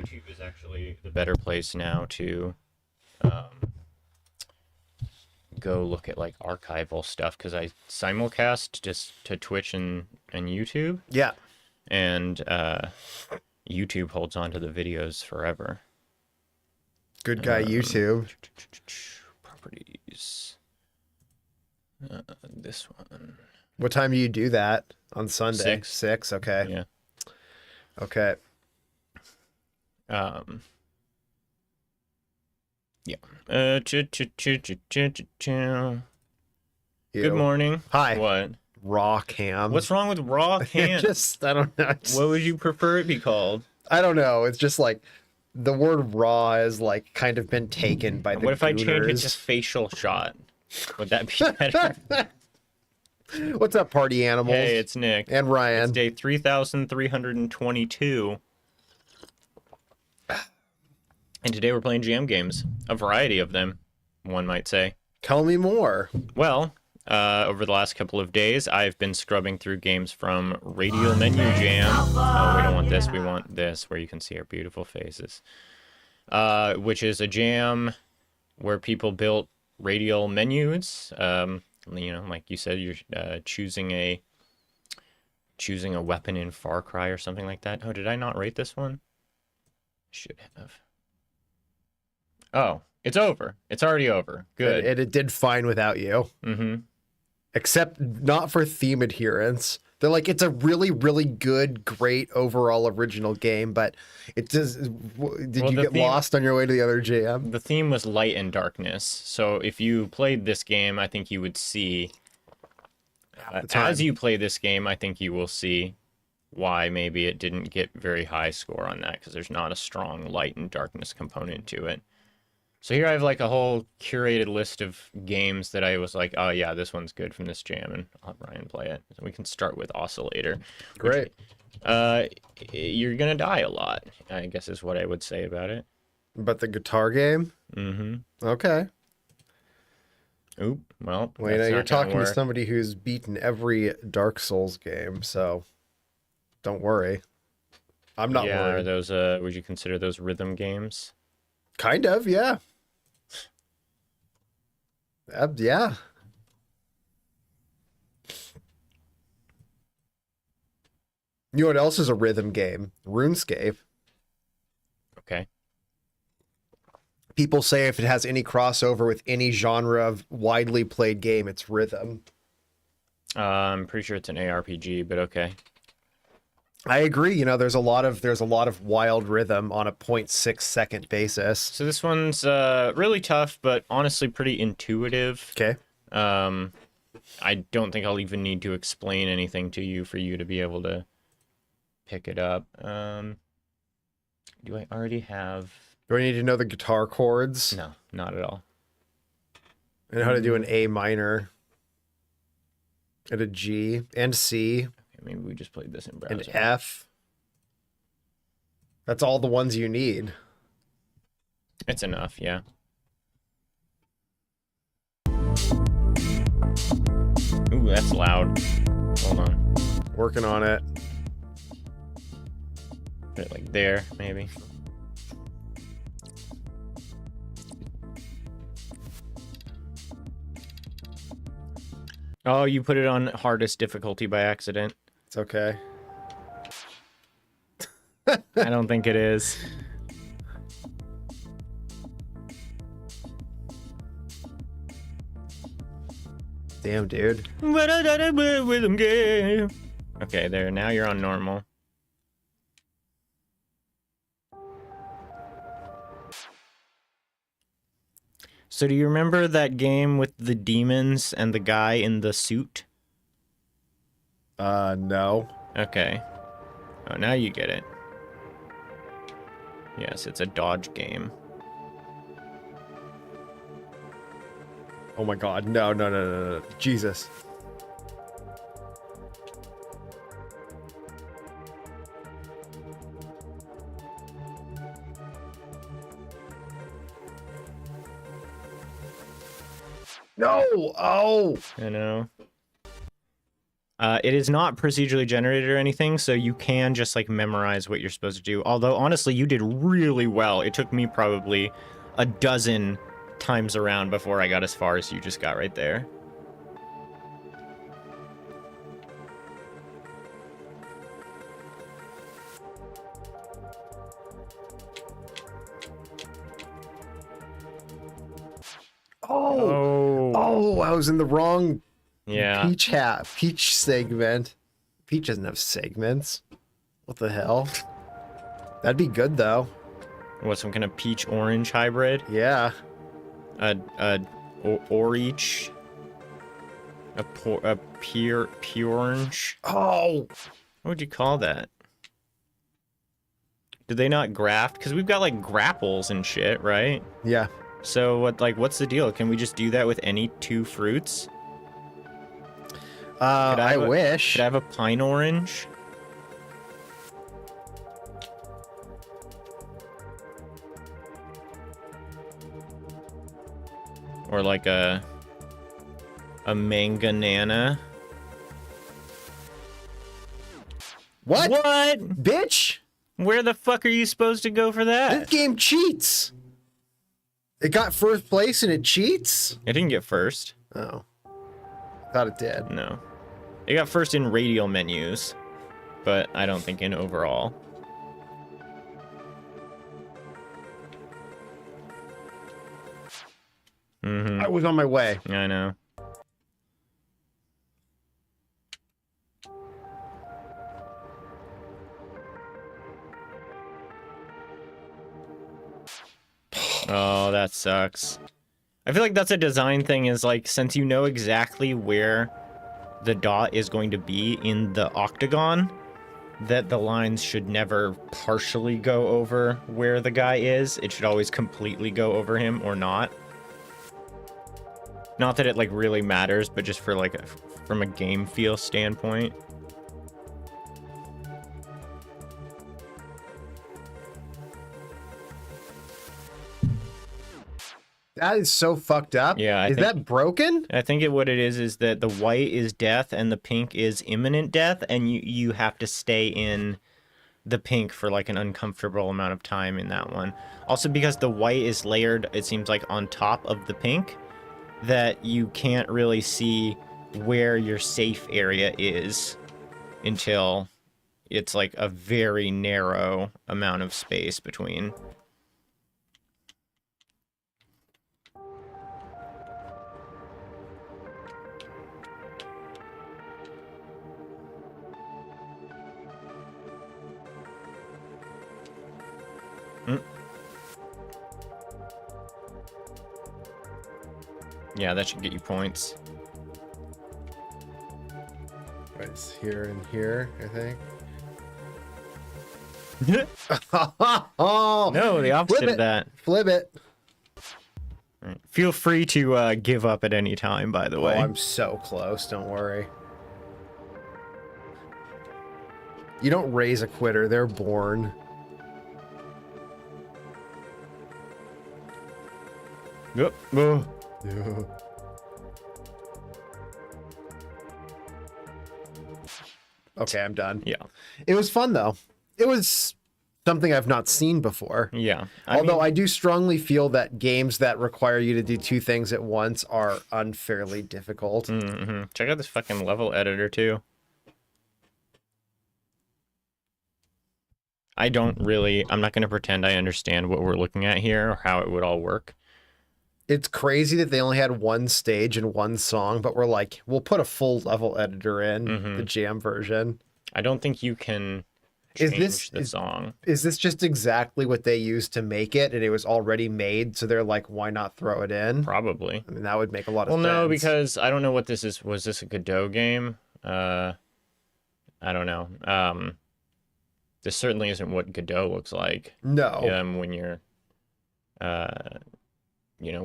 YouTube is actually the better place now to go look at like archival stuff because I simulcast just to Twitch and YouTube. Yeah. And YouTube holds on to the videos forever. Good guy, YouTube. Properties. This one. What time do you do that on Sunday? 6. 6. Okay. Yeah. Okay. Yeah. Good morning. Hi. What? Raw cam. What's wrong with raw cam? I don't know. What would you prefer it be called? I don't know. It's just like the word raw has like kind of been taken by the What if I change it Gooners. to facial shot? Would that be better? What's up, party animals? Hey, it's Nick. And Ryan. It's day 3,322. And today we're playing jam games. A variety of them, one might say. Tell me more. Well, over the last couple of days, I've been scrubbing through games from Radial Menu Jam. Oh, we don't want this. We want this, where you can see our beautiful faces. Which is a jam where people built radial menus. You know, like you said, you're choosing a weapon in Far Cry or something like that. Oh, did I not rate this one? Should have. Oh, it's over. It's already over. Good. It did fine without you. Mm-hmm. Except not for theme adherence. They're like, it's a really, really good, great overall original game, but it does. Did you get lost on your way to the other jam? The theme was light and darkness. So if you played this game, I think you would see. As you play this game, I think you will see why maybe it didn't get very high score on that, because there's not a strong light and darkness component to it. So here I have like a whole curated list of games that I was like, oh yeah, this one's good from this jam, and I'll have Ryan play it. So we can start with Oscillator. Great. Which, you're gonna die a lot, I guess is what I would say about it. But the guitar game? Mm-hmm. Okay. Oop, well, you know, you're talking to somebody who's beaten every Dark Souls game, so don't worry. I'm not worried. Are those, would you consider those rhythm games? Kind of, yeah. Yeah. You know what else is a rhythm game? RuneScape. Okay. People say if it has any crossover with any genre of widely played game, it's rhythm. I'm pretty sure it's an ARPG, but okay. I agree. You know, there's a lot of wild rhythm on a 0.6 second basis. So this one's really tough, but honestly pretty intuitive. Okay. I don't think I'll even need to explain anything to you for you to be able to pick it up. Do I already have... Do I need to know the guitar chords? No, not at all. And how to do an A minor and a G and C. Maybe we just played this in browser. And F. That's all the ones you need. It's enough, yeah. Ooh, that's loud. Hold on. Working on it. Put it like there, maybe. Oh, you put it on hardest difficulty by accident. It's okay. I don't think it is. Damn, dude. Okay, there. Now you're on normal. So do you remember that game with the demons and the guy in the suit? No. Okay. Oh, now you get it. Yes, it's a dodge game. Oh my god, no. Jesus. No! Oh! I know. It is not procedurally generated or anything, so you can just like memorize what you're supposed to do. Although honestly, you did really well. It took me probably a dozen times around before I got as far as you just got right there. Oh, I was in the wrong Yeah. Peach segment. Peach doesn't have segments. What the hell? That'd be good though. What, some kind of peach orange hybrid? Yeah. Orange. A pure orange. Oh, What would you call that? Do they not graft? Because we've got like grapples and shit, right? yeah. So what's the deal? Can we just do that with any two fruits? I wish. Could I have a pine orange? Or like a manganana? What? What? Bitch? Where the fuck are you supposed to go for This that? game cheats. It got first place and it cheats? It didn't get first. Oh. Thought it did. No. It got first in radial menus, but I don't think in overall. I was on my way. I know. Oh, that sucks. I feel like that's a design thing, is like, since you know exactly where the dot is going to be in the octagon, that the lines should never partially go over where the guy is. It should always completely go over him or not. Not that it like really matters, but just for like from a game feel standpoint. That is so fucked up. Yeah, is that broken? I think what it is that the white is death and the pink is imminent death, and you have to stay in the pink for like an uncomfortable amount of time in that one. Also, because the white is layered, it seems like on top of the pink, that you can't really see where your safe area is until it's like a very narrow amount of space between. Yeah, that should get you points. It's here and here, I think. Oh no, the opposite of that. Flip it. Right. Feel free to give up at any time, by the way. Oh, I'm so close, don't worry. You don't raise a quitter, they're born. Yep. Oh. Yeah. Okay, I'm done. Yeah. It was fun though. It was something I've not seen before. Yeah. Although I do strongly feel that games that require you to do two things at once are unfairly difficult. Check out this fucking level editor too. I'm not going to pretend I understand what we're looking at here or how it would all work. It's crazy that they only had one stage and one song, but we're like, we'll put a full level editor in the jam version. I don't think you can change the song. Is this just exactly what they used to make it, and it was already made, so they're like, why not throw it in? Probably. I mean, that would make a lot of sense. Well, no, because I don't know what this is. Was this a Godot game? I don't know. This certainly isn't what Godot looks like. No. When you're,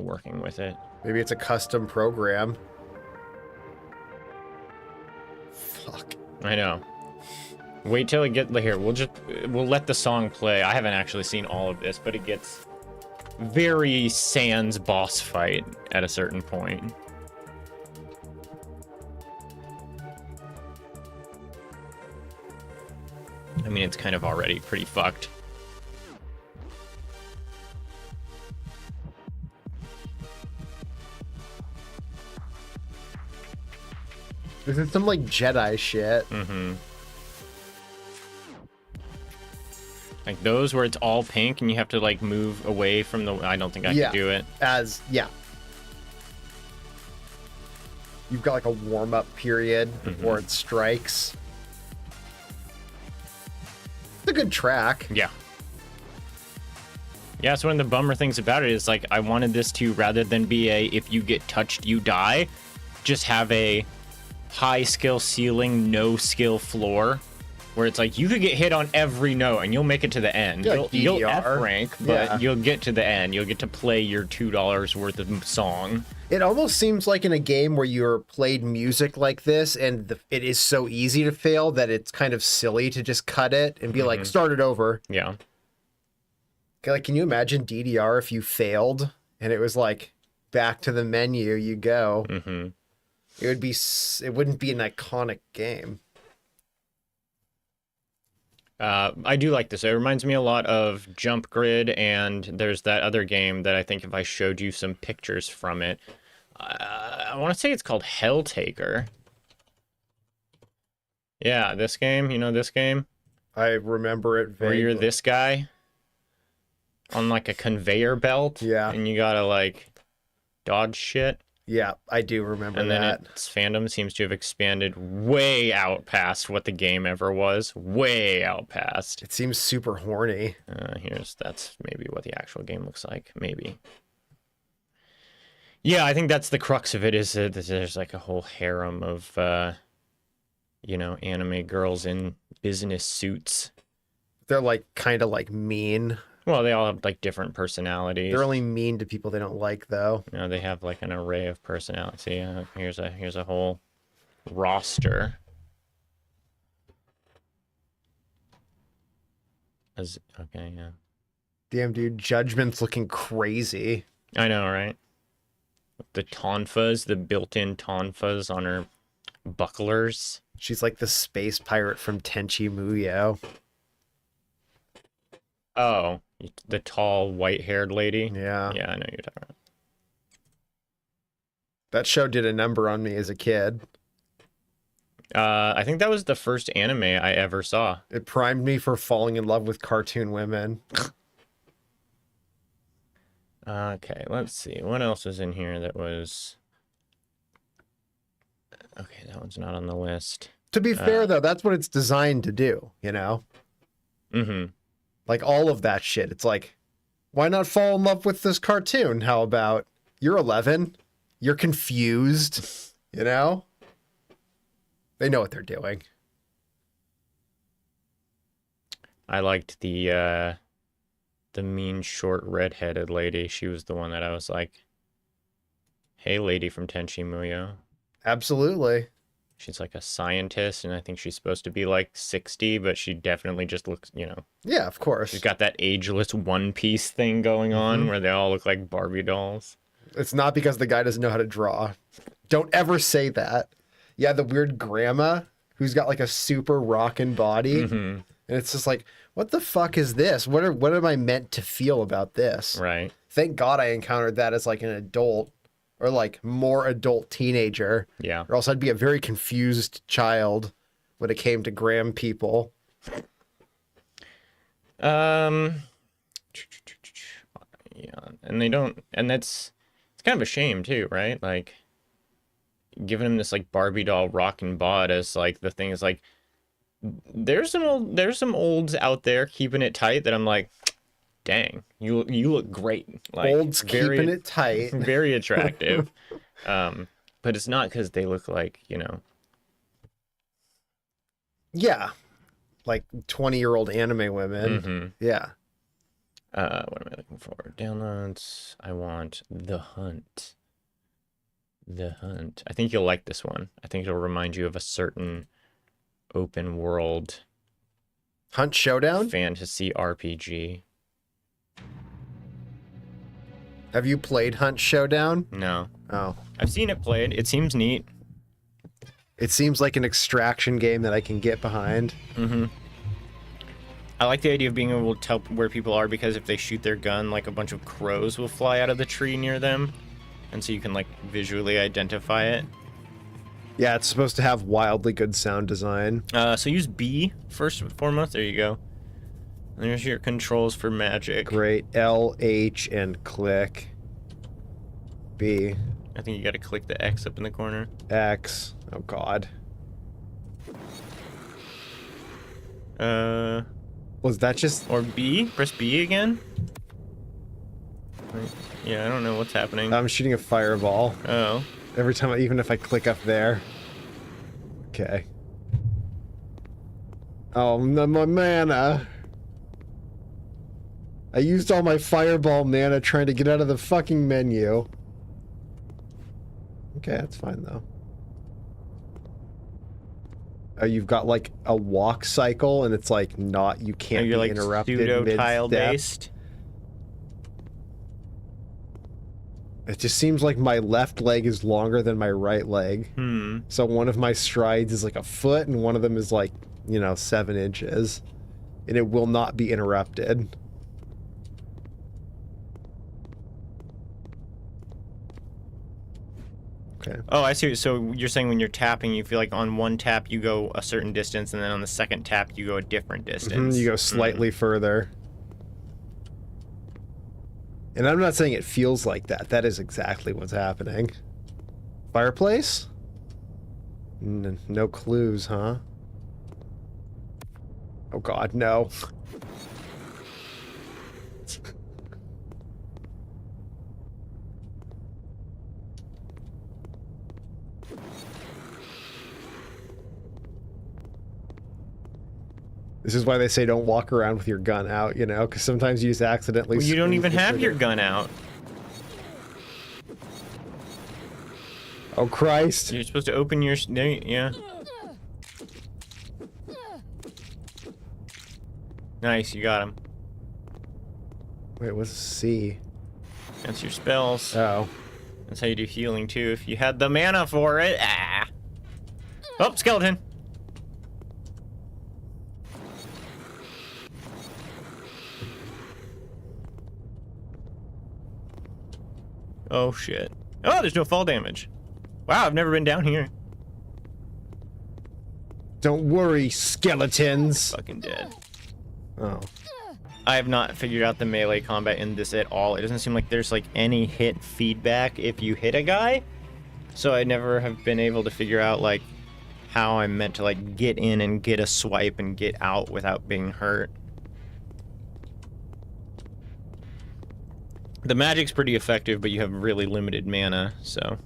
working with it. Maybe it's a custom program. Fuck. I know. Wait till it gets here. We'll let the song play. I haven't actually seen all of this, but it gets very sans boss fight at a certain point. I mean, it's kind of already pretty fucked. This is some like Jedi shit. Mm-hmm. Like those where it's all pink and you have to like move away from the... I don't think I could do it. You've got like a warm-up period before it strikes. It's a good track. Yeah. Yeah, so one of the bummer things about it is like I wanted this to, rather than be a if you get touched you die, just have a high skill ceiling, no skill floor, where it's like you could get hit on every note and you'll make it to the end. Yeah, like you'll F rank, but you'll get to the end. You'll get to play your $2 worth of song. It almost seems like in a game where you're played music like this and it is so easy to fail that it's kind of silly to just cut it and be like, start it over. Yeah. Like, can you imagine DDR if you failed and it was like back to the menu you go? It wouldn't be an iconic game. I do like this. It reminds me a lot of Jump Grid, and there's that other game that I think if I showed you some pictures from it, I want to say it's called Helltaker. Yeah, this game. You know this game? I remember it vaguely. Where you're this guy on like a conveyor belt. Yeah. And you gotta like dodge shit. Yeah, I do remember and that. And then its fandom seems to have expanded way out past what the game ever was. Way out past. It seems super horny. That's maybe what the actual game looks like. Maybe. Yeah, I think that's the crux of it, is that there's like a whole harem of, anime girls in business suits. They're like kind of like mean. Well, they all have like different personalities. They're only mean to people they don't like, though. No, they have like an array of personalities. See, here's a whole roster. Okay, yeah. Damn, dude, Judgment's looking crazy. I know, right? The tonfas, the built-in tonfas on her bucklers. She's like the space pirate from Tenchi Muyo. Oh, the tall, white-haired lady? Yeah. Yeah, I know you're talking about. That show did a number on me as a kid. I think that was the first anime I ever saw. It primed me for falling in love with cartoon women. Okay, let's see. What else was in here that was... Okay, that one's not on the list. To be fair, though, that's what it's designed to do, you know? Mm-hmm. Like, all of that shit. It's like, why not fall in love with this cartoon? How about, you're 11, you're confused, you know? They know what they're doing. I liked the mean, short, red-headed lady. She was the one that I was like, hey, lady from Tenchi Muyo. Absolutely. She's like a scientist, and I think she's supposed to be like 60, but she definitely just looks, Yeah, of course. She's got that ageless One Piece thing going on where they all look like Barbie dolls. It's not because the guy doesn't know how to draw. Don't ever say that. Yeah, the weird grandma who's got like a super rockin' body. And it's just like, what the fuck is this? What am I meant to feel about this? Right. Thank God I encountered that as like an adult or like more adult teenager. Yeah. Or else I'd be a very confused child when it came to gram people. Yeah, and they don't, and it's kind of a shame too, right? Like giving him this like Barbie doll rockin' bod as like the thing is like there's some olds out there keeping it tight that I'm like, dang, you look great. Like Olds keeping it tight. Very attractive. But it's not because they look like, Yeah. Like 20-year-old anime women. Yeah. What am I looking for? Downloads. I want The Hunt. The Hunt. I think you'll like this one. I think it'll remind you of a certain open world Hunt Showdown? fantasy RPG. Have you played Hunt Showdown? No. Oh. I've seen it played. It seems neat. It seems like an extraction game that I can get behind. I like the idea of being able to tell where people are, because if they shoot their gun, like a bunch of crows will fly out of the tree near them. And so you can like visually identify it. Yeah, it's supposed to have wildly good sound design. So use B first and foremost. There you go. And there's your controls for magic. Great. L, H, and click. B. I think you gotta click the X up in the corner. X. Oh god. Was that just... Or B? Press B again? Wait, yeah, I don't know what's happening. I'm shooting a fireball. Oh. Every time, even if I click up there. Okay. Oh, my mana. I used all my fireball mana trying to get out of the fucking menu. Okay, that's fine though. You've got like a walk cycle, and it's like not, you can't be like interrupted pseudo tile based. It just seems like my left leg is longer than my right leg. So one of my strides is like a foot, and one of them is like, you know, 7 inches, and it will not be interrupted. Okay. Oh, I see. So you're saying when you're tapping, you feel like on one tap you go a certain distance, and then on the second tap you go a different distance. You go slightly further. And I'm not saying it feels like that. That is exactly what's happening. Fireplace? No clues, huh? Oh god, no. This is why they say don't walk around with your gun out, you know, because sometimes you just accidentally... Well, you don't even have your gun out. Oh, Christ. You're supposed to open your... Yeah. Nice, you got him. Wait, what's C? That's your spells. Oh. That's how you do healing, too, if you had the mana for it. Ah. Oh, skeleton. Oh, shit. Oh, there's no fall damage. Wow, I've never been down here. Don't worry, skeletons. Fucking dead. Oh. I have not figured out the melee combat in this at all. It doesn't seem like there's like any hit feedback if you hit a guy. So I never have been able to figure out like how I'm meant to like get in and get a swipe and get out without being hurt. The magic's pretty effective, but you have really limited mana, so.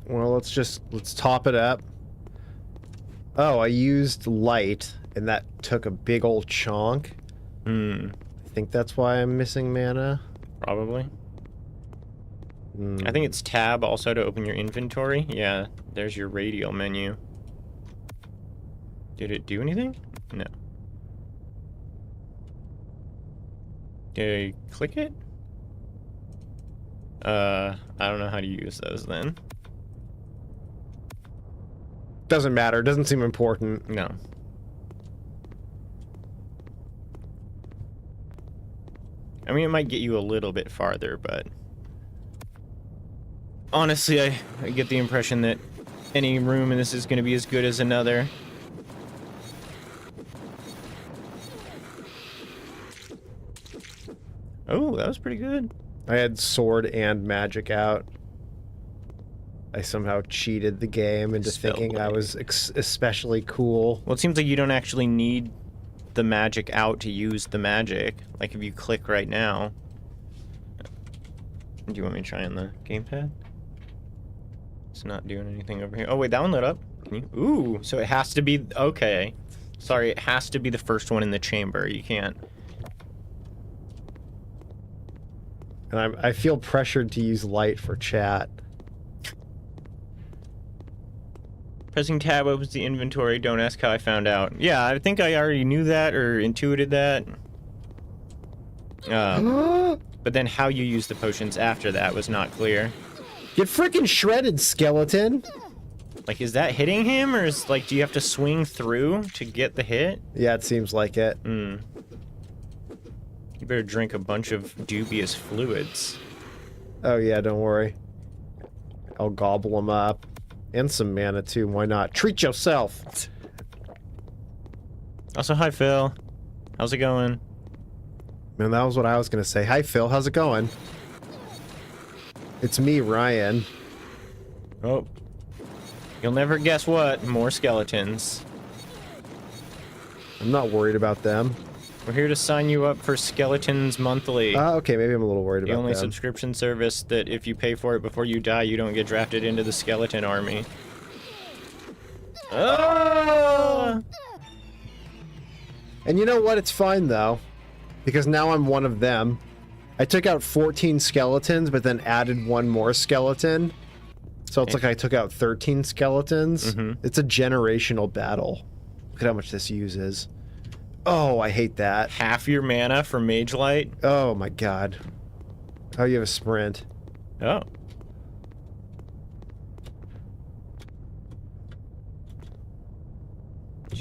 Well, let's top it up. Oh, I used light, and that took a big old chunk. I think that's why I'm missing mana. Probably. I think it's tab also to open your inventory. Yeah, there's your radial menu. Did it do anything? No. Did I click it? I don't know how to use those then. Doesn't matter. Doesn't seem important. No. I mean, it might get you a little bit farther, but... Honestly, I get the impression that any room in this is going to be as good as another. Oh, that was pretty good. I had sword and magic out. I somehow cheated the game into thinking I was especially cool. Well, it seems like you don't actually need the magic out to use the magic. Like if you click right now. Do you want me to try on the gamepad? It's not doing anything over here. Oh wait, that one lit up. Can you? Ooh, so it has to be, okay. Sorry, it has to be the first one in the chamber. You can't. And I feel pressured to use light for chat. Pressing tab opens the inventory. Don't ask how I found out. Yeah, I think I already knew that or intuited that. But then how you use the potions after that was not clear. Get frickin' shredded, skeleton! Like, is that hitting him, or is, like, do you have to swing through to get the hit? Yeah, it seems like it. You better drink a bunch of dubious fluids. Oh yeah, don't worry. I'll gobble them up. And some mana too, why not? Treat yourself! Also, hi, Phil. How's it going? Man, that was what I was gonna say. Hi, Phil. How's it going? It's me, Ryan. Oh. You'll never guess what. More skeletons. I'm not worried about them. We're here to sign you up for Skeletons Monthly. Okay, maybe I'm a little worried The about only them. subscription service that if you pay for it before you die, you don't get drafted into the skeleton army. Oh! And you know what? It's fine, though. Because now I'm one of them. I took out 14 skeletons, but then added one more skeleton. So it's like I took out 13 skeletons. It's a generational battle. Look at how much this uses. Oh, I hate that. Half your mana for Mage Light? Oh my god. Oh, you have a sprint. Oh.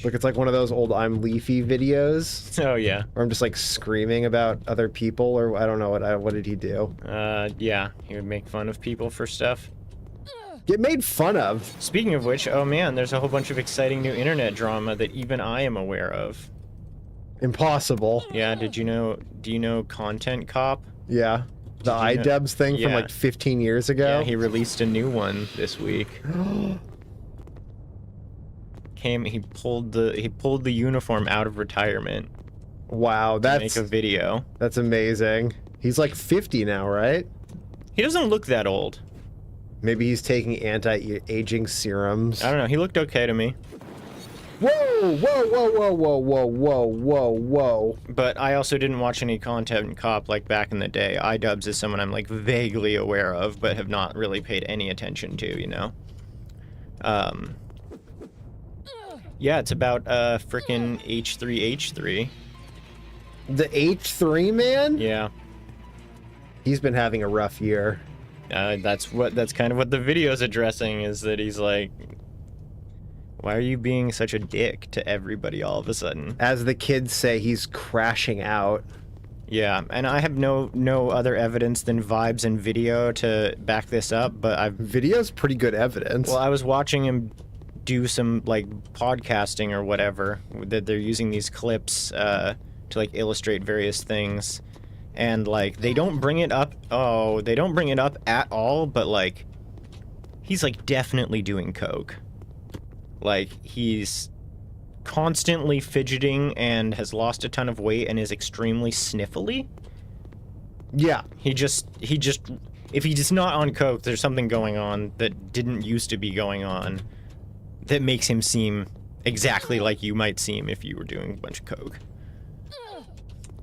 Look, it's like one of those old I'm Leafy videos. Oh, yeah. Where I'm just like screaming about other people, or I don't know, what did he do? Yeah. He would make fun of people for stuff. Get made fun of. Speaking of which, oh man, there's a whole bunch of exciting new internet drama that even I am aware of. Impossible. Yeah, do you know Content Cop? Yeah. The Did you know- iDubbbz thing from Yeah. like 15 years ago. Yeah, he released a new one this week. He pulled the uniform out of retirement Wow, to make a video. that's amazing. He's like 50 now, right? He doesn't look that old. Maybe he's taking anti-aging serums. I don't know, he looked okay to me. Whoa, whoa, whoa, whoa, whoa, whoa, whoa, whoa, whoa. But I also didn't watch any Content Cop like back in the day. iDubbbz is someone I'm like vaguely aware of, but have not really paid any attention to, you know? Yeah, it's about frickin' H3H3. The H3 man? Yeah. He's been having a rough year. That's kind of what the video's addressing, is that he's like, why are you being such a dick to everybody all of a sudden? As the kids say, he's crashing out. Yeah, and I have no other evidence than vibes and video to back this up, but Video's pretty good evidence. I was watching him do some like podcasting or whatever, that they're using these clips to like illustrate various things, and like they don't bring it up at all, but like he's like definitely doing coke. Like he's constantly fidgeting and has lost a ton of weight and is extremely sniffly. Yeah. He just if he's not on coke, there's something going on that didn't used to be going on that makes him seem exactly like you might seem if you were doing a bunch of coke.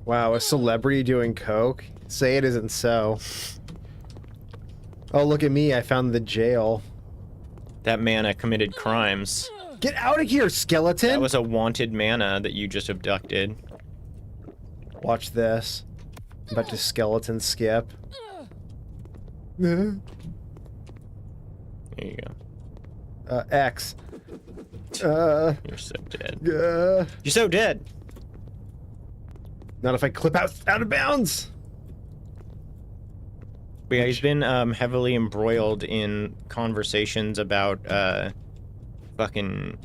Wow, a celebrity doing coke? Say it isn't so. Oh, look at me, I found the jail. That mana committed crimes. Get out of here, skeleton! That was a wanted mana that you just abducted. Watch this. I'm about to skeleton skip. There you go. X. You're so dead. You're You're so dead! Not if I clip out of bounds! But yeah, he's been heavily embroiled in conversations about fucking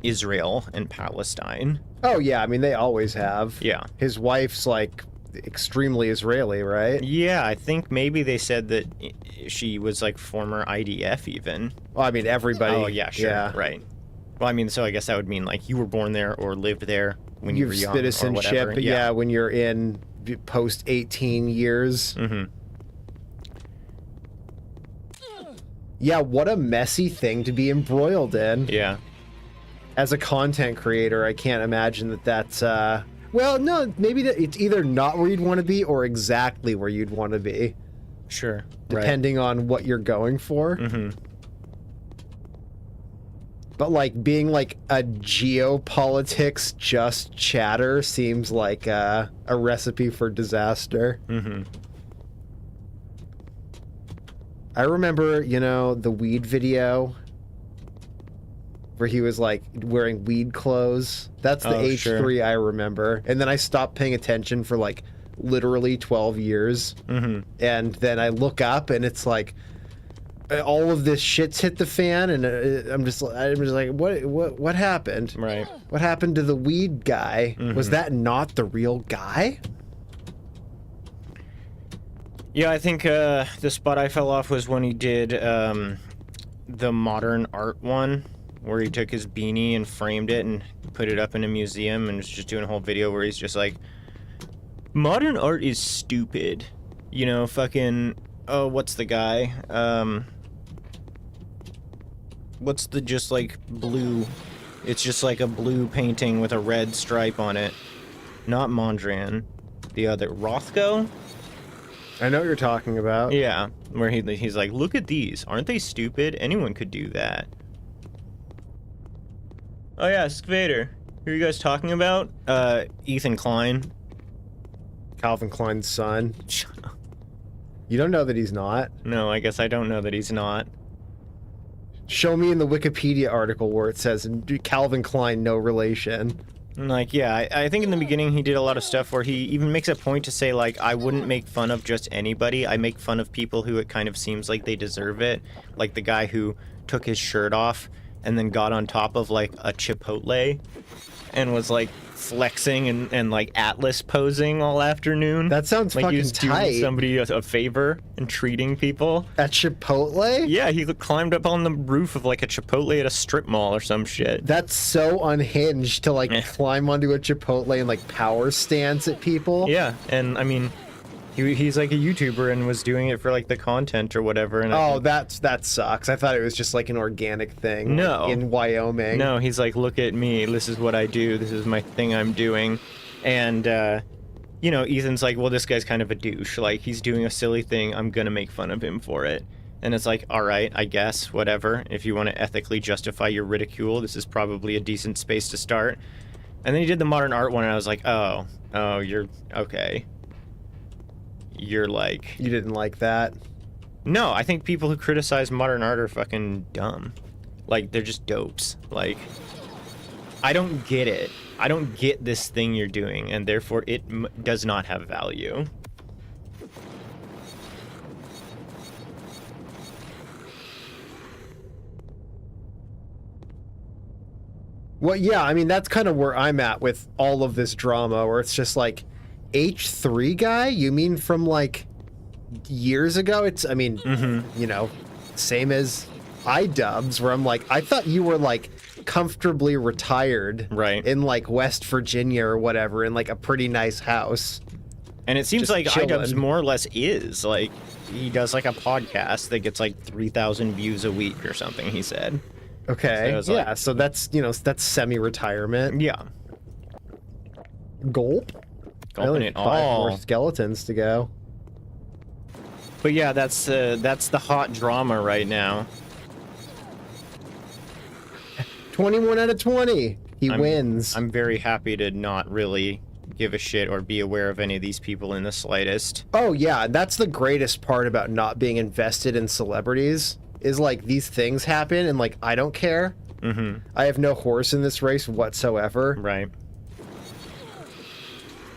Israel and Palestine. Oh yeah, I mean, they always have. Yeah. His wife's, like, extremely Israeli, right? Yeah, I think maybe they said that she was like former IDF even. Well, I mean, everybody. Oh yeah, sure, Yeah. right. Well, I mean, so I guess that would mean like you were born there or lived there when you You were have young or citizenship, whatever. but yeah, when you're in post 18 years. Mm-hmm. Yeah, what a messy thing to be embroiled in. Yeah. As a content creator, I can't imagine that that's, well, no, maybe that it's either not where you'd want to be or exactly where you'd want to be. Sure. Depending on what you're going for. Mm-hmm. But, like, being, like, a geopolitics just chatter seems like a recipe for disaster. Mm-hmm. I remember, you know, the weed video where he was like wearing weed clothes. That's the H3 I remember. And then I stopped paying attention for like literally 12 years. And then I look up and it's like all of this shit's hit the fan, and I'm just like, what happened? Right. What happened to the weed guy? Was that not the real guy? Yeah, I think the spot I fell off was when he did the modern art one, where he took his beanie and framed it and put it up in a museum and was just doing a whole video where he's just like, modern art is stupid. You know, fucking, oh, what's the guy? What's the just like blue? It's just like a blue painting with a red stripe on it. Not Mondrian. The other, Rothko? I know what you're talking about. Yeah, where he's like, look at these. Aren't they stupid? Anyone could do that. Oh yeah, Excavator. Who are you guys talking about? Ethan Klein. Calvin Klein's son. You don't know that he's not. No, I guess I don't know that he's not. Show me in the Wikipedia article where it says Calvin Klein, no relation. Like, yeah, I think in the beginning he did a lot of stuff where he even makes a point to say, like, I wouldn't make fun of just anybody. I make fun of people who it kind of seems like they deserve it. Like the guy who took his shirt off and then got on top of, like, a Chipotle and was, like, flexing and like, Atlas posing all afternoon. That sounds like fucking he was tight. doing somebody a favor and treating people. At Chipotle? Yeah, he climbed up on the roof of, like, a Chipotle at a strip mall or some shit. That's so unhinged to, like, climb onto a Chipotle and, like, power stance at people. Yeah, and, I mean, he's, like, a YouTuber and was doing it for, like, the content or whatever. And oh, that sucks. I thought it was just, like, an organic thing. No. Like, in Wyoming. No, he's like, look at me. This is what I do. This is my thing I'm doing. And, you know, Ethan's like, well, this guy's kind of a douche. Like, he's doing a silly thing. I'm gonna make fun of him for it. And it's like, all right, I guess, whatever. If you want to ethically justify your ridicule, this is probably a decent space to start. And then he did the modern art one, and I was like, oh, you're okay. You're like... You didn't like that? No, I think people who criticize modern art are fucking dumb. Like, they're just dopes. Like, I don't get it. I don't get this thing you're doing, and therefore it does not have value. Well, yeah, I mean, that's kind of where I'm at with all of this drama, where it's just like, H3 guy? You mean from, like, years ago? It's, I mean, you know, same as iDubbbz, where I'm like, I thought you were, like, comfortably retired. Right. In, like, West Virginia or whatever, in, like, a pretty nice house. And it seems Just like chilling. iDubbbz more or less is. Like, he does, like, a podcast that gets, like, 3,000 views a week or something, he said. Okay, So yeah, like, so that's, you know, that's semi-retirement. yeah. Gulp? Gulping Really? it 5 all. more skeletons to go. But yeah, that's the hot drama right now. 21 out of 20. He wins. I'm very happy to not really give a shit or be aware of any of these people in the slightest. Oh, yeah, that's the greatest part about not being invested in celebrities, is, like, these things happen, and, like, I don't care. I have no horse in this race whatsoever. Right.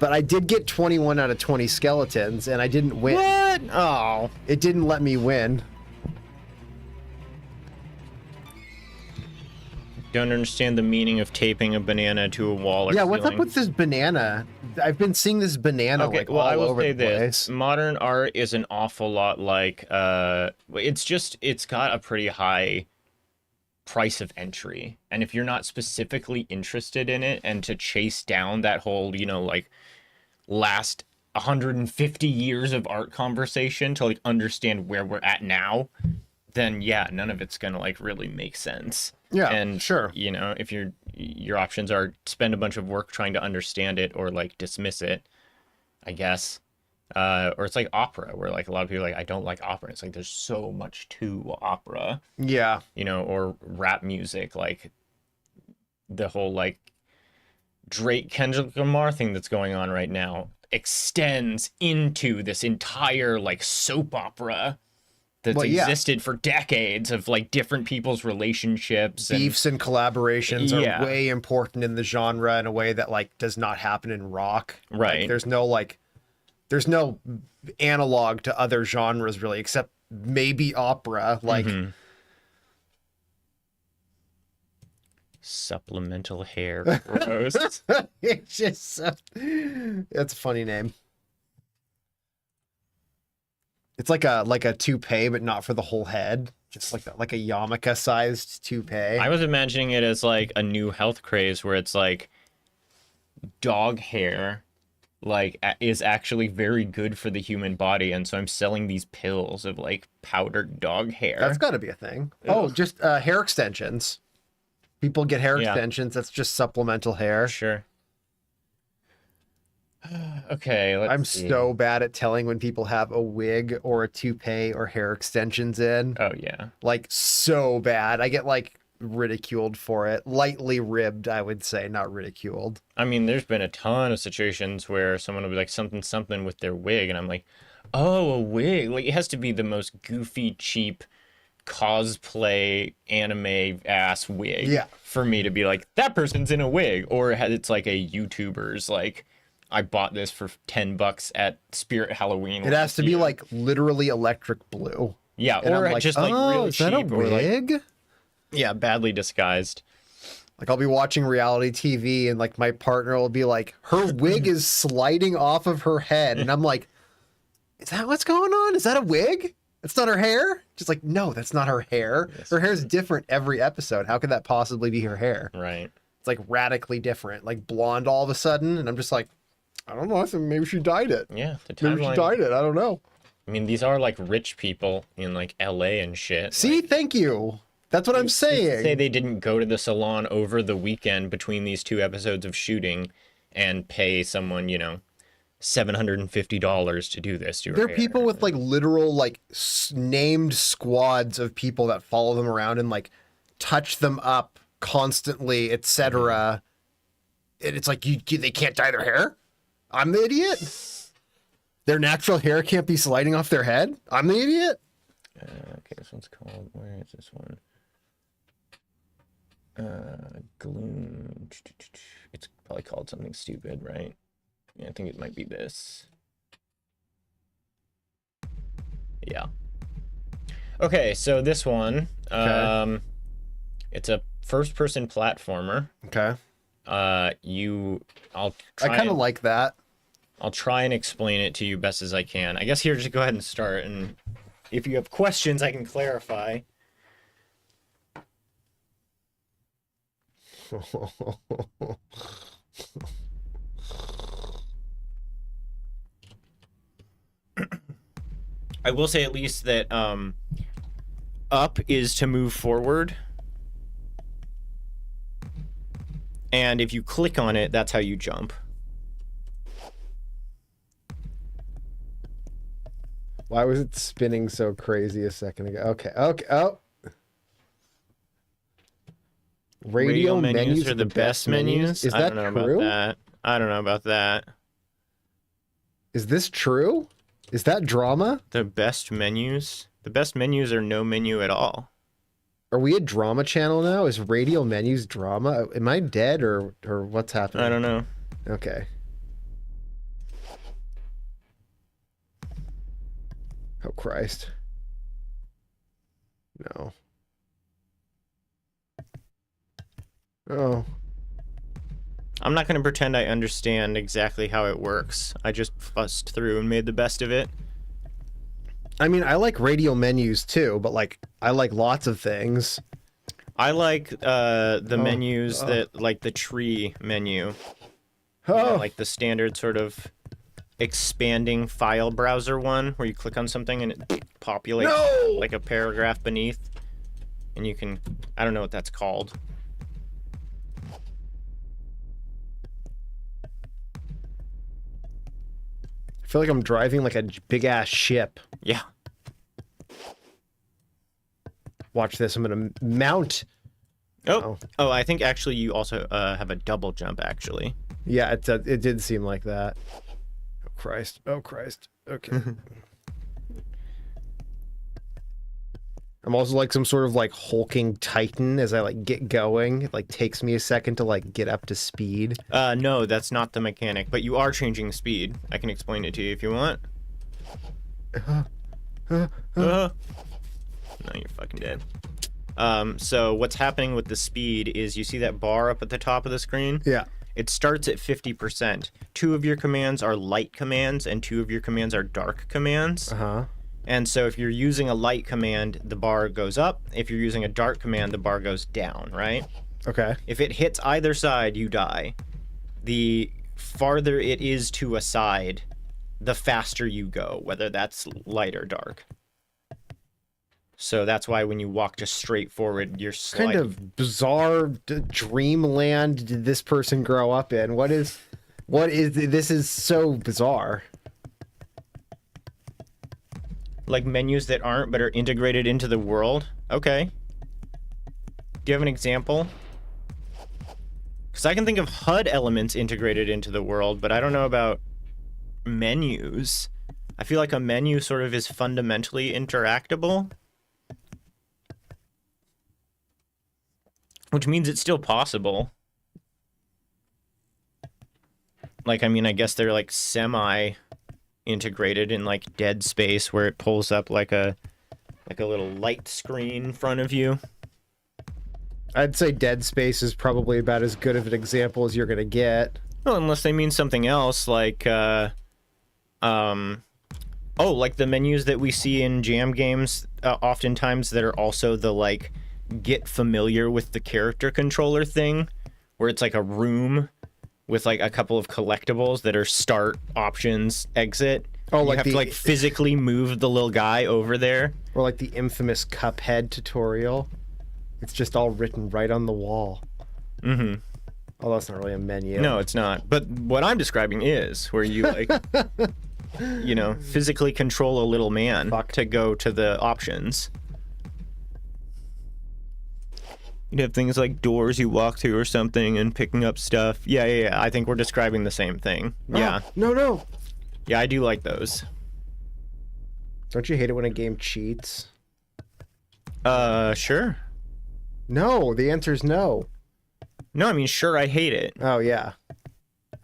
But I did get 21 out of 20 skeletons, and I didn't win. What? Oh. It didn't let me win. Don't understand the meaning of taping a banana to a wall or Yeah, what's up ceiling. with this banana? I've been seeing this banana, Okay, like, well, all I will over say the this. place. Modern art is an awful lot like, it's got a pretty high price of entry. And if you're not specifically interested in it and to chase down that whole, you know, like, last 150 years of art conversation to, like, understand where we're at now, then yeah, none of it's gonna, like, really make sense. Yeah, And sure. you know, if your options are spend a bunch of work trying to understand it or, like, dismiss it, I guess. Or it's like opera, where, like, a lot of people are like, I don't like opera. It's like there's so much to opera, Yeah. you know, or rap music, like the whole, like, Drake Kendrick Lamar thing that's going on right now extends into this entire, like, soap opera that's Well, yeah. existed for decades of like different people's relationships. Beefs and collaborations Yeah. are way important in the genre in a way that like does not happen in rock. Right. Like, there's no analog to other genres really, except maybe opera. Like, Supplemental hair. Gross. it's just that's a funny name. It's like a toupee, but not for the whole head. Just like a yarmulke-sized toupee. I was imagining it as like a new health craze where it's like dog hair like is actually very good for the human body, and so I'm selling these pills of like powdered dog hair. That's got to be a thing. Oh, just hair extensions. People get hair extensions. That's just supplemental hair. Sure. Okay, I'm see. so bad at telling when people have a wig or a toupee or hair extensions in. Oh yeah. Like, so bad. I get like ridiculed for it. Lightly ribbed, I would say, not ridiculed. I mean, there's been a ton of situations where someone will be like something with their wig, and I'm like, oh, a wig. Like, it has to be the most goofy, cheap cosplay anime ass wig for me to be like, that person's in a wig. Or it's like a YouTuber's like, I bought this for $10 at Spirit Halloween. It has to be like literally electric blue. Yeah, and or I'm like, just like real is that cheap, a or wig? like, yeah, badly disguised. Like, I'll be watching reality TV and like my partner will be like, her wig is sliding off of her head, and I'm like, is that what's going on? Is that a wig? It's not her hair? Just like, no, that's not her hair. Yes. Her hair's different every episode. How could that possibly be her hair? Right. It's like radically different, like blonde all of a sudden, and I'm just like, I don't know. I think maybe she dyed it. Yeah, the Maybe she timeline. dyed it. I don't know. I mean, these are like rich people in like LA and shit. See, like, thank you. That's what I'm saying. say they didn't go to the salon over the weekend between these 2 episodes of shooting and pay someone, $750 to do this to her There are hair. people with like literal like named squads of people that follow them around and like touch them up constantly, etc. And it's like they can't dye their hair. I'm the idiot. Their natural hair can't be sliding off their head. I'm the idiot. Okay, this one's called. Where is this one? Gloom. It's probably called something stupid, right? Yeah, I think it might be this. Yeah. Okay, so this one, it's a first-person platformer. Okay. I kind of like that. I'll try and explain it to you best as I can. I guess here, just go ahead and start, and if you have questions, I can clarify. I will say at least that up is to move forward. And if you click on it, that's how you jump. Why was it spinning so crazy a second ago? Okay. Oh. Radial menus are the best menus? Is that true? I don't know about that. Is this true? Is that drama? The best menus? The best menus are no menu at all. Are we a drama channel now? Is Radial menus drama? Am I dead or what's happening? I don't know. Okay. Oh, Christ. No. Oh. I'm not going to pretend I understand exactly how it works. I just fussed through and made the best of it. I mean, I like radial menus too, but like, I like lots of things. I like the menus that, like the tree menu. Like the standard sort of expanding file browser one where you click on something and it populates like a paragraph beneath. And you can, I don't know what that's called. I feel like I'm driving like a big ass ship. Yeah. Watch this. I'm gonna mount. Oh, I think actually you also have a double jump actually. Yeah, it did seem like that. Oh Christ. Okay. I'm also like some sort of like hulking titan as I like get going. It like takes me a second to like get up to speed. No, that's not the mechanic, but you are changing speed. I can explain it to you if you want. No, you're fucking dead. So what's happening with the speed is you see that bar up at the top of the screen? Yeah. It starts at 50%. 2 of your commands are light commands, and 2 of your commands are dark commands. Uh-huh. And so if you're using a light command, the bar goes up. If you're using a dark command, the bar goes down, right? Okay. If it hits either side, you die. The farther it is to a side, the faster you go, whether that's light or dark. So that's why when you walk just straight forward, you're sliding. Kind of bizarre dreamland did this person grow up in? What is this is so bizarre. Like menus that aren't but are integrated into the world? Okay. Do you have an example? Because I can think of HUD elements integrated into the world, but I don't know about menus. I feel like a menu sort of is fundamentally interactable. Which means it's still possible. Like, I mean, I guess they're like semi-integrated in like Dead Space, where it pulls up like a little light screen in front of you. I'd say Dead Space is probably about as good of an example as you're gonna get. Well, unless they mean something else, like like the menus that we see in jam games, oftentimes that are also the like get familiar with the character controller thing, where it's like a room with like a couple of collectibles that are start, options, exit. Oh, you like have to like physically move the little guy over there. Or like the infamous Cuphead tutorial. It's just all written right on the wall. Mm-hmm. Oh, that's not really a menu. No, it's not. But what I'm describing is where you like, you know, physically control a little man to go to the options. You'd have things like doors you walk through or something and picking up stuff. Yeah. I think we're describing the same thing. Oh, yeah. No. Yeah, I do like those. Don't you hate it when a game cheats? Sure. No, the answer is no. No, I mean, sure, I hate it. Oh, yeah.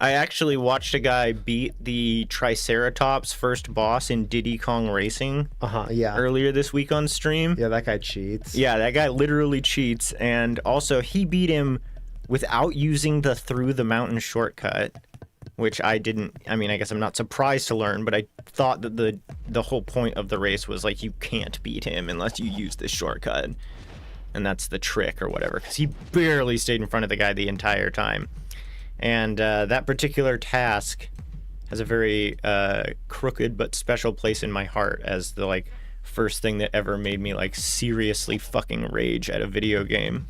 I actually watched a guy beat the Triceratops first boss in Diddy Kong Racing yeah. earlier this week on stream. Yeah, that guy cheats. Yeah, that guy literally cheats, and also he beat him without using the through the mountain shortcut, which I didn't. I mean, I guess I'm not surprised to learn, but I thought that the whole point of the race was like you can't beat him unless you use this shortcut, and that's the trick or whatever, because he barely stayed in front of the guy the entire time. And that particular task has a very crooked but special place in my heart as the like first thing that ever made me like seriously fucking rage at a video game.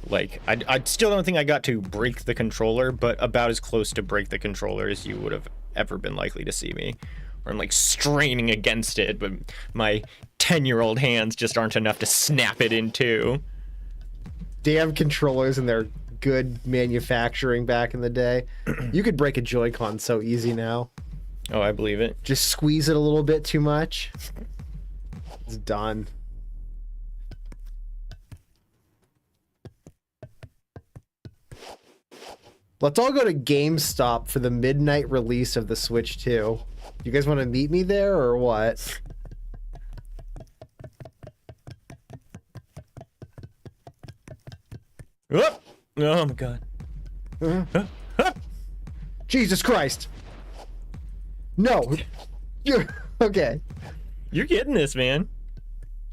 Like I still don't think I got to break the controller, but about as close to break the controller as you would have ever been likely to see me. Where I'm like straining against it, but my 10-year-old hands just aren't enough to snap it in two. Damn controllers and their good manufacturing back in the day. You could break a Joy-Con so easy now. Oh, I believe it. Just squeeze it a little bit too much. It's done. Let's all go to GameStop for the midnight release of the Switch 2. You guys want to meet me there or what? Oh, oh my god. Jesus Christ. No. You're okay. You're getting this, man.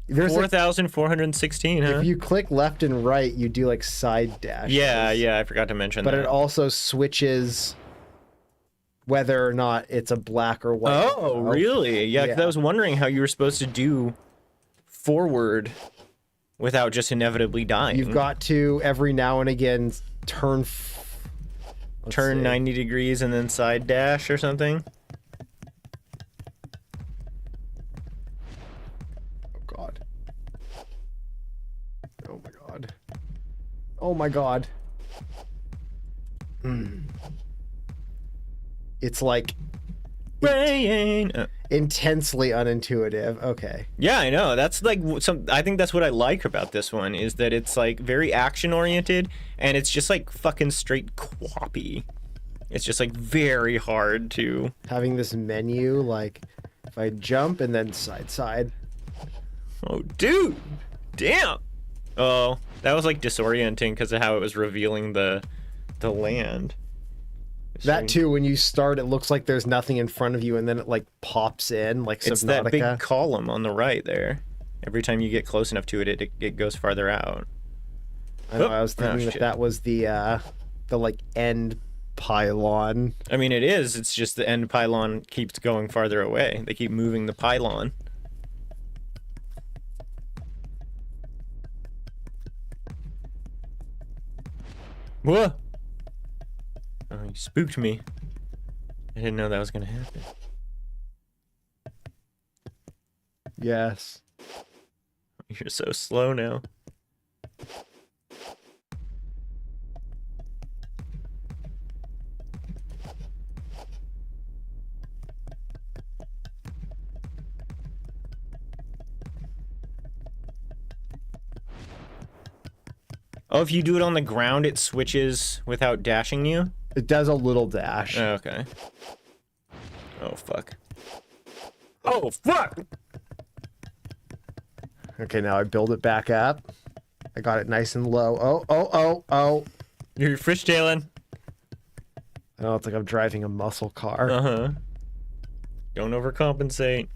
There's 4,416, huh? If you click left and right, you do like side dashes. Yeah, I forgot to mention that. But it also switches whether or not it's a black or white. Oh, really? Yeah, because I was wondering how you were supposed to do forward without just inevitably dying. You've got to every now and again turn 90 degrees and then side dash or something. Oh my god. It's like Rain. Intensely unintuitive. Okay. Yeah, I know. That's like I think that's what I like about this one is that it's like very action oriented and it's just like fucking straight quappy. It's just like very hard to Having this menu, like, if I jump and then side. Oh, dude. Damn. Oh, that was like disorienting because of how it was revealing the land. That too, when you start, it looks like there's nothing in front of you, and then it like pops in like Subnautica. It's that big column on the right there. Every time you get close enough to it, it goes farther out. I know. I was thinking that was the like end pylon. I mean, it is. It's just the end pylon keeps going farther away. They keep moving the pylon. Whoa! Oh, you spooked me. I didn't know that was gonna happen. Yes. You're so slow now. Oh, if you do it on the ground, it switches without dashing you? It does a little dash. Oh, okay. Oh, fuck. Oh, fuck! Okay, now I build it back up. I got it nice and low. Oh. You're fishtailing. I know, it's like I'm driving a muscle car. Uh-huh. Don't overcompensate.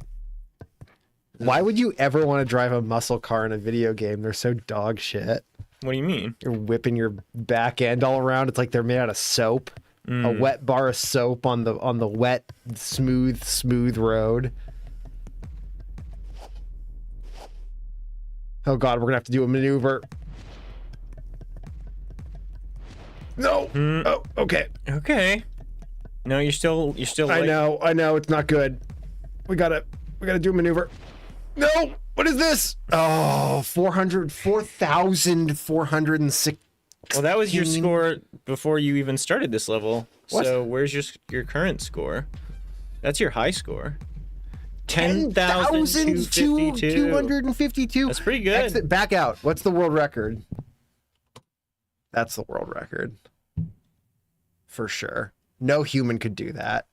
Why would you ever want to drive a muscle car in a video game? They're so dog shit. What do you mean? You're whipping your back end all around. It's like they're made out of soap. A wet bar of soap on the wet, smooth road. Oh god, we're gonna have to do a maneuver. No. Oh, okay. Okay. No, you're still. I know. It's not good. We gotta do a maneuver. No. What is this? Oh, 4,406. Well, that was your score before you even started this level. What? So where's your current score? That's your high score. 10,252. That's pretty good. Exit, back out. What's the world record? That's the world record. For sure. No human could do that.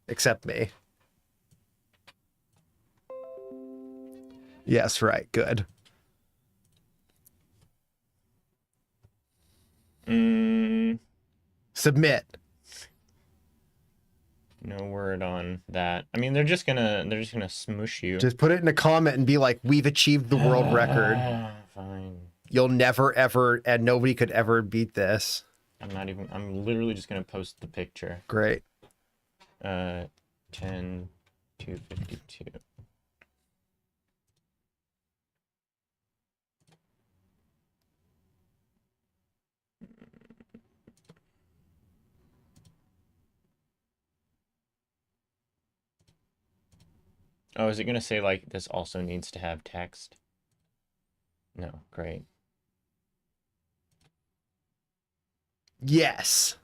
Except me. Yes, right. Good. Submit. No word on that. I mean, they're just gonna smoosh you. Just put it in a comment and be like, "We've achieved the world record." Fine. You'll never ever, and nobody could ever beat this. I'm literally just gonna post the picture. Great. 10,252. Oh, is it gonna say like this also needs to have text? No, great. Yes.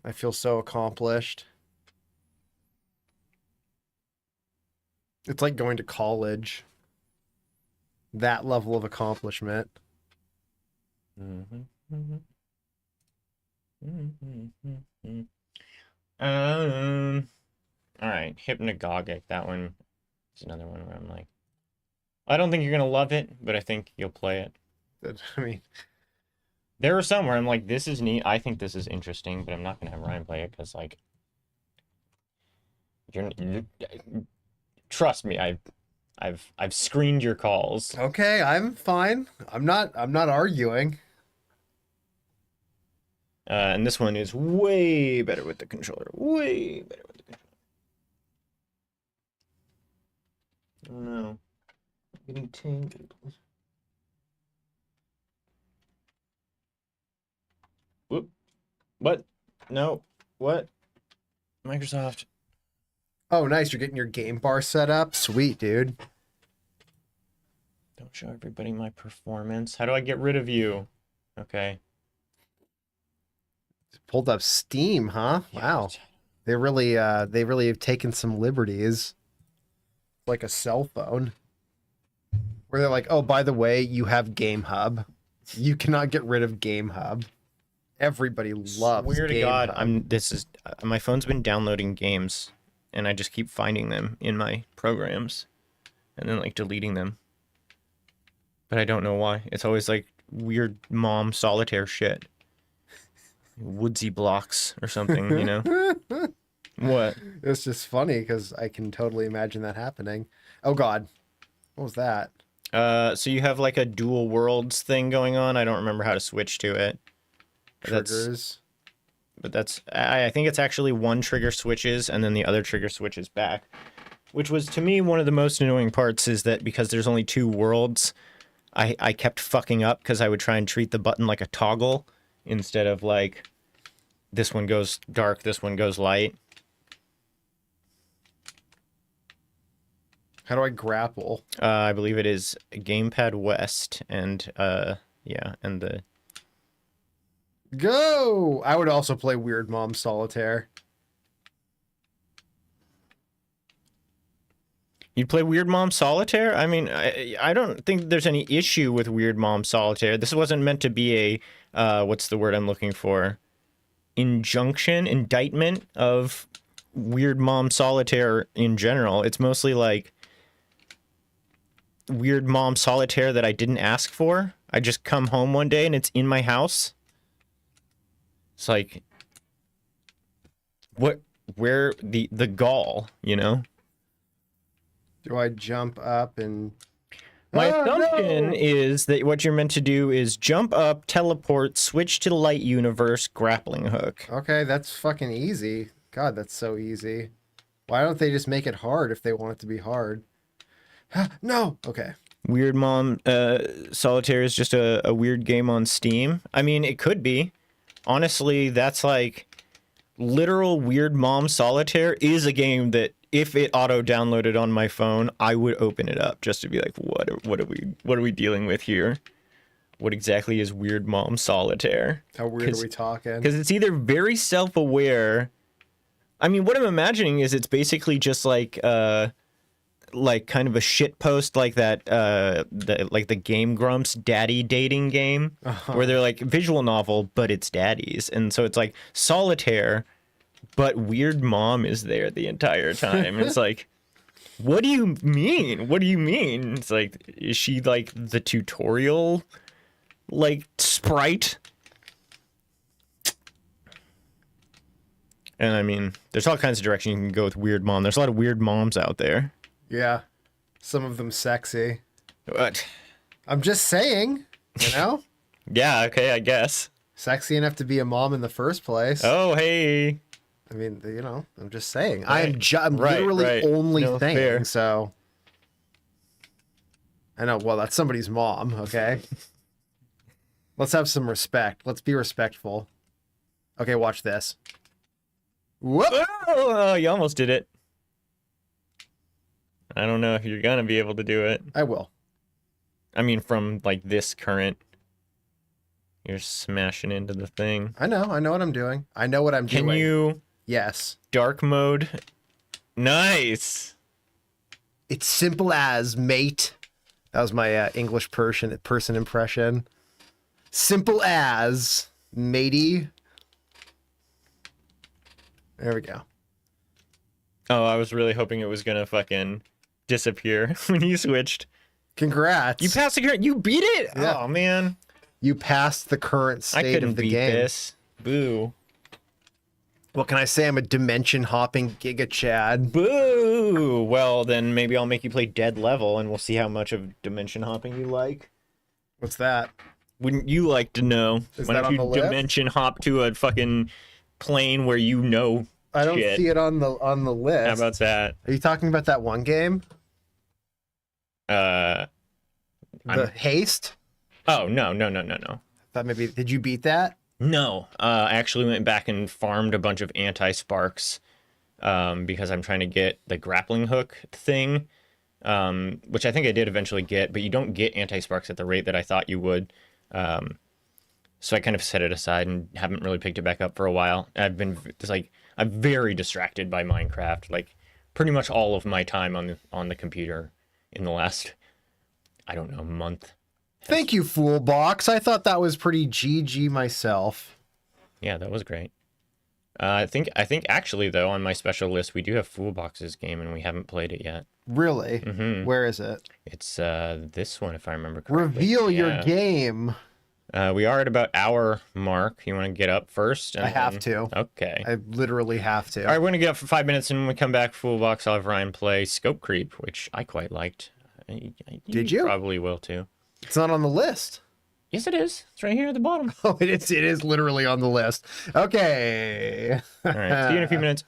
I feel so accomplished. It's like going to college. That level of accomplishment. All right, hypnagogic. That one is another one where I'm like, I don't think you're gonna love it, but I think you'll play it. I mean, there are some where I'm like, this is neat. I think this is interesting, but I'm not gonna have Ryan play it because, like, you're trust me. I've screened your calls. okay, I'm fine. I'm not arguing. And this one is way better with the controller. Way better with the controller. Oh no. I'm getting tangled. Whoop. What? No. What? Microsoft. Oh, nice. You're getting your game bar set up. Sweet, dude. Don't show everybody my performance. How do I get rid of you? Okay. Pulled up Steam, huh? Wow. They really have taken some liberties. Like a cell phone. Where they're like, oh, by the way, you have Game Hub. You cannot get rid of Game Hub. Everybody loves Swear to Game God, Hub. my phone's been downloading games, and I just keep finding them in my programs, and then like deleting them. But I don't know why. It's always like weird mom solitaire shit, woodsy blocks or something, you know? What? It's just funny because I can totally imagine that happening. Oh God, what was that? So you have like a dual worlds thing going on. I don't remember how to switch to it. Triggers. I think it's actually one trigger switches and then the other trigger switches back. Which was, to me, one of the most annoying parts is that because there's only two worlds, I kept fucking up because I would try and treat the button like a toggle instead of like, this one goes dark, this one goes light. How do I grapple? I believe it is Gamepad West and, yeah, and the... Go! I would also play Weird Mom Solitaire. You'd play Weird Mom Solitaire? I mean, I don't think there's any issue with Weird Mom Solitaire. This wasn't meant to be a, what's the word I'm looking for? Indictment of Weird Mom Solitaire in general. It's mostly like Weird Mom Solitaire that I didn't ask for. I just come home one day and it's in my house. It's like, where the gall, you know? Do I jump up and... My assumption is that what you're meant to do is jump up, teleport, switch to the light universe, grappling hook. Okay, that's fucking easy. God, that's so easy. Why don't they just make it hard if they want it to be hard? No! Okay. Weird Mom Solitaire is just a weird game on Steam. I mean, it could be. Honestly, that's like... Literal Weird Mom Solitaire is a game that if it auto-downloaded on my phone, I would open it up just to be like, what are we dealing with here? What exactly is Weird Mom Solitaire? How weird are we talking? Because it's either very self-aware. I mean, what I'm imagining is it's basically just like kind of a shit post like that, like the Game Grumps daddy dating game, where they're like visual novel, but it's daddies, and so it's like solitaire, but Weird Mom is there the entire time. It's like, what do you mean? What do you mean? It's like, is she like the tutorial, like sprite? And I mean, there's all kinds of directions you can go with Weird Mom. There's a lot of weird moms out there. Yeah. Some of them sexy. What? I'm just saying, you know? Yeah, okay, I guess. Sexy enough to be a mom in the first place. Oh, hey. I mean, you know, I'm just saying. Right. I'm literally only No, saying, fair. so. I know, well, that's somebody's mom, okay? Let's have some respect. Let's be respectful. Okay, watch this. Whoop! Oh, you almost did it. I don't know if you're gonna be able to do it. I will. I mean, from like this current, you're smashing into the thing. I know what I'm doing. I know what I'm doing. Can you Yes. dark mode? Nice. It's simple as, mate. That was my English person impression. Simple as, matey. There we go. Oh, I was really hoping it was gonna fucking disappear when you switched. Congrats. You passed the current. You beat it. Yeah. Oh man. You passed the current I state couldn't of the beat game. this. Boo. What can I say? I'm a dimension hopping Giga Chad. Boo! Well, then maybe I'll make you play Dead Level and we'll see how much of dimension hopping you like. What's that? Wouldn't you like to know? Is Why that don't on you the list? dimension hop to a fucking plane where you know I don't shit? see it on the list. How about that? Are you talking about that one game? I'm- The Haste? Oh, no. Thought maybe, did you beat that? No. I actually went back and farmed a bunch of anti-sparks because I'm trying to get the grappling hook thing, which I think I did eventually get, but you don't get anti-sparks at the rate that I thought you would. So I kind of set it aside and haven't really picked it back up for a while. I'm very distracted by Minecraft. Like pretty much all of my time on the computer in the last, I don't know, month. Thank you, Foolbox. I thought that was pretty GG myself. Yeah, that was great. I think actually though on my special list we do have Foolbox's game and we haven't played it yet. Really? Mm-hmm. Where is it? It's this one if I remember correctly. Reveal your game. We are at about hour mark. You want to get up first? I have to. Okay. I literally have to. All right, we're gonna get up for 5 minutes, and when we come back, Foolbox, I'll have Ryan play Scope Creep, which I quite liked. Did you? Probably will too. It's not on the list. Yes, it is. It's right here at the bottom. Oh, it is. It is literally on the list. Okay. All right. See you in a few minutes.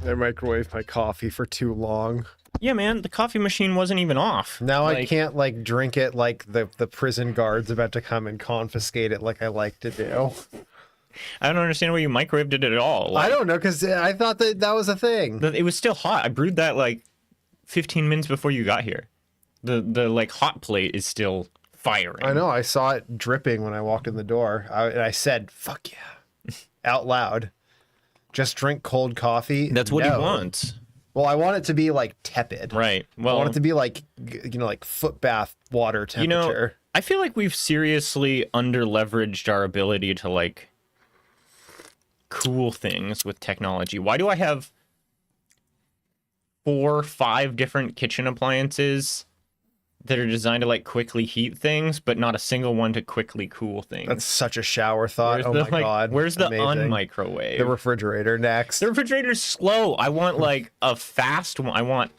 I microwaved my coffee for too long. Yeah, man, the coffee machine wasn't even off. Now I can't like drink it like the prison guard's about to come and confiscate it like I like to do. I don't understand why you microwaved it at all. I don't know, because I thought that was a thing. It was still hot. I brewed that like 15 minutes before you got here. The like hot plate is still firing. I know. I saw it dripping when I walked in the door. And I said, "Fuck yeah," out loud. Just drink cold coffee. That's what he wants. Well, I want it to be like tepid. Right. Well, I want it to be like, like foot bath water temperature. I feel like we've seriously under-leveraged our ability to like cool things with technology. Why do I have 4 or 5 different kitchen appliances that are designed to like quickly heat things, but not a single one to quickly cool things? That's such a shower thought. Where's my God. Where's the Amazing. unmicrowave? The refrigerator next. The refrigerator's slow. I want like a fast one. I want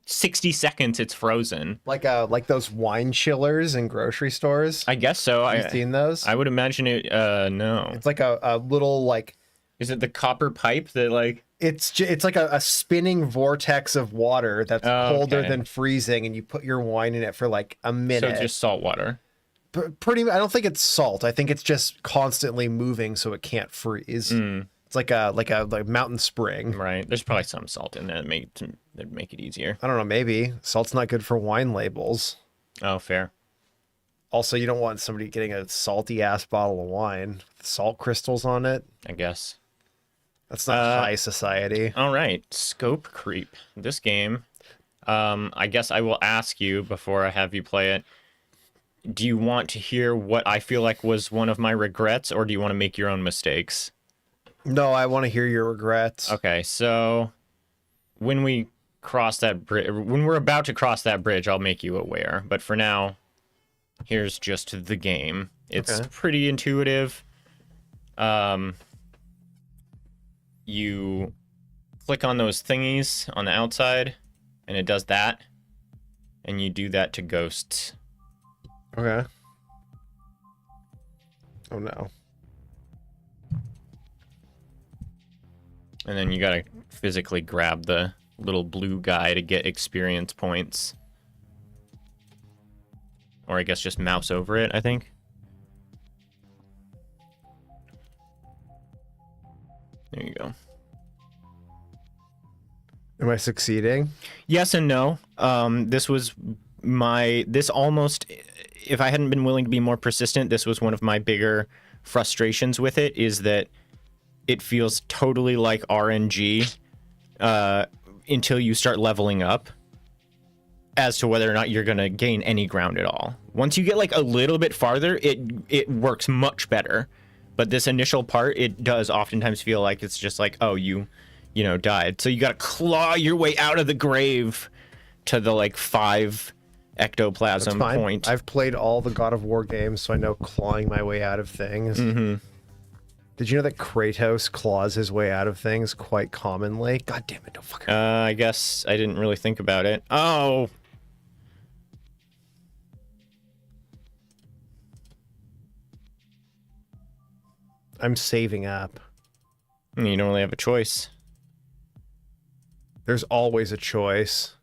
60 seconds it's frozen. Like those wine chillers in grocery stores. I guess so. Have you seen those? I would imagine it. No. It's like a little like. Is it the copper pipe that like? It's like a spinning vortex of water that's colder okay. than freezing, and you put your wine in it for like a minute. So it's just salt water. I don't think it's salt. I think it's just constantly moving so it can't freeze. It's like a mountain spring. Right. There's probably some salt in there that'd make it easier. I don't know. Maybe salt's not good for wine labels. Oh, fair. Also, you don't want somebody getting a salty ass bottle of wine with salt crystals on it. I guess. That's not high society. All right. Scope creep. This game. I guess I will ask you before I have you play it. Do you want to hear what I feel like was one of my regrets, or do you want to make your own mistakes? No, I want to hear your regrets. Okay, so when we cross that bridge, when we're about to cross that bridge, I'll make you aware. But for now, here's just the game. It's pretty intuitive. You click on those thingies on the outside, and it does that. And you do that to ghosts. Okay. Oh no. And then you gotta physically grab the little blue guy to get experience points. Or I guess just mouse over it, I think. There you go. Am I succeeding? Yes and no. This almost, if I hadn't been willing to be more persistent, this was one of my bigger frustrations with it, is that it feels totally like RNG until you start leveling up as to whether or not you're going to gain any ground at all. Once you get like a little bit farther, it works much better. But this initial part, it does oftentimes feel like it's just like, oh, you died. So you got to claw your way out of the grave to the like 5 ectoplasm point. I've played all the God of War games, so I know clawing my way out of things. Mm-hmm. Did you know that Kratos claws his way out of things quite commonly? God damn it, don't fucking... I guess I didn't really think about it. Oh! I'm saving up. You don't really have a choice. There's always a choice.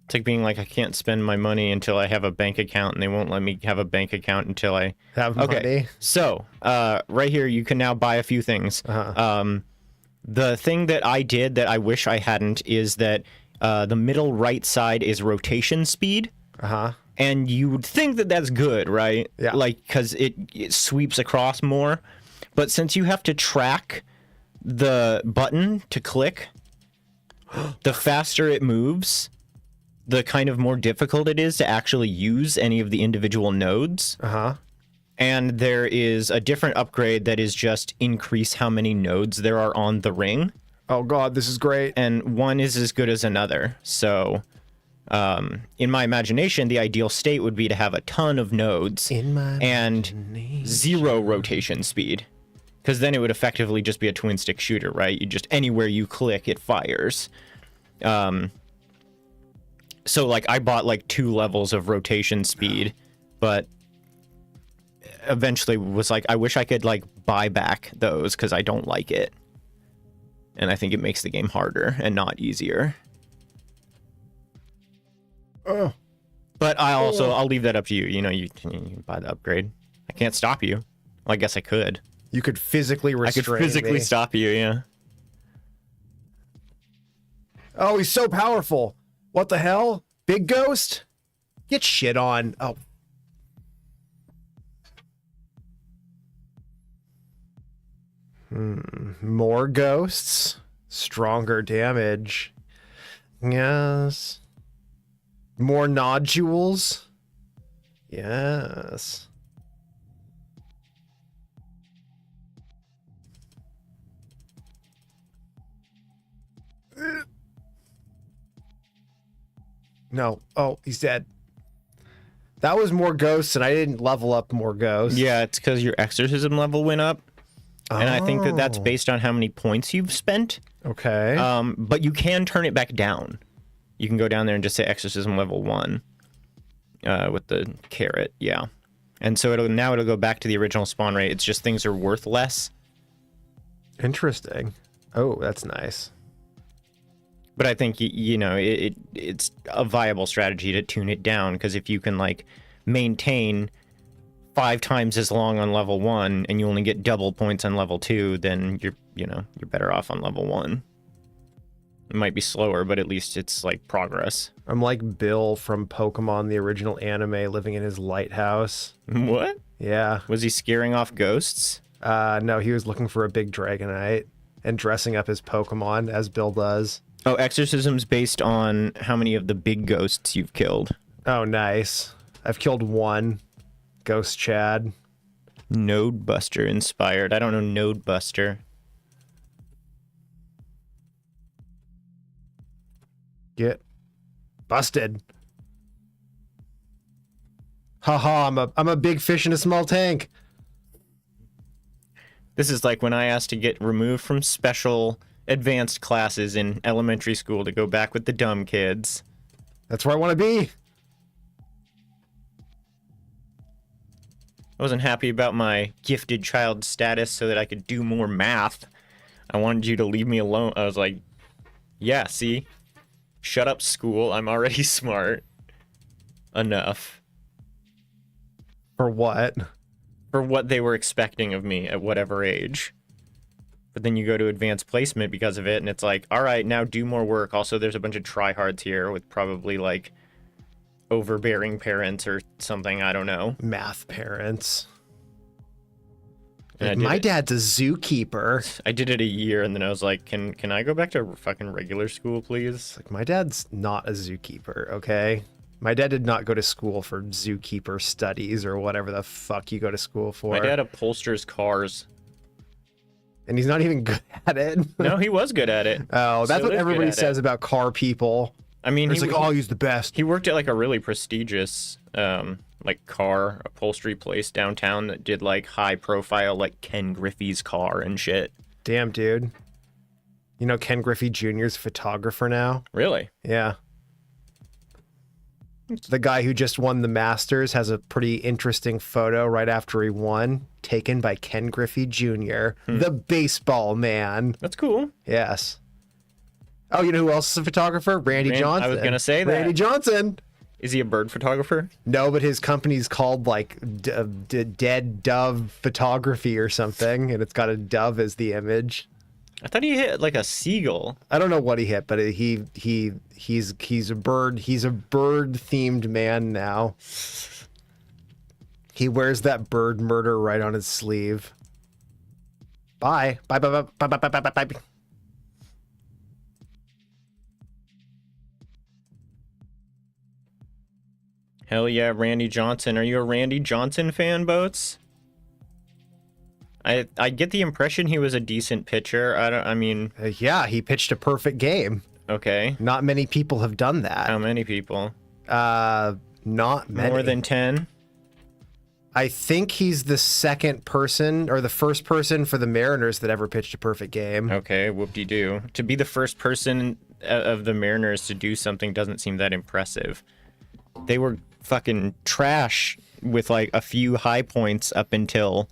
It's like being like, I can't spend my money until I have a bank account, and they won't let me have a bank account until I have money. So, right here, you can now buy a few things. The thing that I did that I wish I hadn't is that the middle right side is rotation speed. And you would think that that's good, right? Yeah. Like, because it sweeps across more. But since you have to track the button to click, the faster it moves, the kind of more difficult it is to actually use any of the individual nodes. And there is a different upgrade that is just increase how many nodes there are on the ring. Oh god, this is great. And one is as good as another. So, in my imagination, the ideal state would be to have a ton of nodes and 0 rotation speed. Because then it would effectively just be a twin-stick shooter, right? You just, anywhere you click, it fires. So, like, I bought, like, 2 levels of rotation speed, but eventually was like, I wish I could like buy back those because I don't like it. And I think it makes the game harder and not easier. Oh. But I'll leave that up to you. You know, you can buy the upgrade. I can't stop you. Well, I guess I could. You could physically restrain me. Stop you, yeah. Oh, he's so powerful. What the hell? Big ghost? Get shit on. Oh. More ghosts. Stronger damage. Yes. More nodules. Yes. No. Oh, he's dead. That was more ghosts, and I didn't level up more ghosts. Yeah, it's because your exorcism level went up. And I think that that's based on how many points you've spent. Okay. But you can turn it back down. You can go down there and just say exorcism level 1 with the carrot. Yeah. And so it'll go back to the original spawn rate. It's just things are worth less. Interesting. Oh, that's nice. But I think, you know, it's a viable strategy to tune it down, because if you can, like, maintain 5 times as long on level 1 and you only get double points on level 2, then you're better off on level 1. It might be slower, but at least it's, like, progress. I'm like Bill from Pokemon, the original anime, living in his lighthouse. What? Yeah. Was he scaring off ghosts? No, he was looking for a big Dragonite and dressing up his Pokemon, as Bill does. Oh, exorcism's based on how many of the big ghosts you've killed. Oh, nice. I've killed 1. Ghost Chad. Node Buster inspired. I don't know Node Buster. Get busted. Haha, I'm a big fish in a small tank. This is like when I asked to get removed from special advanced classes in elementary school to go back with the dumb kids. That's where I want to be. I wasn't happy about my gifted child status so that I could do more math. I wanted you to leave me alone. I was like, yeah, see? Shut up, school. I'm already smart. Enough. For what? For what they were expecting of me at whatever age. But then you go to advanced placement because of it, and it's like, all right, now do more work. Also, there's a bunch of tryhards here with probably, like, overbearing parents or something. I don't know. Math parents. And My dad's a zookeeper. I did it a year, and then I was like, can I go back to fucking regular school, please? Like, my dad's not a zookeeper, okay? My dad did not go to school for zookeeper studies or whatever the fuck you go to school for. My dad upholsters cars. And he's not even good at it. No, he was good at it. Oh, that's what everybody says about car people. I mean, he's like, oh, he's the best. He worked at like a really prestigious, like car upholstery place downtown that did like high profile, like Ken Griffey's car and shit. Damn, dude. You know, Ken Griffey Jr.'s a photographer now. Really? Yeah. The guy who just won the Masters has a pretty interesting photo right after he won, taken by Ken Griffey Jr., the baseball man. That's cool. Yes. Oh, you know who else is a photographer? Randy Johnson. I was going to say that. Randy Johnson. Is he a bird photographer? No, but his company's called like Dead Dove Photography or something, and it's got a dove as the image. I thought he hit like a seagull. I don't know what he hit, but he's a bird. He's a bird themed man now. He wears that bird murder right on his sleeve. Bye. Bye bye bye bye bye bye bye bye. Hell yeah, Randy Johnson. Are you a Randy Johnson fan, Boats? I get the impression he was a decent pitcher. Yeah, he pitched a perfect game. Okay. Not many people have done that. How many people? Not many. More than 10? I think he's the second person or the first person for the Mariners that ever pitched a perfect game. Okay, whoop-de-doo. To be the first person of the Mariners to do something doesn't seem that impressive. They were fucking trash with like a few high points up until.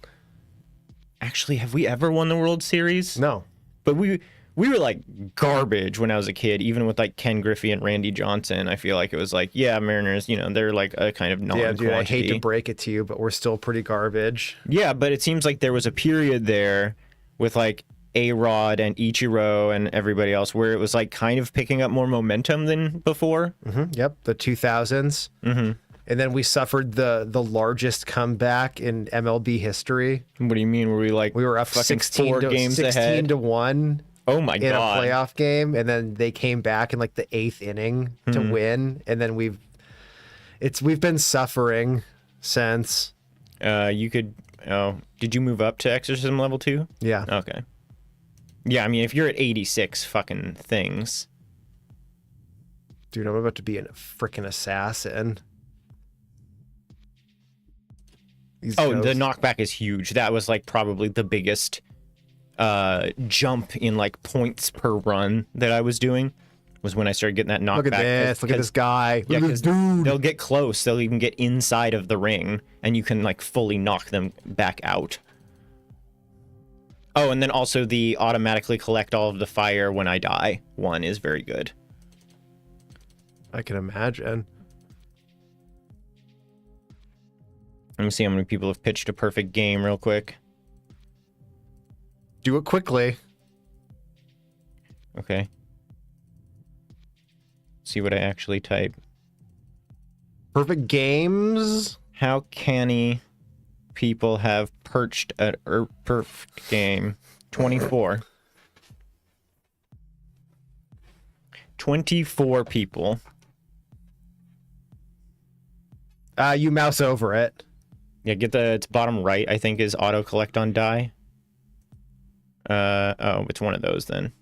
Actually, have we ever won the World Series? No. But we were like garbage when I was a kid, even with like Ken Griffey and Randy Johnson. I feel like it was like, yeah, Mariners, you know, they're like a kind of non-quantity. Yeah, dude, I hate to break it to you, but we're still pretty garbage. Yeah, but it seems like there was a period there with like A-Rod and Ichiro and everybody else where it was like kind of picking up more momentum than before. Yep, the 2000s. And then we suffered the largest comeback in MLB history. What do you mean? Were we like We were up fucking 16 4 to, games 16 ahead? to 1 Oh my in god! a playoff game, and then they came back in like the 8th inning to win, and then we've been suffering since. You could. Oh, did you move up to Exorcism level 2? Yeah. Okay. Yeah, I mean, if you're at 86 fucking things. Dude, I'm about to be a freaking assassin. Oh, the knockback is huge. That was like probably the biggest jump in like points per run that I was doing was when I started getting that knockback. Look at this. Look at this guy. Yeah, Look at this dude. they'll get close. They'll even get inside of the ring, and you can like fully knock them back out. Oh, and then also the automatically collect all of the fire when I die one is very good. I can imagine. Let me see how many people have pitched a perfect game real quick. Do it quickly. Okay. See what I actually type. Perfect games. How canny people have perched a perfect game? 24. 24 people. You mouse over it. Yeah, get it's bottom right, I think, is auto collect on die. Oh, it's one of those then.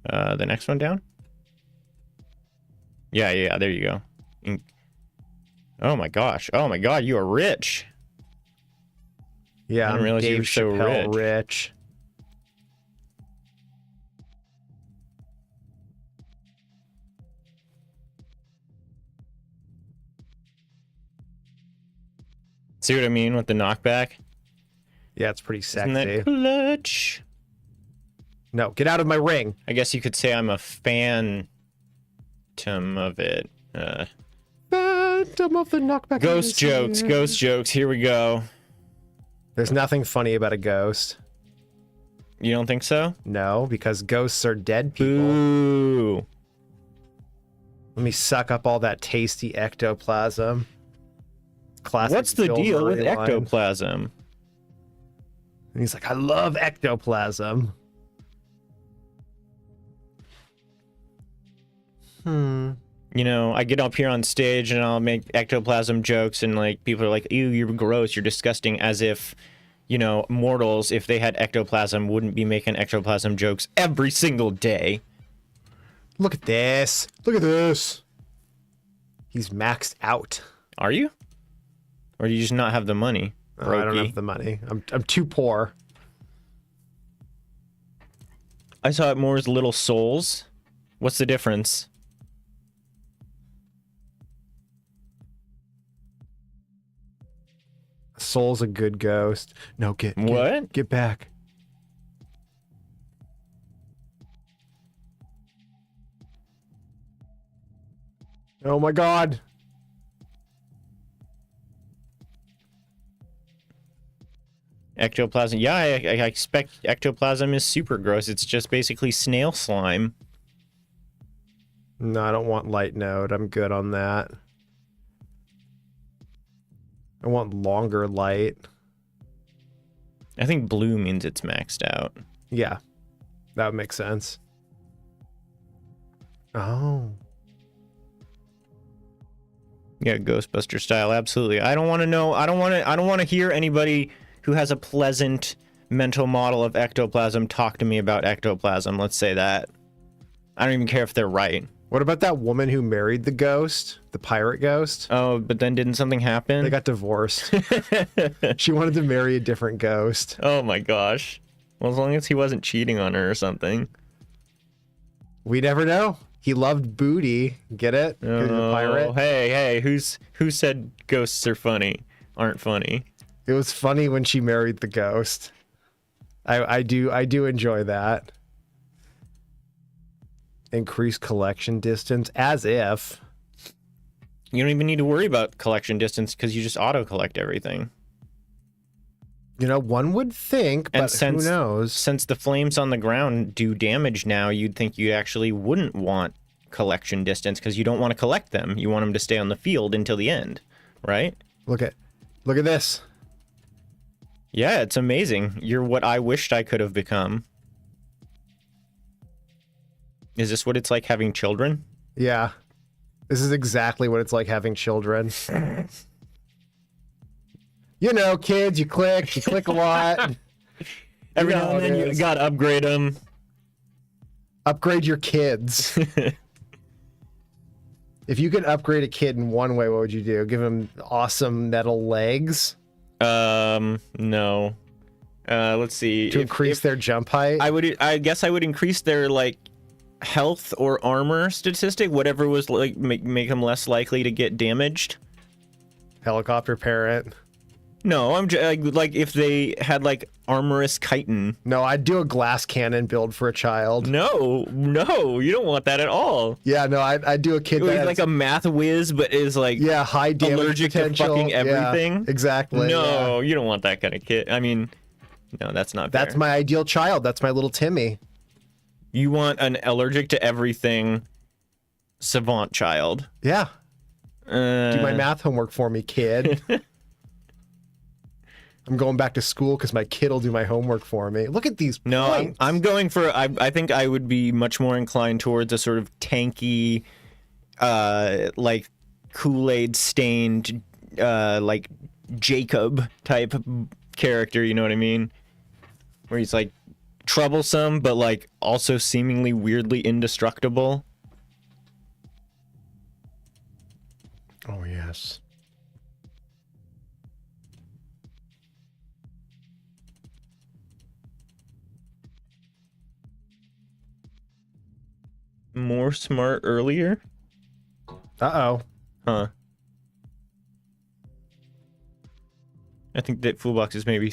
The next one down? Yeah, there you go. Oh my gosh. Oh my god, you are rich. Yeah, I didn't realize you were so Chappelle rich. See what I mean with the knockback? Yeah, it's pretty sexy. Isn't that clutch? No, get out of my ring. I guess you could say I'm a phantom of it. Phantom of the knockback. Ghost jokes. Here we go. There's nothing funny about a ghost. You don't think so? No, because ghosts are dead people. Boo. Let me suck up all that tasty ectoplasm. Classic. What's the Bill deal with Murray line. ectoplasm? And he's like, I love ectoplasm. You know, I get up here on stage and I'll make ectoplasm jokes and like people are like, ew, you're gross, you're disgusting, as if, you know, mortals, if they had ectoplasm, wouldn't be making ectoplasm jokes every single day. Look at this. Look at this. He's maxed out. Are you? Or do you just not have the money? Oh, I don't Brokey? have the money. I'm too poor. I saw it more as Little Souls. What's the difference? Soul's a good ghost. No, What? Get back. Oh my god. Ectoplasm. Yeah, I expect ectoplasm is super gross. It's just basically snail slime. No, I don't want light node. I'm good on that. I want longer light. I think blue means it's maxed out. Yeah, that would make sense. Oh. Yeah, Ghostbuster style, absolutely. I don't want to know. I don't want to hear anybody who has a pleasant mental model of ectoplasm talk to me about ectoplasm. Let's say that. I don't even care if they're right. What about that woman who married the ghost, the pirate ghost? Oh, but then didn't something happen? They got divorced. She wanted to marry a different ghost. Oh my gosh. Well, as long as he wasn't cheating on her or something. We never know. He loved booty. Get it? 'Cause he's a pirate. Hey, who said ghosts aren't funny? It was funny when she married the ghost. I do enjoy that. Increase collection distance, as if. You don't even need to worry about collection distance because you just auto-collect everything. You know, one would think, but who knows? Since the flames on the ground do damage now, you'd think you actually wouldn't want collection distance because you don't want to collect them. You want them to stay on the field until the end, right? Look at this. Yeah, it's amazing. You're what I wished I could have become. Is this what it's like having children? Yeah. This is exactly what it's like having children. You know, kids, you click a lot. Every now and then you gotta upgrade them. Upgrade your kids. If you could upgrade a kid in one way, what would you do? Give him awesome metal legs? No. Let's see. To increase their jump height? I guess I would increase their, like, health or armor statistic, whatever was, like, make them less likely to get damaged. Helicopter parent. No, I'm just, like if they had, like, armorous chitin. No, I'd do a glass cannon build for a child. No, you don't want that at all. Yeah, no, I'd do a kid that's like a math whiz, but is like high damage allergic potential. to fucking everything. Yeah, exactly. No, you don't want that kind of kid. I mean, no, that's not fair. That's my ideal child. That's my little Timmy. You want an allergic to everything savant child. Yeah. Do my math homework for me, kid. I'm going back to school because my kid will do my homework for me. Look at these points. I'm going for... I think I would be much more inclined towards a sort of tanky, like, Kool-Aid stained, like, Jacob type character, you know what I mean? Where he's, like, troublesome, but, like, also seemingly weirdly indestructible. Oh, yes. More smart earlier? Uh-oh. Huh. I think that Foolbox is maybe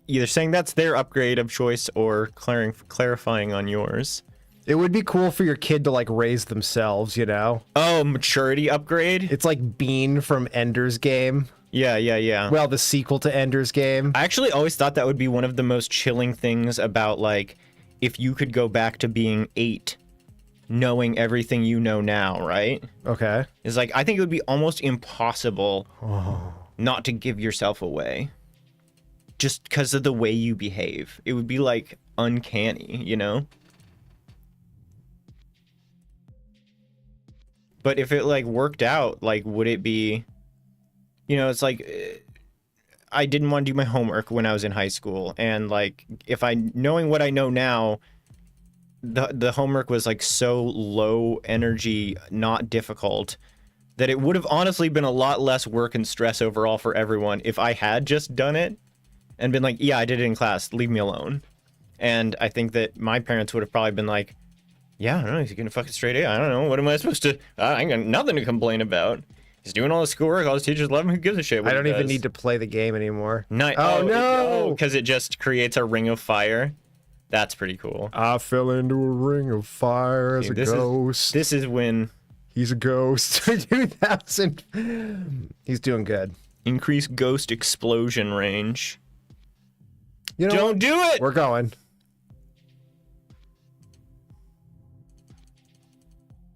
either saying that's their upgrade of choice or clarifying on yours. It would be cool for your kid to, like, raise themselves, you know? Oh, maturity upgrade? It's like Bean from Ender's Game. Yeah. Well, the sequel to Ender's Game. I actually always thought that would be one of the most chilling things about, like, if you could go back to being 8, knowing everything you know now, right? Okay. It's like, I think it would be almost impossible not to give yourself away. Just because of the way you behave. It would be, like, uncanny, you know? But if it, like, worked out, like, would it be... You know, it's like... I didn't want to do my homework when I was in high school. And, like, knowing what I know now... The homework was, like, so low energy, not difficult, that it would have honestly been a lot less work and stress overall for everyone if I had just done it and been like, yeah, I did it in class, leave me alone. And I think that my parents would have probably been like, yeah, I don't know, he's getting a fucking straight A. I don't know, what am I supposed to... I ain't got nothing to complain about. He's doing all his schoolwork, all his teachers love him, who gives a shit what I don't even need to play the game anymore. Oh, no! Because it just creates a ring of fire. That's pretty cool. I fell into a ring of fire as a ghost. This is when... He's a ghost. 2000. He's doing good. Increase ghost explosion range. You know Don't do it! We're going.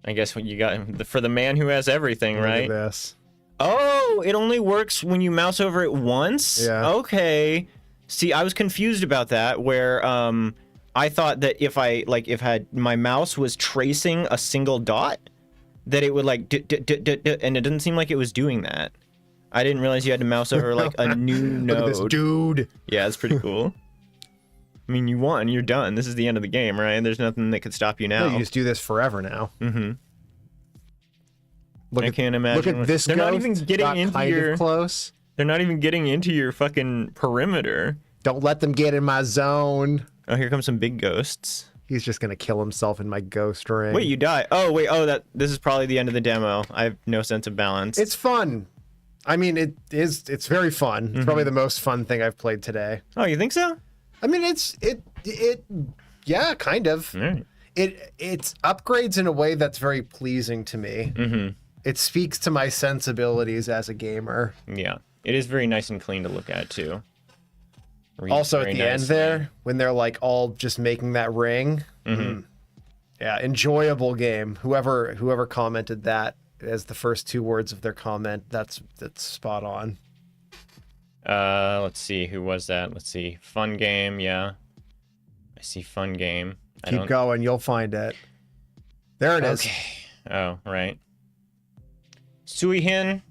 I guess what you got... For the man who has everything, right? Look at this. Oh, it only works when you mouse over it once? Yeah. Okay. See, I was confused about that, where I thought that if my mouse was tracing a single dot, that it would like and it didn't seem like it was doing that. I didn't realize you had to mouse over like a new node. Look at this dude. Yeah, it's pretty cool. I mean, you won, you're done. This is the end of the game, right? There's nothing that could stop you now. No, you just do this forever now. Mm-hmm. I can't imagine. Look at this. They're not even getting into your close. They're not even getting into your fucking perimeter. Don't let them get in my zone. Oh, here comes some big ghosts. He's just gonna kill himself in my ghost ring. Wait, you die. Oh, wait. Oh, this is probably the end of the demo. I have no sense of balance. It's fun. I mean, it's very fun. It's probably the most fun thing I've played today. Oh, you think so? I mean, yeah, kind of. All right. It's upgrades in a way that's very pleasing to me. It speaks to my sensibilities as a gamer. Yeah. It is very nice and clean to look at, too. Also, at the end there, when they're like all just making that ring. Yeah, enjoyable game. Whoever commented that as the first 2 words of their comment, that's spot on. Let's see. Who was that? Let's see. Fun game, yeah. I see fun game. Keep going, you'll find it. There it is. Okay. Oh, right. Suihin.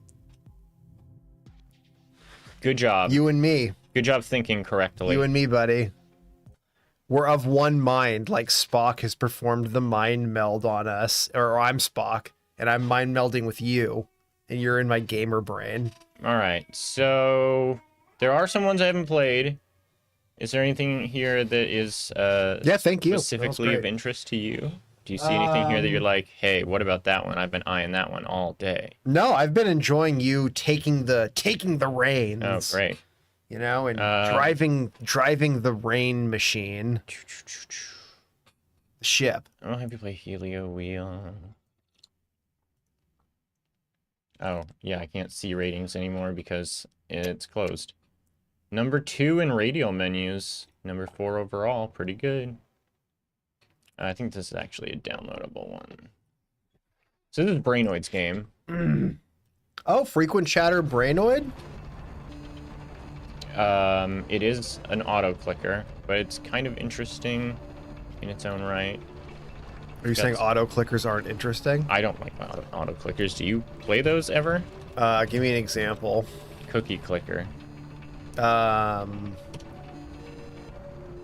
Good job. You and me. Good job thinking correctly. You and me, buddy. We're of one mind, like Spock has performed the mind meld on us. Or I'm Spock, and I'm mind melding with you, and you're in my gamer brain. All right, so there are some ones I haven't played. Is there anything here that is yeah, thank you. specifically of interest to you? Do you see anything here that you're like, hey, what about that one? I've been eyeing that one all day. No, I've been enjoying you taking the reins. Oh, great. You know, and driving the rain machine. Ship. I'll have you play Helio Wheel. Oh, yeah, I can't see ratings anymore because it's closed. Number 2 in Radial menus. Number 4 overall. Pretty good. I think this is actually a downloadable one. So this is Brainoid's game. Oh, frequent chatter Brainoid? It is an auto clicker, but it's kind of interesting in its own right. Are you saying auto clickers aren't interesting? I don't like auto clickers. Do you play those ever? Give me an example. Cookie clicker. Well,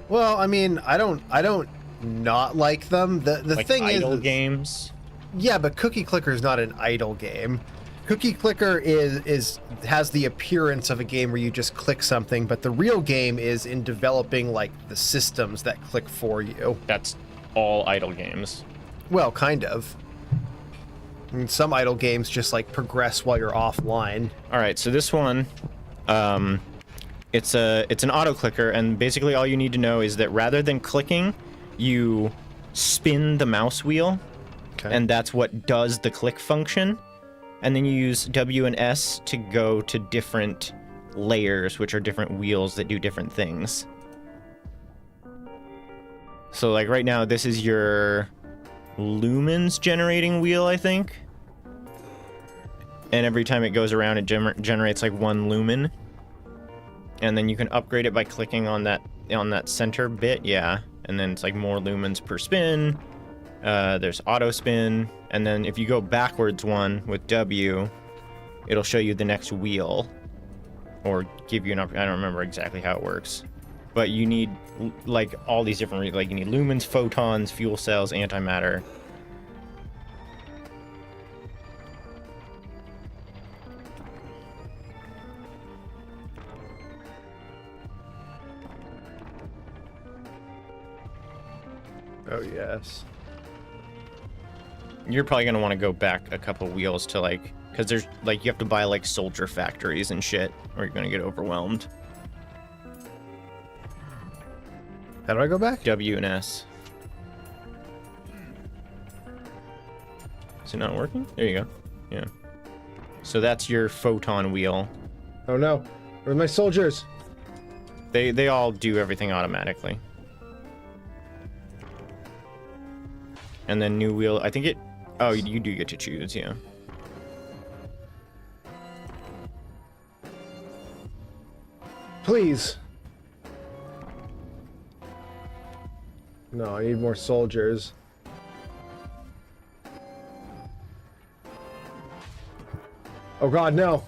I mean, I don't not like them. The like thing idle is, games. yeah, but Cookie Clicker is not an idle game. Cookie Clicker has the appearance of a game where you just click something, but the real game is in developing like the systems that click for you. That's all idle games. Well, kind of. I mean, some idle games just like progress while you're offline. All right, so this one, it's an auto clicker, and basically all you need to know is that rather than clicking, you spin the mouse wheel, and that's what does the click function. And then you use W and S to go to different layers, which are different wheels that do different things. So like right now, this is your lumens generating wheel, I think. And every time it goes around, it generates like 1 lumen. And then you can upgrade it by clicking on that center bit, yeah. And then it's like more lumens per spin. There's auto spin, and then if you go backwards one with W, it'll show you the next wheel, or give you an I don't remember exactly how it works, but you need like all these different, like you need lumens, photons, fuel cells, antimatter. Oh yes. You're probably gonna want to go back a couple wheels to like, because there's like you have to buy like soldier factories and shit, or you're gonna get overwhelmed. How do I go back? W and S. Is it not working? There you go. Yeah. So that's your photon wheel. Oh no, where's my soldiers? They all do everything automatically. And then new wheel, I think it... Oh, you do get to choose, yeah. Please. No, I need more soldiers. Oh god, no.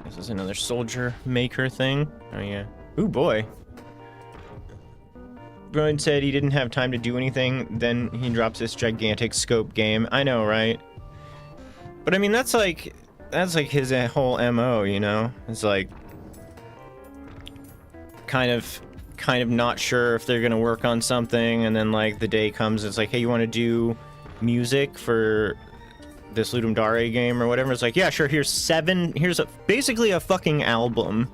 This is another soldier maker thing. Oh yeah. Ooh boy. Brian said he didn't have time to do anything, then he drops this gigantic scope game. I know, right? But I mean, that's like his whole MO, you know? It's like kind of not sure if they're gonna work on something, and then like the day comes, it's like, hey, you want to do music for this Ludum Dare game or whatever? It's like, yeah, sure. Here's basically a fucking album.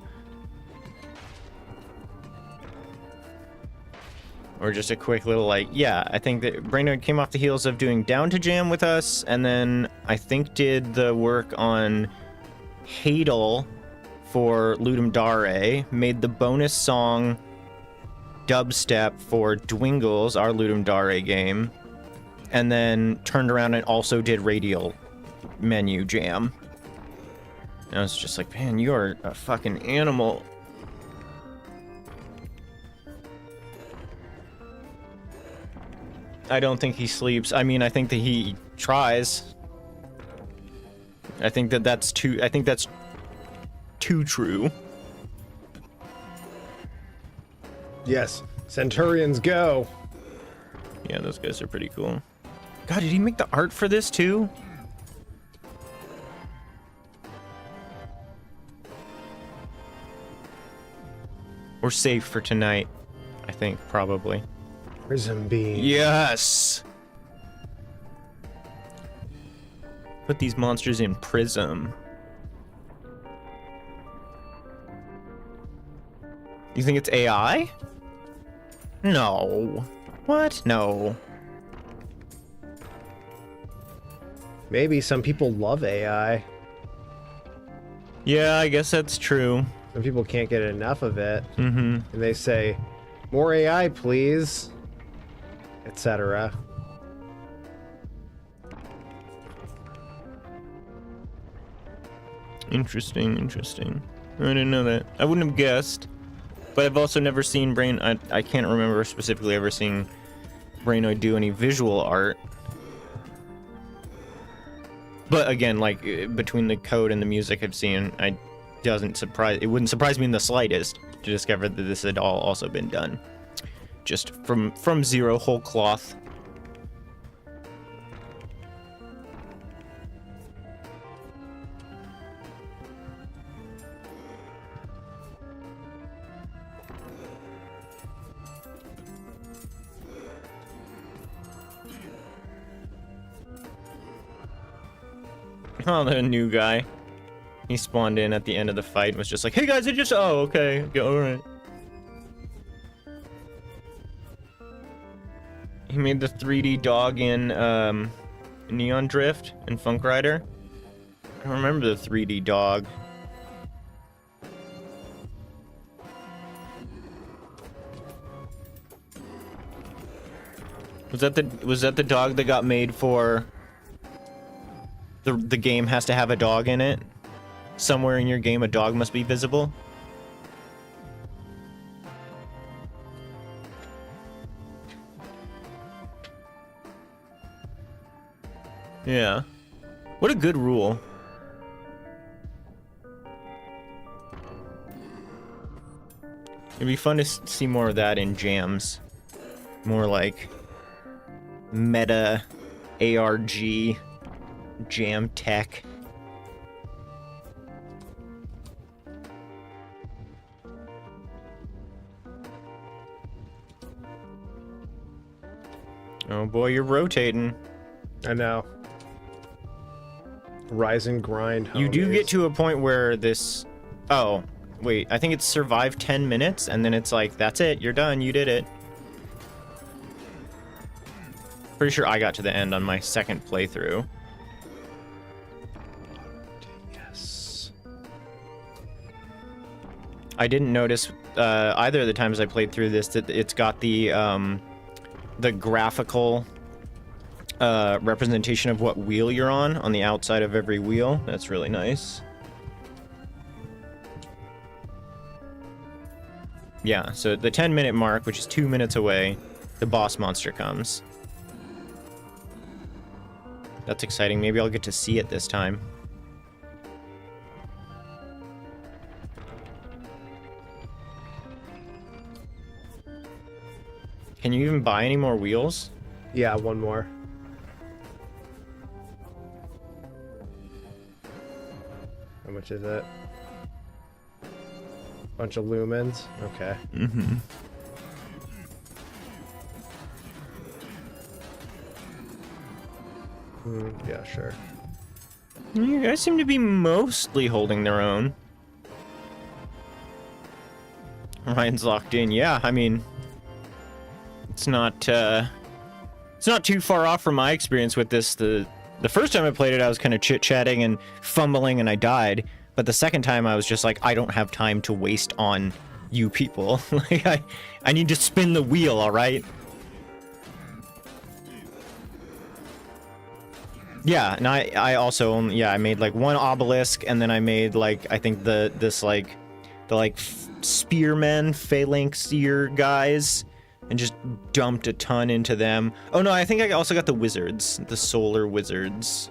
Or just a quick little like, yeah, I think that Brainerd came off the heels of doing Down to Jam with us, and then I think did the work on Hadel for Ludum Dare, made the bonus song dubstep for Dwingles, our Ludum Dare game, and then turned around and also did Radial menu jam. And I was just like, man, you are a fucking animal. I don't think he sleeps. I mean, I think that he tries. I think that's too true. Yes. Centurions go. Yeah, those guys are pretty cool. God, did he make the art for this too? We're safe for tonight, I think, probably. Prism beam. Yes! Put these monsters in prism. You think it's AI? No. What? No. Maybe some people love AI. Yeah, I guess that's true. Some people can't get enough of it. Mm-hmm. And they say, more AI, please. Etc. Interesting. I didn't know that. I wouldn't have guessed. But I've also never seen I can't remember specifically ever seeing Brainoid do any visual art. But again, like, between the code and the music I've seen, it wouldn't surprise me in the slightest to discover that this had all also been done. Just from zero, whole cloth. Oh, the new guy. He spawned in at the end of the fight and was just like, hey guys, oh, okay, alright. He made the 3D dog in Neon Drift and Funk Rider. I don't remember the 3D dog. Was that the dog that got made for the game has to have a dog in it? Somewhere in your game a dog must be visible? Yeah. What a good rule. It'd be fun to see more of that in jams. More like meta ARG jam tech. Oh boy, you're rotating. I know. Rise and grind. You do homies. get to a point where this... Oh, wait. I think it's survive 10 minutes, and then it's like, that's it. You're done. You did it. Pretty sure I got to the end on my second playthrough. Yes. I didn't notice either of the times I played through this that it's got the graphical representation of what wheel you're on the outside of every wheel. That's really nice. Yeah, so at the 10-minute mark, which is 2 minutes away, the boss monster comes. That's exciting. Maybe I'll get to see it this time. Can you even buy any more wheels? Yeah, one more. How much is it? Bunch of lumens. Okay. Mm-hmm. Yeah, sure. You guys seem to be mostly holding their own. Ryan's locked in. Yeah, I mean, it's not too far off from my experience with this. The first time I played it, I was kind of chit-chatting and fumbling, and I died. But the second time, I was just like, I don't have time to waste on you people. Like, I need to spin the wheel, all right? Yeah, and I also I made like one obelisk, and then I made like I think the spearmen phalanx ear guys, and just dumped a ton into them. Oh no, I think I also got the wizards, the solar wizards.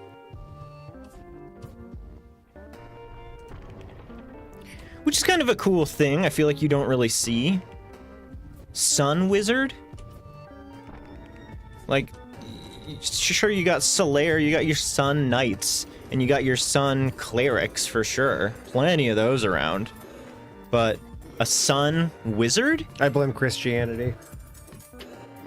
Which is kind of a cool thing. I feel like you don't really see. Sun wizard? Like, sure, you got Solaire, you got your Sun Knights, and you got your Sun Clerics for sure. Plenty of those around. But a Sun Wizard? I blame Christianity.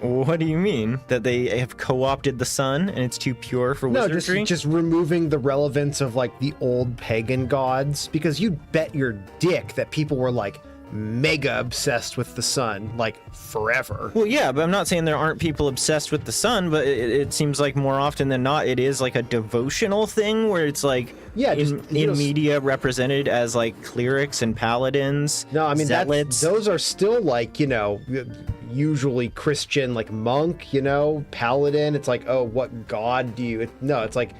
What do you mean? That they have co-opted the sun and it's too pure for wizardry? No, just removing the relevance of like the old pagan gods, because you bet your dick that people were like mega obsessed with the sun like forever. Well, yeah, but I'm not saying there aren't people obsessed with the sun, but it seems like more often than not it is like a devotional thing where it's like in media represented as like clerics and paladins. No, I mean zealots. Those are still like, you know, usually Christian, like monk, you know, paladin. It's like, oh, what god do you? No, it's like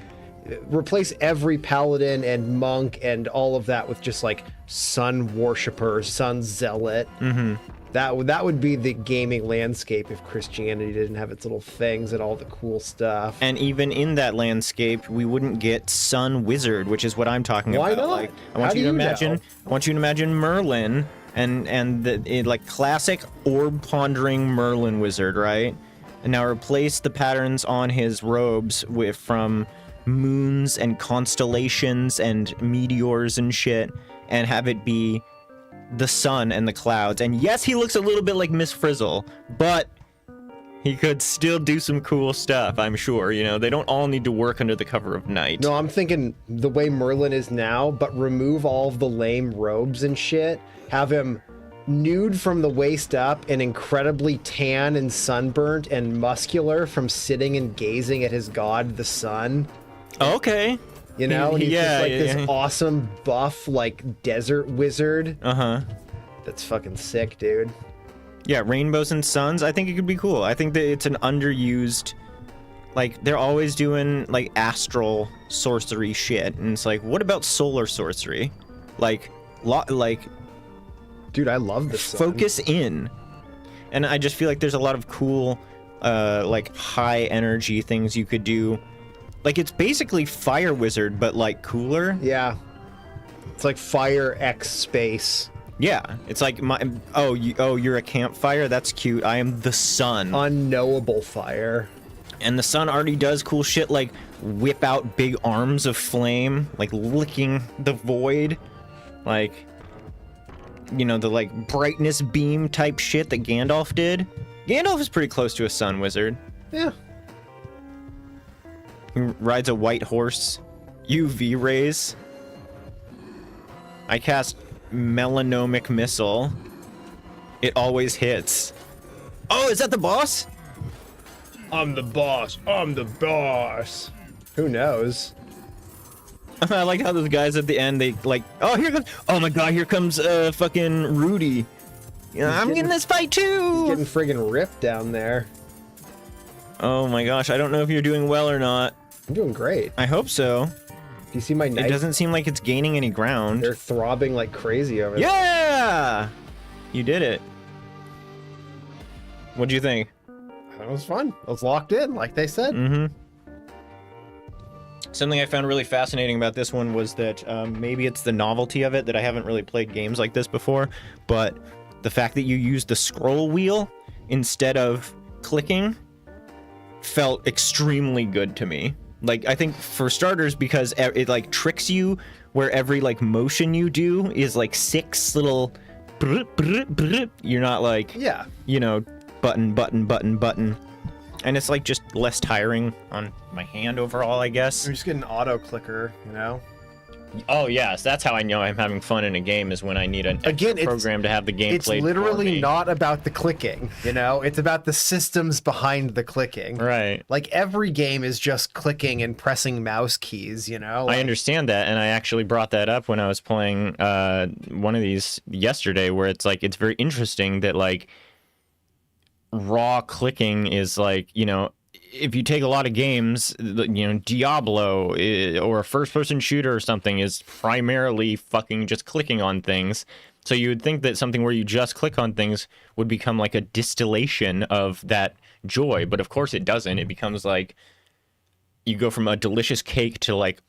replace every paladin and monk and all of that with just like sun worshiper, sun zealot. Mm-hmm. That would be the gaming landscape if Christianity didn't have its little things and all the cool stuff. And even in that landscape, we wouldn't get Sun Wizard, which is what I'm talking about. Why not? Like, I want you to imagine Merlin and the like classic orb pondering Merlin wizard, right? And now replace the patterns on his robes from moons and constellations and meteors and shit, and have it be the sun and the clouds. And yes, he looks a little bit like Miss Frizzle, but he could still do some cool stuff, I'm sure. You know, they don't all need to work under the cover of night. No, I'm thinking the way Merlin is now, but remove all of the lame robes and shit. Have him nude from the waist up and incredibly tan and sunburnt and muscular from sitting and gazing at his god, the sun. Okay. You know, and he's just like this yeah. awesome buff, like desert wizard. Uh-huh. That's fucking sick, dude. Yeah, rainbows and suns. I think it could be cool. I think that it's an underused, like, they're always doing like astral sorcery shit, and it's like, what about solar sorcery? Like, dude, I love this. Focus in. And I just feel like there's a lot of cool, like high energy things you could do. Like, it's basically Fire Wizard, but like cooler. Yeah. It's like Fire X Space. Yeah, it's like you're a campfire. That's cute. I am the sun. Unknowable fire. And the sun already does cool shit like whip out big arms of flame, like licking the void, like, you know, the like brightness beam type shit that Gandalf did. Gandalf is pretty close to a sun wizard. Yeah. He rides a white horse. UV rays. I cast Melanomic Missile. It always hits. Oh, is that the boss? I'm the boss. I'm the boss. Who knows? I like how those guys at the end, they like, oh, here comes, oh my god, here comes fucking Rudy. You know, I'm in this fight too. He's getting friggin' ripped down there. Oh my gosh, I don't know if you're doing well or not. I'm doing great. I hope so. Do you see my knife? It doesn't seem like it's gaining any ground. They're throbbing like crazy over there. Yeah! You did it. What'd you think? That was fun. I was locked in, like they said. Mm-hmm. Something I found really fascinating about this one was that maybe it's the novelty of it that I haven't really played games like this before, but the fact that you use the scroll wheel instead of clicking felt extremely good to me. Like, I think for starters, because it like tricks you where every like motion you do is like 6 little you're not like, Yeah. you know, button, button, button, button. And it's like just less tiring on my hand overall, I guess. You just get an auto clicker, you know? Oh yes, that's how I know I'm having fun in a game, is when I need an extra program to have the game It's played for literally me. not about the clicking, you know? It's about the systems behind the clicking. Right. Like, every game is just clicking and pressing mouse keys, you know? Like, I understand that, and I actually brought that up when I was playing one of these yesterday, where it's like, it's very interesting that like raw clicking is like, you know, if you take a lot of games, you know, Diablo or a first-person shooter or something is primarily fucking just clicking on things. So you would think that something where you just click on things would become like a distillation of that joy, but of course it doesn't. It becomes like you go from a delicious cake to like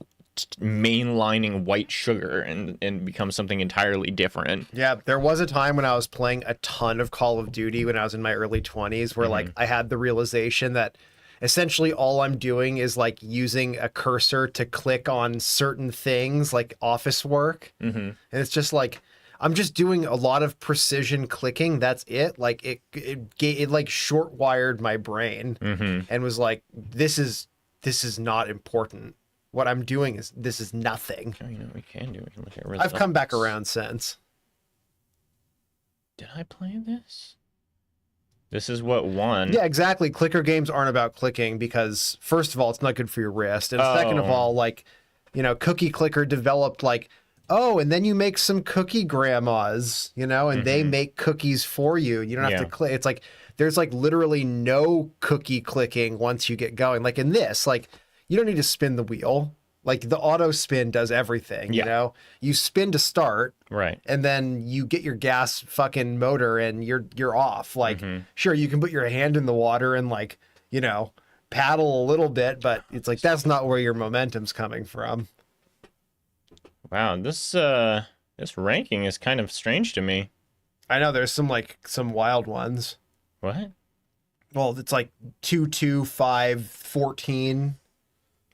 mainlining white sugar and becomes something entirely different. Yeah, there was a time when I was playing a ton of Call of Duty when I was in my early 20s where like I had the realization that essentially all I'm doing is like using a cursor to click on certain things like office work. And it's just like I'm just doing a lot of precision clicking. That's it. Like it like short wired my brain and was like, this is not important. What I'm doing is this is nothing. Oh, you know what we can do? We can look at results. I've come back around since. Did I play this? This is what won. Yeah, exactly. Clicker games aren't about clicking because, first of all, it's not good for your wrist. And second of all, like, you know, Cookie Clicker developed like, oh, and then you make some cookie grandmas, you know, and they make cookies for you. You don't have to click. It's like, there's like literally no cookie clicking once you get going. Like in this, like, you don't need to spin the wheel. Like the auto spin does everything, you know? You spin to start. Right. And then you get your gas fucking motor and you're off. Like, sure, you can put your hand in the water and like, you know, paddle a little bit, but it's like that's not where your momentum's coming from. Wow, this ranking is kind of strange to me. I know there's some wild ones. What? Well, it's like 2, 2, 5, 14.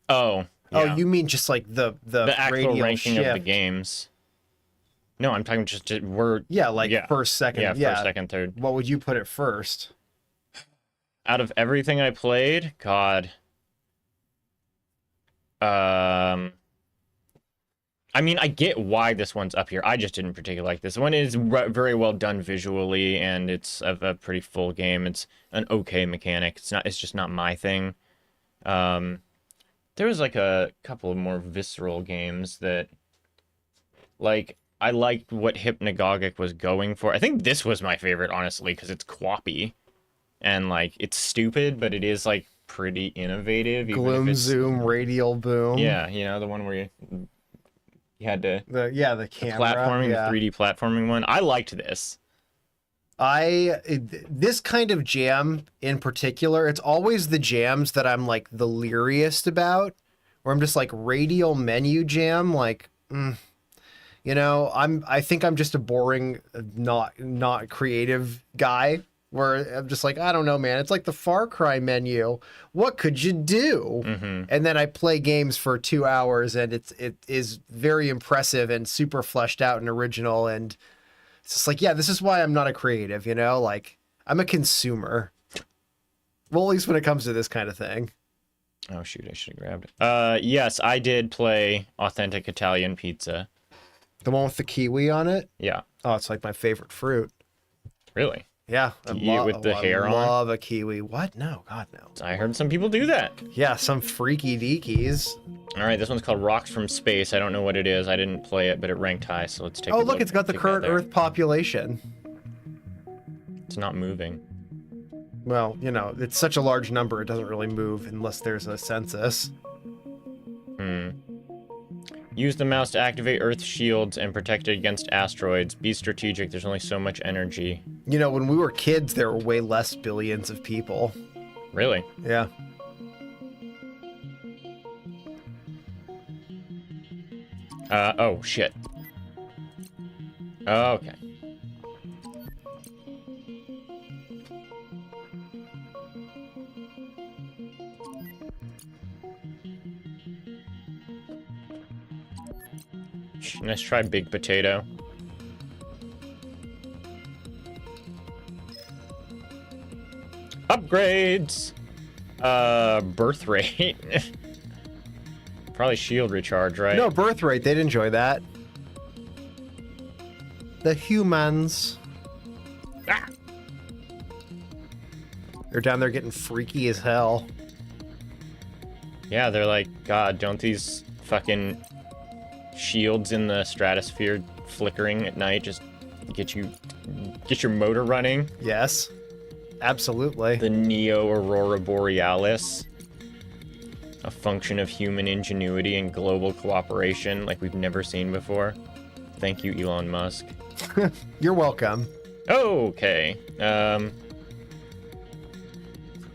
Oh. Oh, Yeah. you mean just like the actual radial ranking shift. of the games? No, I'm talking just we're first, second. yeah, first, second, third. What would you put it first? Out of everything I played, God. I mean, I get why this one's up here. I just didn't particularly like this one. Is very well done visually, and it's a pretty full game. It's an okay mechanic. It's just not my thing. There was like a couple of more visceral games that, like, I liked what Hypnagogic was going for. I think this was my favorite, honestly, because it's quappy. And, like, it's stupid, but it is, like, pretty innovative. Gloom, zoom, radial boom. Yeah, you know, the one where you had to... The camera. Platforming, yeah. the 3D platforming one. I liked this. This kind of jam in particular, it's always the jams that I'm like the leariest about, where I'm just like radial menu jam, like, you know, I think I'm just a boring, not creative guy, where I'm just like, I don't know, man. It's like the Far Cry menu. What could you do? And then I play games for 2 hours, and it is very impressive and super fleshed out and original, and it's just like, yeah, this is why I'm not a creative, you know? Like, I'm a consumer. Well, at least when it comes to this kind of thing. Oh, shoot, I should have grabbed it. Yes, I did play Authentic Italian Pizza. The one with the kiwi on it? Yeah. Oh, it's like my favorite fruit. Really? Yeah. Do you eat it with the hair on? I love a kiwi. What? No, God, no. I heard some people do that. Yeah, some freaky deakies. All right, this one's called Rocks from Space. I don't know what it is. I didn't play it, but it ranked high, so let's take a Oh, look. look, it's got the current Earth population. It's not moving. Well, you know, it's such a large number, it doesn't really move unless there's a census. Use the mouse to activate Earth shields and protect it against asteroids. Be strategic. There's only so much energy. You know, when we were kids, there were way less billions of people. Really? Yeah. Oh, shit. Oh, okay. recharge. Let's try big potato. Upgrades! Birth rate. Probably shield recharge, right? No, birth rate. They'd enjoy that. The humans. Ah! They're down there getting freaky as hell. Yeah, they're like, God, don't these fucking shields in the stratosphere flickering at night just get your motor running? Yes. Absolutely. The Neo Aurora Borealis. A function of human ingenuity and global cooperation like we've never seen before. Thank you, Elon Musk. You're welcome. Okay.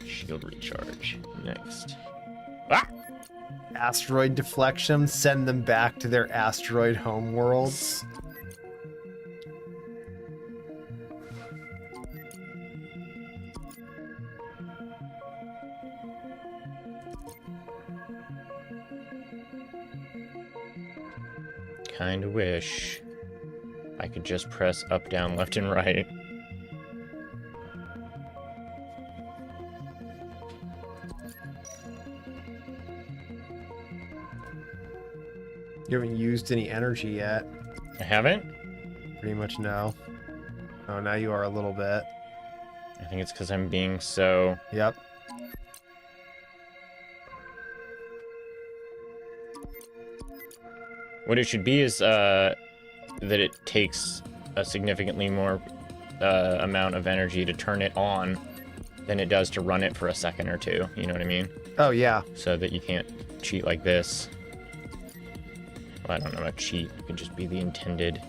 Shield recharge. Next. Ah! Asteroid deflection. Send them back to their asteroid homeworlds. Kinda wish I could just press up, down, left, and right. You haven't used any energy yet. I haven't? Pretty much no. Oh, now you are a little bit. I think it's because I'm being so... Yep. What it should be is that it takes a significantly more amount of energy to turn it on than it does to run it for a second or two. You know what I mean? Oh, yeah. So that you can't cheat like this. Well, I don't know about cheat. It could just be the intended.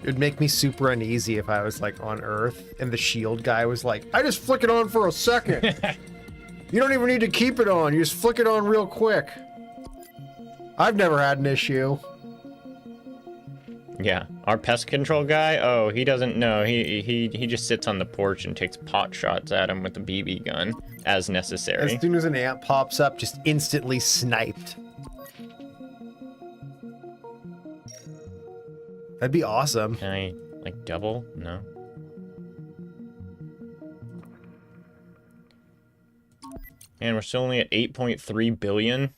It would make me super uneasy if I was like on Earth and the shield guy was like, I just flick it on for a second. You don't even need to keep it on. You just flick it on real quick. I've never had an issue. Yeah, our pest control guy. Oh, he doesn't know. He just sits on the porch and takes pot shots at him with a BB gun as necessary. As soon as an ant pops up, just instantly sniped. That'd be awesome. Can I like double? No. Man, we're still only at 8.3 billion.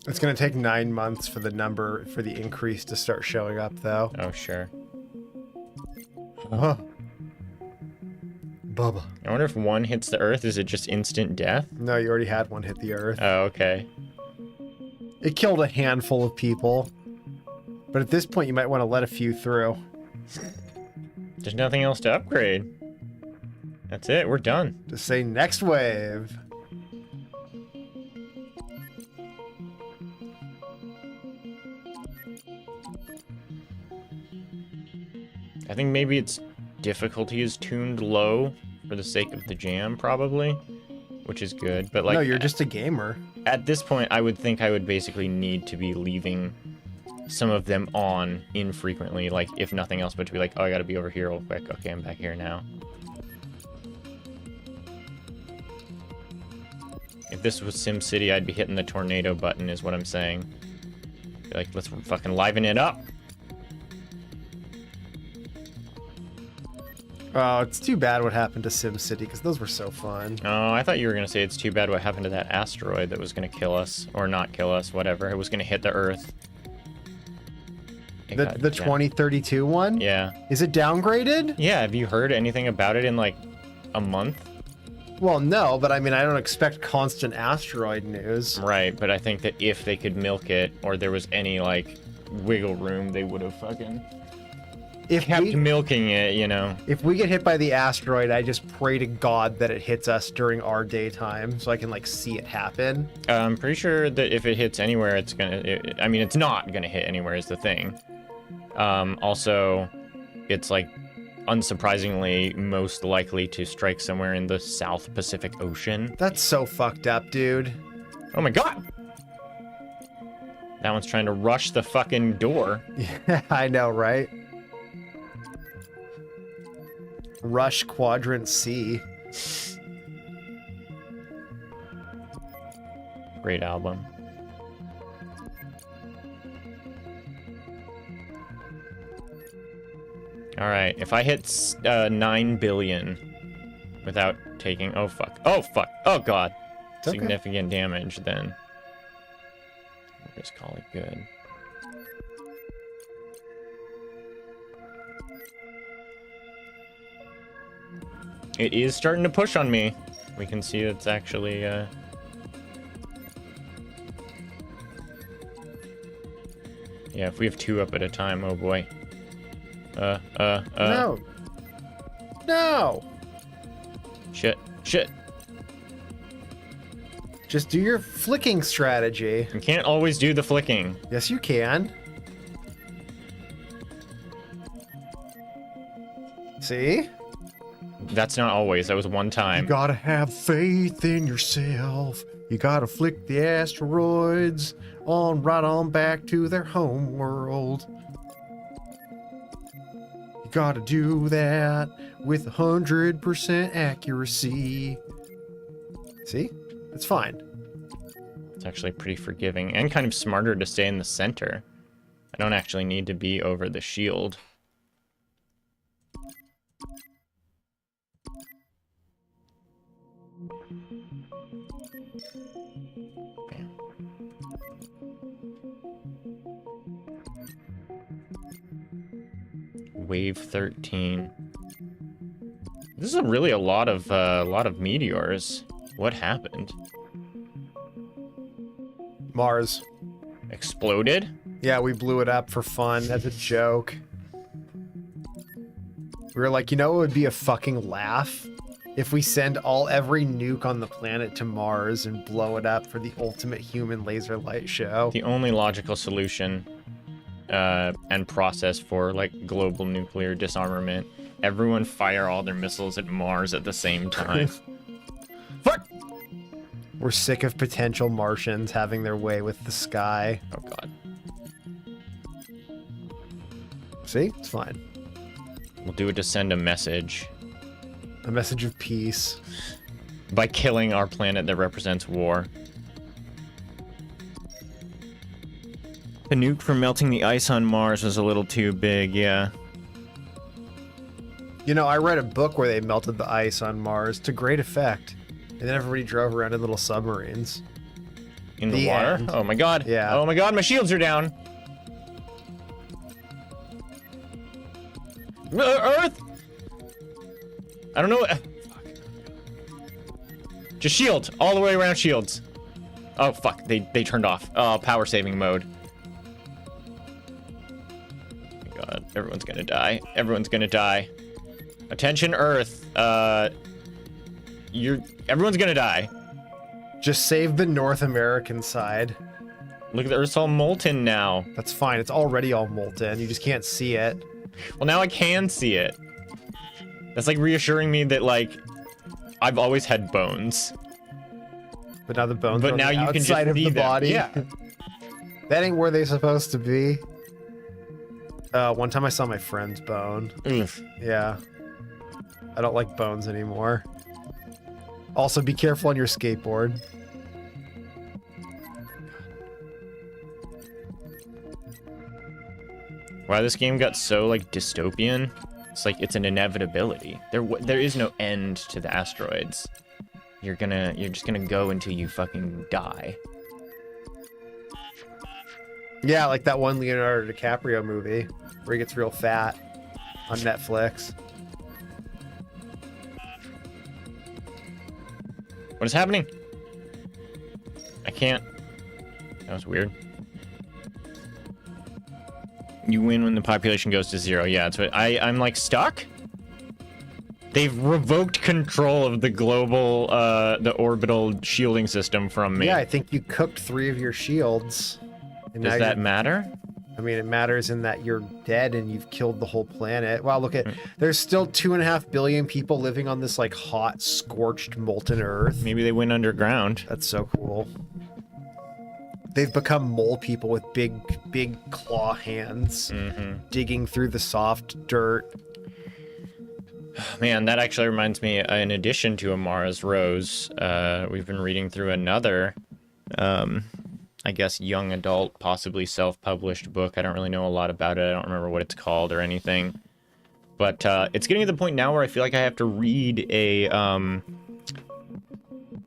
It's gonna take 9 months for the number, for the increase to start showing up, though. Oh, sure. Huh. Bubba. I wonder if one hits the Earth, is it just instant death? No, you already had one hit the Earth. Oh, okay. It killed a handful of people. But at this point, you might want to let a few through. There's nothing else to upgrade. That's it, we're done. Just say next wave. I think maybe its difficulty is tuned low for the sake of the jam, probably. Which is good, but like... No, you're just a gamer. At this point, I would think I would basically need to be leaving some of them on infrequently, like, if nothing else, but to be like, oh, I gotta be over here real quick. Okay, I'm back here now. If this was SimCity, I'd be hitting the tornado button, is what I'm saying. Be like, let's fucking liven it up. Oh, it's too bad what happened to SimCity, because those were so fun. Oh, I thought you were gonna say it's too bad what happened to that asteroid that was gonna kill us, or not kill us, whatever. It was gonna hit the Earth. The 2032 one? Yeah. Is it downgraded? Yeah, have you heard anything about it in like a month? Well, no, but I mean, I don't expect constant asteroid news. Right, but I think that if they could milk it, or there was any like wiggle room, they would have fucking kept milking it, you know. If we get hit by the asteroid, I just pray to God that it hits us during our daytime so I can like see it happen. I'm pretty sure that if it hits anywhere, it's gonna... I mean, it's not gonna hit anywhere is the thing. Also, it's like, unsurprisingly, most likely to strike somewhere in the South Pacific Ocean. That's so fucked up, dude. Oh my god! That one's trying to rush the fucking door. Yeah, I know, right? Rush Quadrant C. Great album. All right, if I hit 9 billion without taking, oh fuck, oh god, It's okay. significant damage, then we'll just call it good. It is starting to push on me. We can see it's actually yeah, if we have 2 up at a time, oh boy. No. No. Shit. Just do your flicking strategy. You can't always do the flicking. Yes, you can. See? That's not always. That was one time. You gotta have faith in yourself. You gotta flick the asteroids right on back to their home world. You gotta do that with 100% accuracy. See? It's fine. It's actually pretty forgiving and kind of smarter to stay in the center. I don't actually need to be over the shield. Wave 13. This is really a lot of meteors. What happened? Mars. Exploded? Yeah, we blew it up for fun as a joke. We were like, you know, it would be a fucking laugh if we send every nuke on the planet to Mars and blow it up for the ultimate human laser light show. The only logical solution and process for like global nuclear disarmament. Everyone fire all their missiles at Mars at the same time. Fuck! We're sick of potential Martians having their way with the sky. Oh god. See? It's fine. We'll do it to send a message. A message of peace. By killing our planet that represents war. The nuke for melting the ice on Mars was a little too big, yeah. You know, I read a book where they melted the ice on Mars to great effect. And then everybody drove around in little submarines. In the water? end. Oh my god. Yeah. Oh my god, my shields are down. Earth! I don't know. Fuck. Just shield. All the way around shields. Oh, fuck. They turned off. Oh, power saving mode. Oh my god. Everyone's gonna die. Everyone's gonna die. Attention, Earth. Everyone's gonna die. Just save the North American side. Look, the Earth's all molten now. That's fine. It's already all molten. You just can't see it. Well, now I can see it. That's like reassuring me that, like, I've always had bones. But now the bones But are on now the you can just outside of see the them. body. Yeah. That ain't where they're supposed to be. One time I saw my friend's bone. Oof. Yeah. I don't like bones anymore. Also, be careful on your skateboard. Wow, this game got so, like, dystopian. It's like it's an inevitability. There is no end to the asteroids. You're just gonna go until you fucking die. Yeah, like that one Leonardo DiCaprio movie where he gets real fat on Netflix. What is happening? I can't. That was weird. You win when the population goes to 0. Yeah, that's what I'm like stuck. They've revoked control of the global, the orbital shielding system from me. Yeah, I think you cooked 3 of your shields. And Does now that you're- matter? I mean, it matters in that you're dead and you've killed the whole planet. Wow, look at, there's still 2.5 billion people living on this like hot, scorched, molten Earth. Maybe they went underground. That's so cool. They've become mole people with big claw hands, digging through the soft dirt. Man, that actually reminds me, in addition to Amara's Rose, we've been reading through another I guess young adult, possibly self-published book. I don't really know a lot about it. I don't remember what it's called or anything. But it's getting to the point now where I feel like I have to read a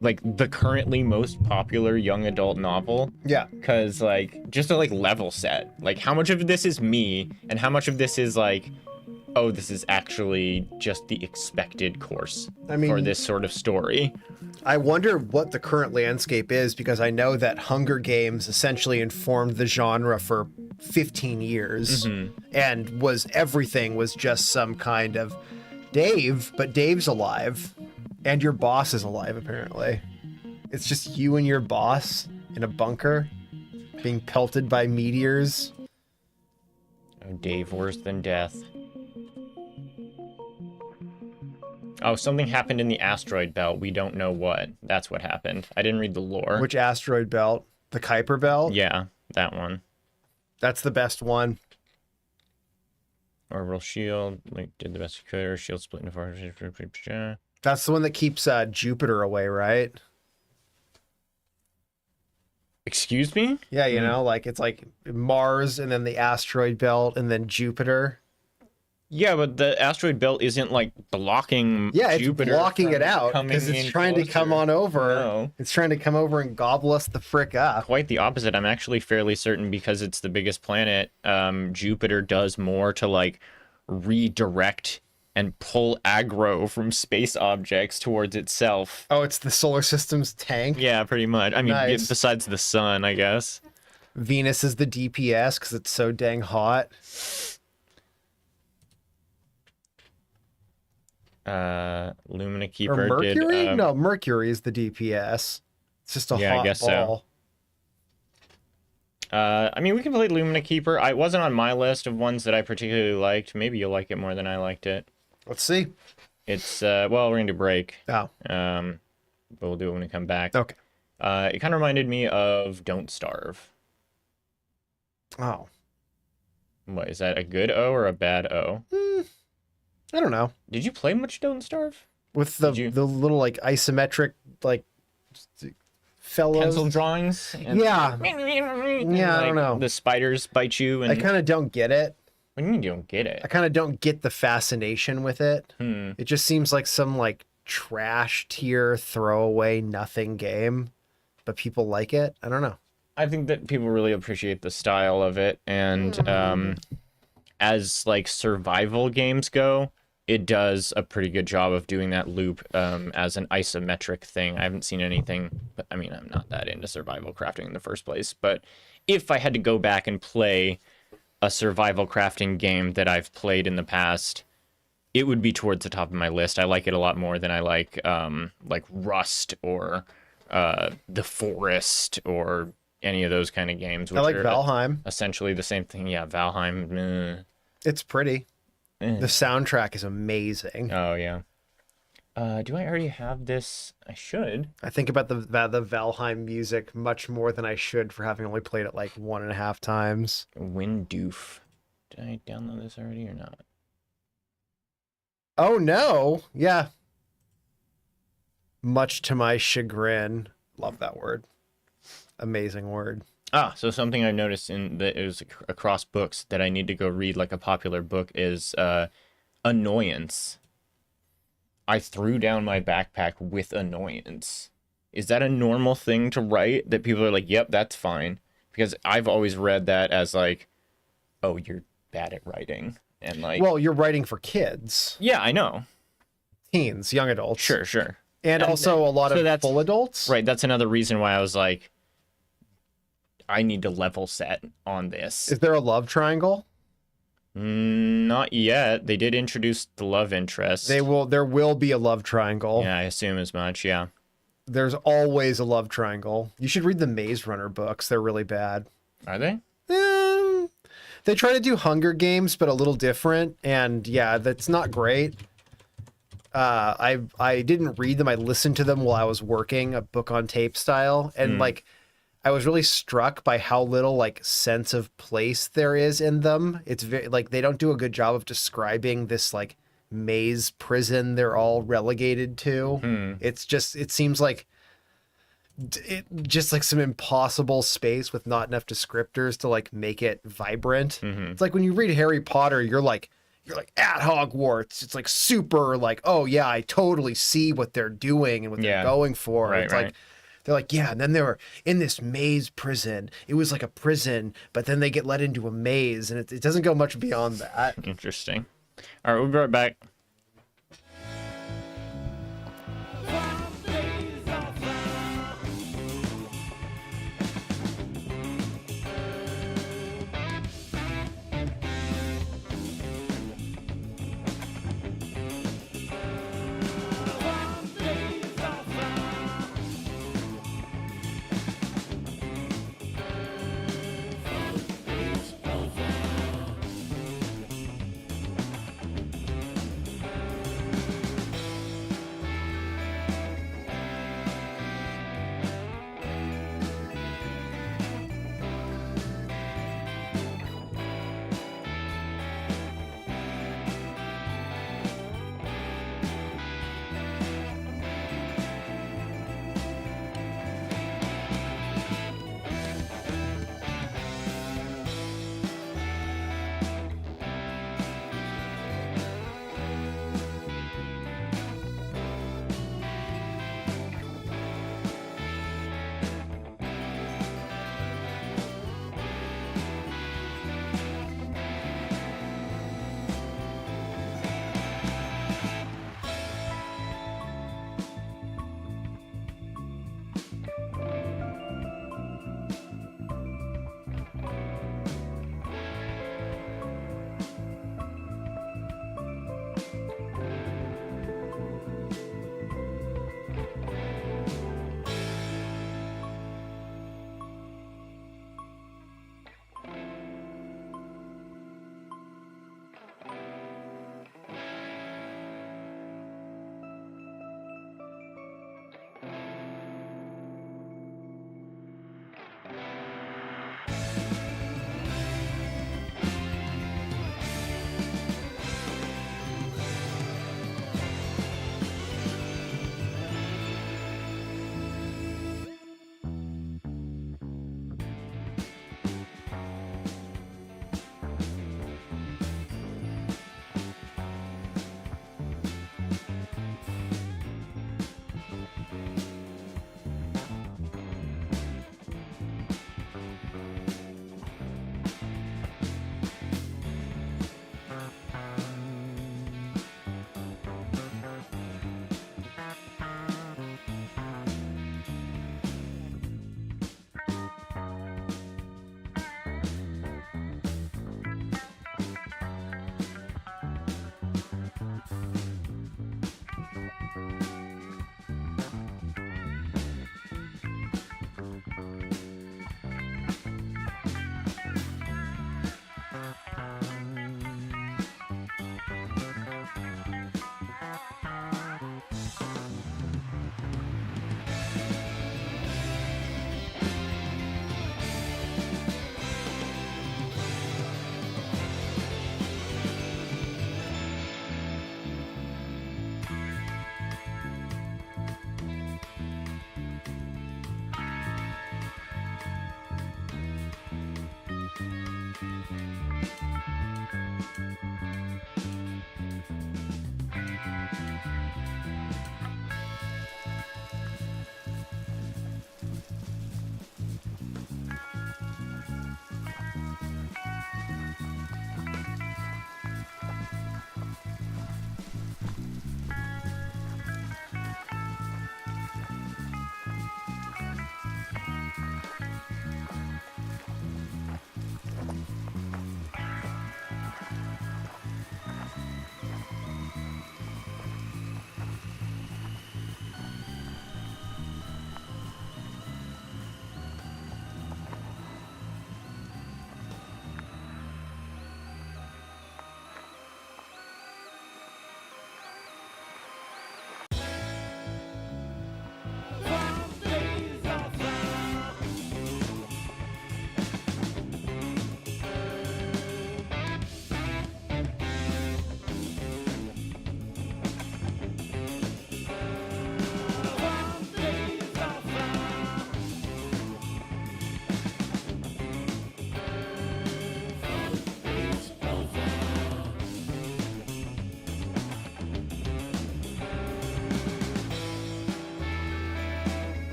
like the currently most popular young adult novel. Yeah. Cause like just to like level set. Like how much of this is me and how much of this is like, oh, this is actually just the expected course for this sort of story. I wonder what the current landscape is, because I know that Hunger Games essentially informed the genre for 15 years and everything was just some kind of Dave, but Dave's alive and your boss is alive apparently. It's just you and your boss in a bunker being pelted by meteors. Oh, Dave, worse than death. Oh, something happened in the asteroid belt. We don't know what. That's what happened. I didn't read the lore. Which asteroid belt? The Kuiper belt? Yeah, that one. That's the best one. Orbital shield, like did the best you could. Or shield split into four. That's the one that keeps Jupiter away, right? Excuse me? Yeah, you know, like it's like Mars and then the asteroid belt and then Jupiter. Yeah, but the asteroid belt isn't like blocking. Yeah, it's Jupiter blocking it out because it's trying to come on over. No. It's trying to come over and gobble us the frick up. Quite the opposite. I'm actually fairly certain because it's the biggest planet. Jupiter does more to like redirect and pull aggro from space objects towards itself. Oh, it's the solar system's tank. Yeah, pretty much. I mean, Nice. besides the sun, I guess. Venus is the DPS because it's so dang hot. Lumina Or Keeper Mercury? did. No, Mercury is the DPS. It's just a Yeah, I hot guess so. ball. I mean, we can play Lumina Keeper. I wasn't on my list of ones that I particularly liked. Maybe you'll like it more than I liked it. Let's see. It's well, we're going to break. Oh, But we'll do it when we come back. okay. It kind of reminded me of Don't Starve. Oh, What is that? A good O or a bad O? I don't know. Did you play much Don't Starve? With the Did you- the little like isometric like fellows. Pencil drawings? And, Yeah. and, Yeah, I don't know. The spiders bite you, and I kind of don't get it. what do you mean you don't get I it? kind of don't get the fascination with it. Hmm. It just seems like some like trash tier throwaway nothing game, but people like it. I don't know. I think that people really appreciate the style of it, and as like survival games go, it does a pretty good job of doing that loop as an isometric thing. I haven't seen anything, but I mean, I'm not that into survival crafting in the first place. But if I had to go back and play a survival crafting game that I've played in the past, it would be towards the top of my list. I like it a lot more than I like Rust or The Forest or any of those kind of games. Which I like are Valheim. essentially the same thing. Yeah, Valheim. It's pretty. Eh. The soundtrack is amazing. Oh yeah. Do I already have this? I should. I think about the Valheim music much more than I should for having only played it like 1.5 times. Windoof. Did I download this already or not? Oh no. Yeah. Much to my chagrin. Love that word. Amazing word. Ah, so something I noticed in that it was across books that I need to go read like a popular book is Annoyance. I threw down my backpack with annoyance. Is that a normal thing to write that people are like, yep, that's fine? Because I've always read that as like, oh, you're bad at writing. And like, Well, you're writing for kids, yeah, I know. teens, young adults. Sure. And also a lot so of that's- full adults. Right, that's another reason why I was like, I need to level set on this. Is there a love triangle? Not yet. They did introduce the love interest. There will be a love triangle. Yeah, I assume as much, yeah. There's always a love triangle. You should read the Maze Runner books. They're really bad. Are they? They try to do Hunger Games, but a little different. And yeah, that's not great. I didn't read them. I listened to them while I was working, a book on tape style. And like, I was really struck by how little like sense of place there is in them. It's very like they don't do a good job of describing this like maze prison they're all relegated to. It's just, it seems like just like some impossible space with not enough descriptors to like make it vibrant. It's like when you read Harry Potter, you're like at Hogwarts. It's like super like, oh yeah, I totally see what they're doing and what they're going for. Right, it's right. like they're like, yeah, and then they were in this maze prison. It was like a prison, but then they get let into a maze, and it doesn't go much beyond that. Interesting. All right, we'll be right back.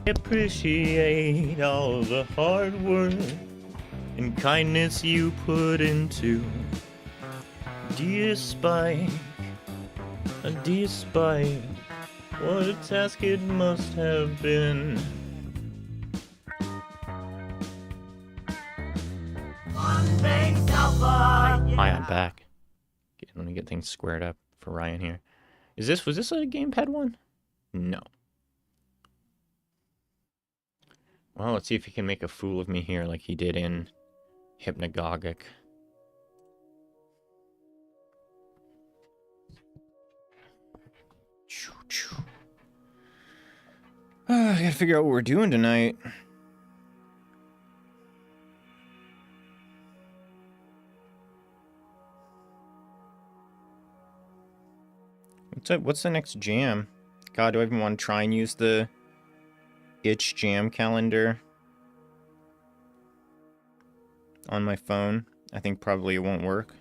Appreciate all the hard work and kindness you put into. Dear Spike, what a task it must have been. Hi, I'm back. Okay, let me get things squared up for Ryan here. Was this a gamepad one? No. Well, let's see if he can make a fool of me here like he did in Hypnagogic. I gotta figure out what we're doing tonight. What's the next jam? God, do I even want to try and use the itch jam calendar on my phone? I think probably it won't work.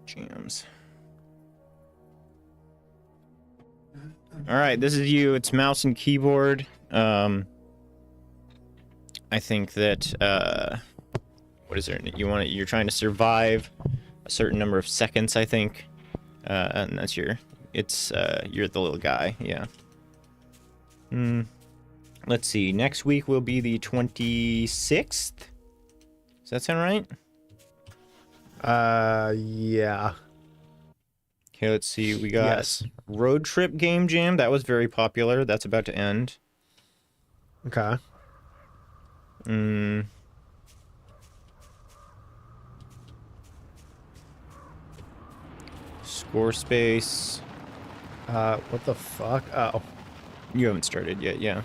Jams. Alright, this is you. It's mouse and keyboard. I think that, what is there? You're trying to survive a certain number of seconds, I think. And that's you're the little guy, yeah. Let's see, next week will be the 26th? Does that sound right? Yeah. Okay, let's see, we got Road Trip Game Jam, that was very popular, that's about to end. Okay. Score Space. What the fuck? Oh. You haven't started yet, yeah.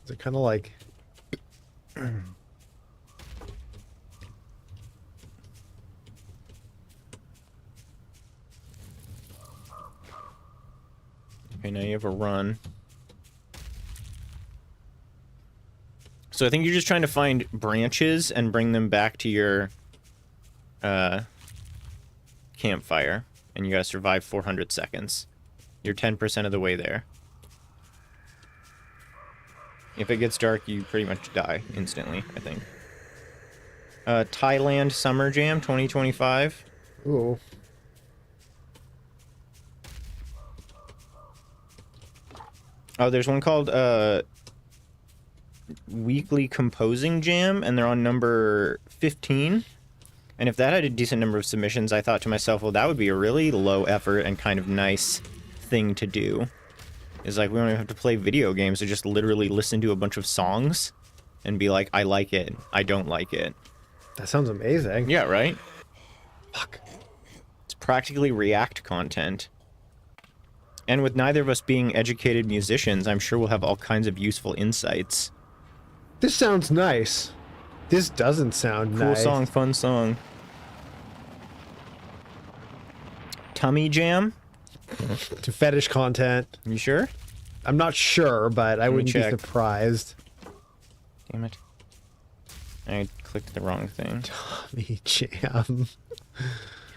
Is it kind of like... Okay, now you have a run. So I think you're just trying to find branches and bring them back to your campfire. And you gotta survive 400 seconds. You're 10% of the way there. If it gets dark, you pretty much die instantly, I think. Thailand Summer Jam 2025. Ooh. Oh, there's one called Weekly Composing Jam, and they're on number 15. And if that had a decent number of submissions, I thought to myself, well, that would be a really low effort and kind of nice thing to do. Is like, we don't even have to play video games, or just literally listen to a bunch of songs and be like, I like it, I don't like it. That sounds amazing. Yeah, right? Fuck. It's practically React content. And with neither of us being educated musicians, I'm sure we'll have all kinds of useful insights. This sounds nice. This doesn't sound Cool nice. song, fun song. Tummy Jam? To fetish content. You sure? I'm not sure, but I wouldn't be check. surprised. Damn it. I clicked the wrong thing. Tummy Jam.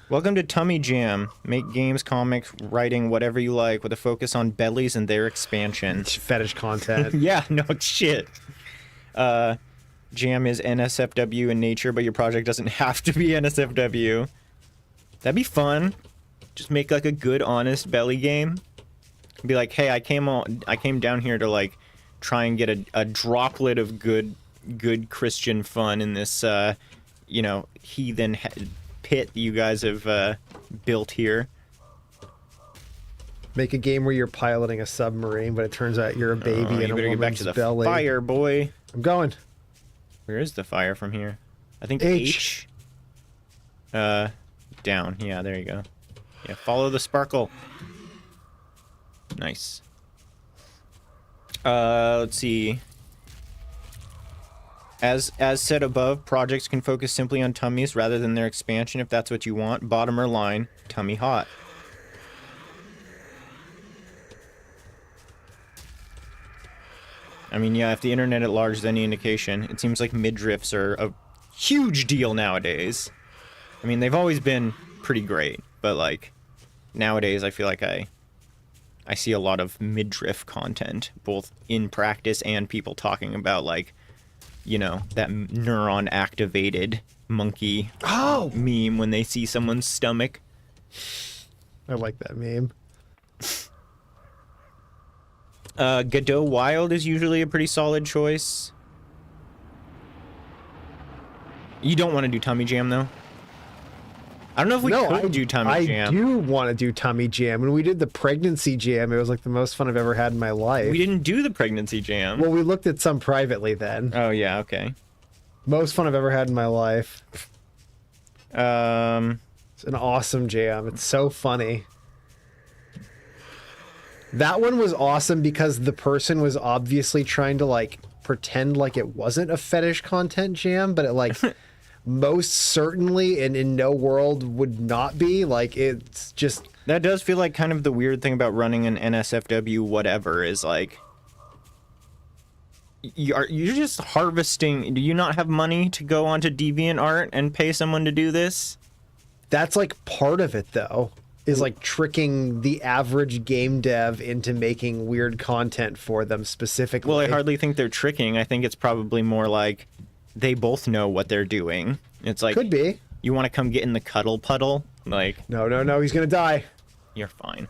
Welcome to Tummy Jam. Make games, comics, writing, whatever you like, with a focus on bellies and their expansion. Fetish content. Yeah, no shit. Jam is NSFW in nature, but your project doesn't have to be NSFW. That'd be fun. Just make like a good, honest belly game. Be like, hey, I came down here to like try and get a droplet of good Christian fun in this, you know, heathen pit you guys have built here. Make a game where you're piloting a submarine, but it turns out you're a baby in you a better get back woman's to the belly. fire, boy. I'm going. Where is the fire from here? I think H. Down. Yeah, there you go. Yeah, follow the sparkle. Nice. Let's see. As said above, projects can focus simply on tummies rather than their expansion if that's what you want. Bottom or line, tummy hot. I mean, yeah, if the internet at large is any indication, it seems like midriffs are a huge deal nowadays. I mean, they've always been pretty great, but like, nowadays I feel like I see a lot of midriff content, both in practice and people talking about, like, you know, that neuron activated monkey meme when they see someone's stomach. I like that meme. Godot Wild is usually a pretty solid choice. You don't want to do Tummy Jam, though? I don't know if we could do Tummy Jam. I do want to do Tummy Jam. When we did the pregnancy jam, it was like the most fun I've ever had in my life. We didn't do the pregnancy jam. Well, we looked at some privately then. Oh, yeah, okay. Most fun I've ever had in my life. It's an awesome jam. It's so funny. That one was awesome because the person was obviously trying to, like, pretend like it wasn't a fetish content jam, but it, like... most certainly and in no world would not be. Like, it's just... That does feel like kind of the weird thing about running an NSFW whatever is, like... You're just harvesting... Do you not have money to go onto DeviantArt and pay someone to do this? That's, like, part of it, though. Is, like, tricking the average game dev into making weird content for them specifically. Well, I hardly think they're tricking. I think it's probably more like... They both know what they're doing. It's like... Could be. You want to come get in the cuddle puddle? Like... No, he's gonna die. You're fine.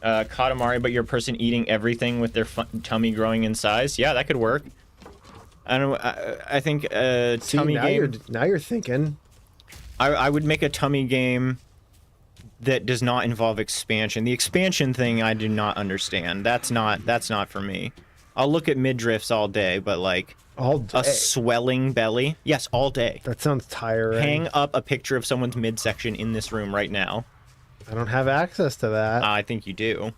Katamari, but you're a person eating everything with their tummy growing in size? Yeah, that could work. I don't know. I think tummy game... Now you're thinking. I would make a tummy game that does not involve expansion. The expansion thing I do not understand. That's not for me. I'll look at midriffs all day, but like... All day. A swelling belly? Yes, all day. That sounds tiring. Hang up a picture of someone's midsection in this room right now. I don't have access to that. I think you do.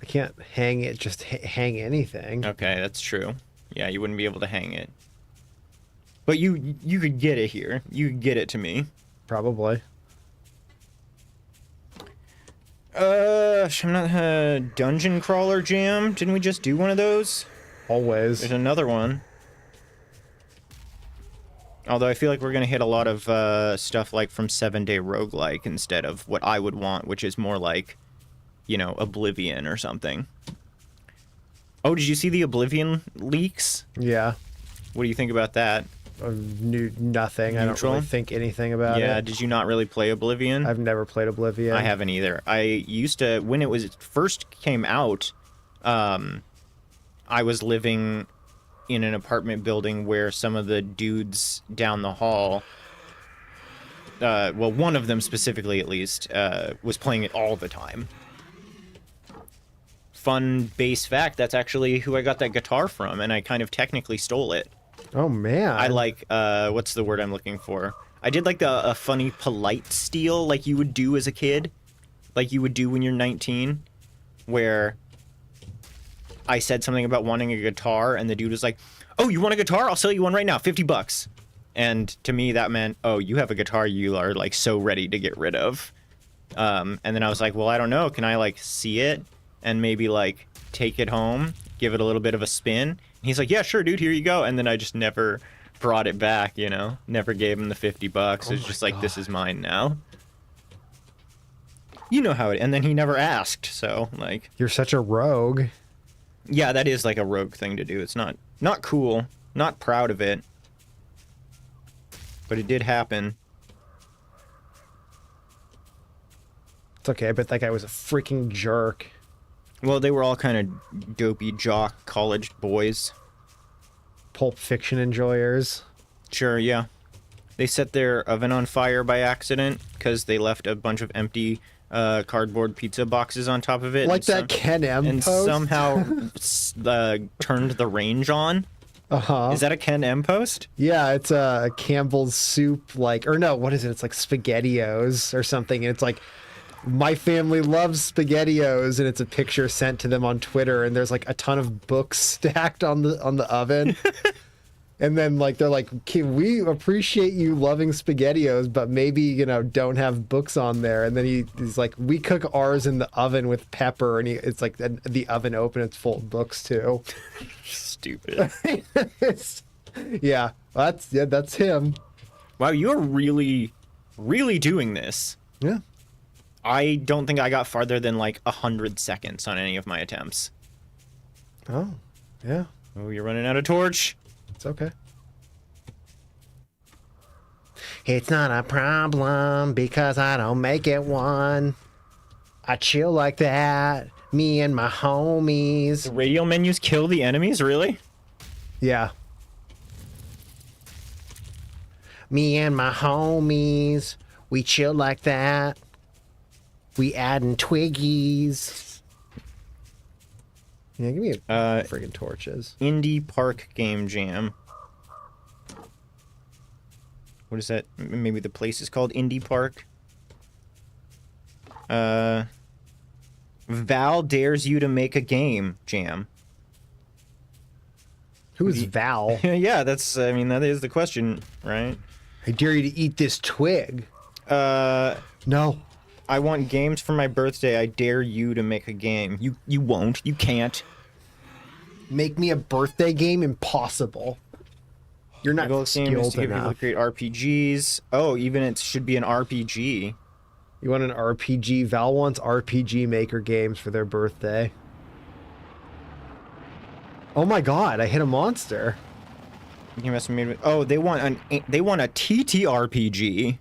I can't hang it, just hang anything. Okay, that's true. Yeah, you wouldn't be able to hang it. But you could get it here. You could get it to me. Probably. I'm not Dungeon Crawler Jam. Didn't we just do one of those? Always. There's another one. Although I feel like we're going to hit a lot of stuff like from 7-Day Roguelike instead of what I would want, which is more like, you know, Oblivion or something. Oh, did you see the Oblivion leaks? Yeah. What do you think about that? Knew nothing. Neutral? I don't really think anything about it. Yeah, did you not really play Oblivion? I've never played Oblivion. I haven't either. I used to, when it first came out, I was living in an apartment building where some of the dudes down the hall, well, one of them specifically at least, was playing it all the time. Fun base fact, that's actually who I got that guitar from, and I kind of technically stole it. Oh, man. I like, what's the word I'm looking for? I did like a funny polite steal like you would do as a kid. Like you would do when you're 19, where... I said something about wanting a guitar, and the dude was like, "Oh, you want a guitar? I'll sell you one right now, $50." And to me, that meant, "Oh, you have a guitar you are like so ready to get rid of." And then I was like, "Well, I don't know. Can I like see it and maybe like take it home, give it a little bit of a spin?" And he's like, "Yeah, sure, dude. Here you go." And then I just never brought it back. You know, never gave him the $50. It's just like, this is mine now. You know how it. And then he never asked. So like, you're such a rogue. Yeah, that is like a rogue thing to do. It's not cool, not proud of it, but it did happen. It's okay, I bet that guy was a freaking jerk. Well, they were all kind of dopey jock college boys. Pulp Fiction enjoyers. Sure, yeah. They set their oven on fire by accident because they left a bunch of empty cardboard pizza boxes on top of it. Like that Ken M and post? somehow turned the range on. Uh-huh. Is that a Ken M post? Yeah, it's a Campbell's soup, like, or no, what is it? It's like SpaghettiOs or something. And it's like, my family loves SpaghettiOs, and it's a picture sent to them on Twitter, and there's like a ton of books stacked on the oven. And then, like, they're like, we appreciate you loving SpaghettiOs, but maybe, you know, don't have books on there. And then he's like, we cook ours in the oven with pepper. And it's like the oven open, it's full of books, too. Stupid. Yeah, that's him. Wow, you're really, really doing this. Yeah. I don't think I got farther than like 100 seconds on any of my attempts. Oh, yeah. Oh, you're running out of torch. It's okay. It's not a problem because I don't make it one. I chill like that. Me and my homies. The radial menus kill the enemies, really? Yeah. Me and my homies. We chill like that. We adding twiggies. Yeah, give me a friggin' torches. Indie Park Game Jam. What is that? Maybe the place is called Indie Park. Val dares you to make a game jam. Who is Val? Yeah, that's. I mean, that is the question, right? I dare you to eat this twig. No. I want games for my birthday. I dare you to make a game. You won't. You can't. Make me a birthday game? Impossible. You're not skilled to get people to enough. create RPGs. Oh, even it should be an RPG. You want an RPG? Val wants RPG Maker games for their birthday. Oh my god, I hit a monster. You must have made it. Oh, they want a TTRPG.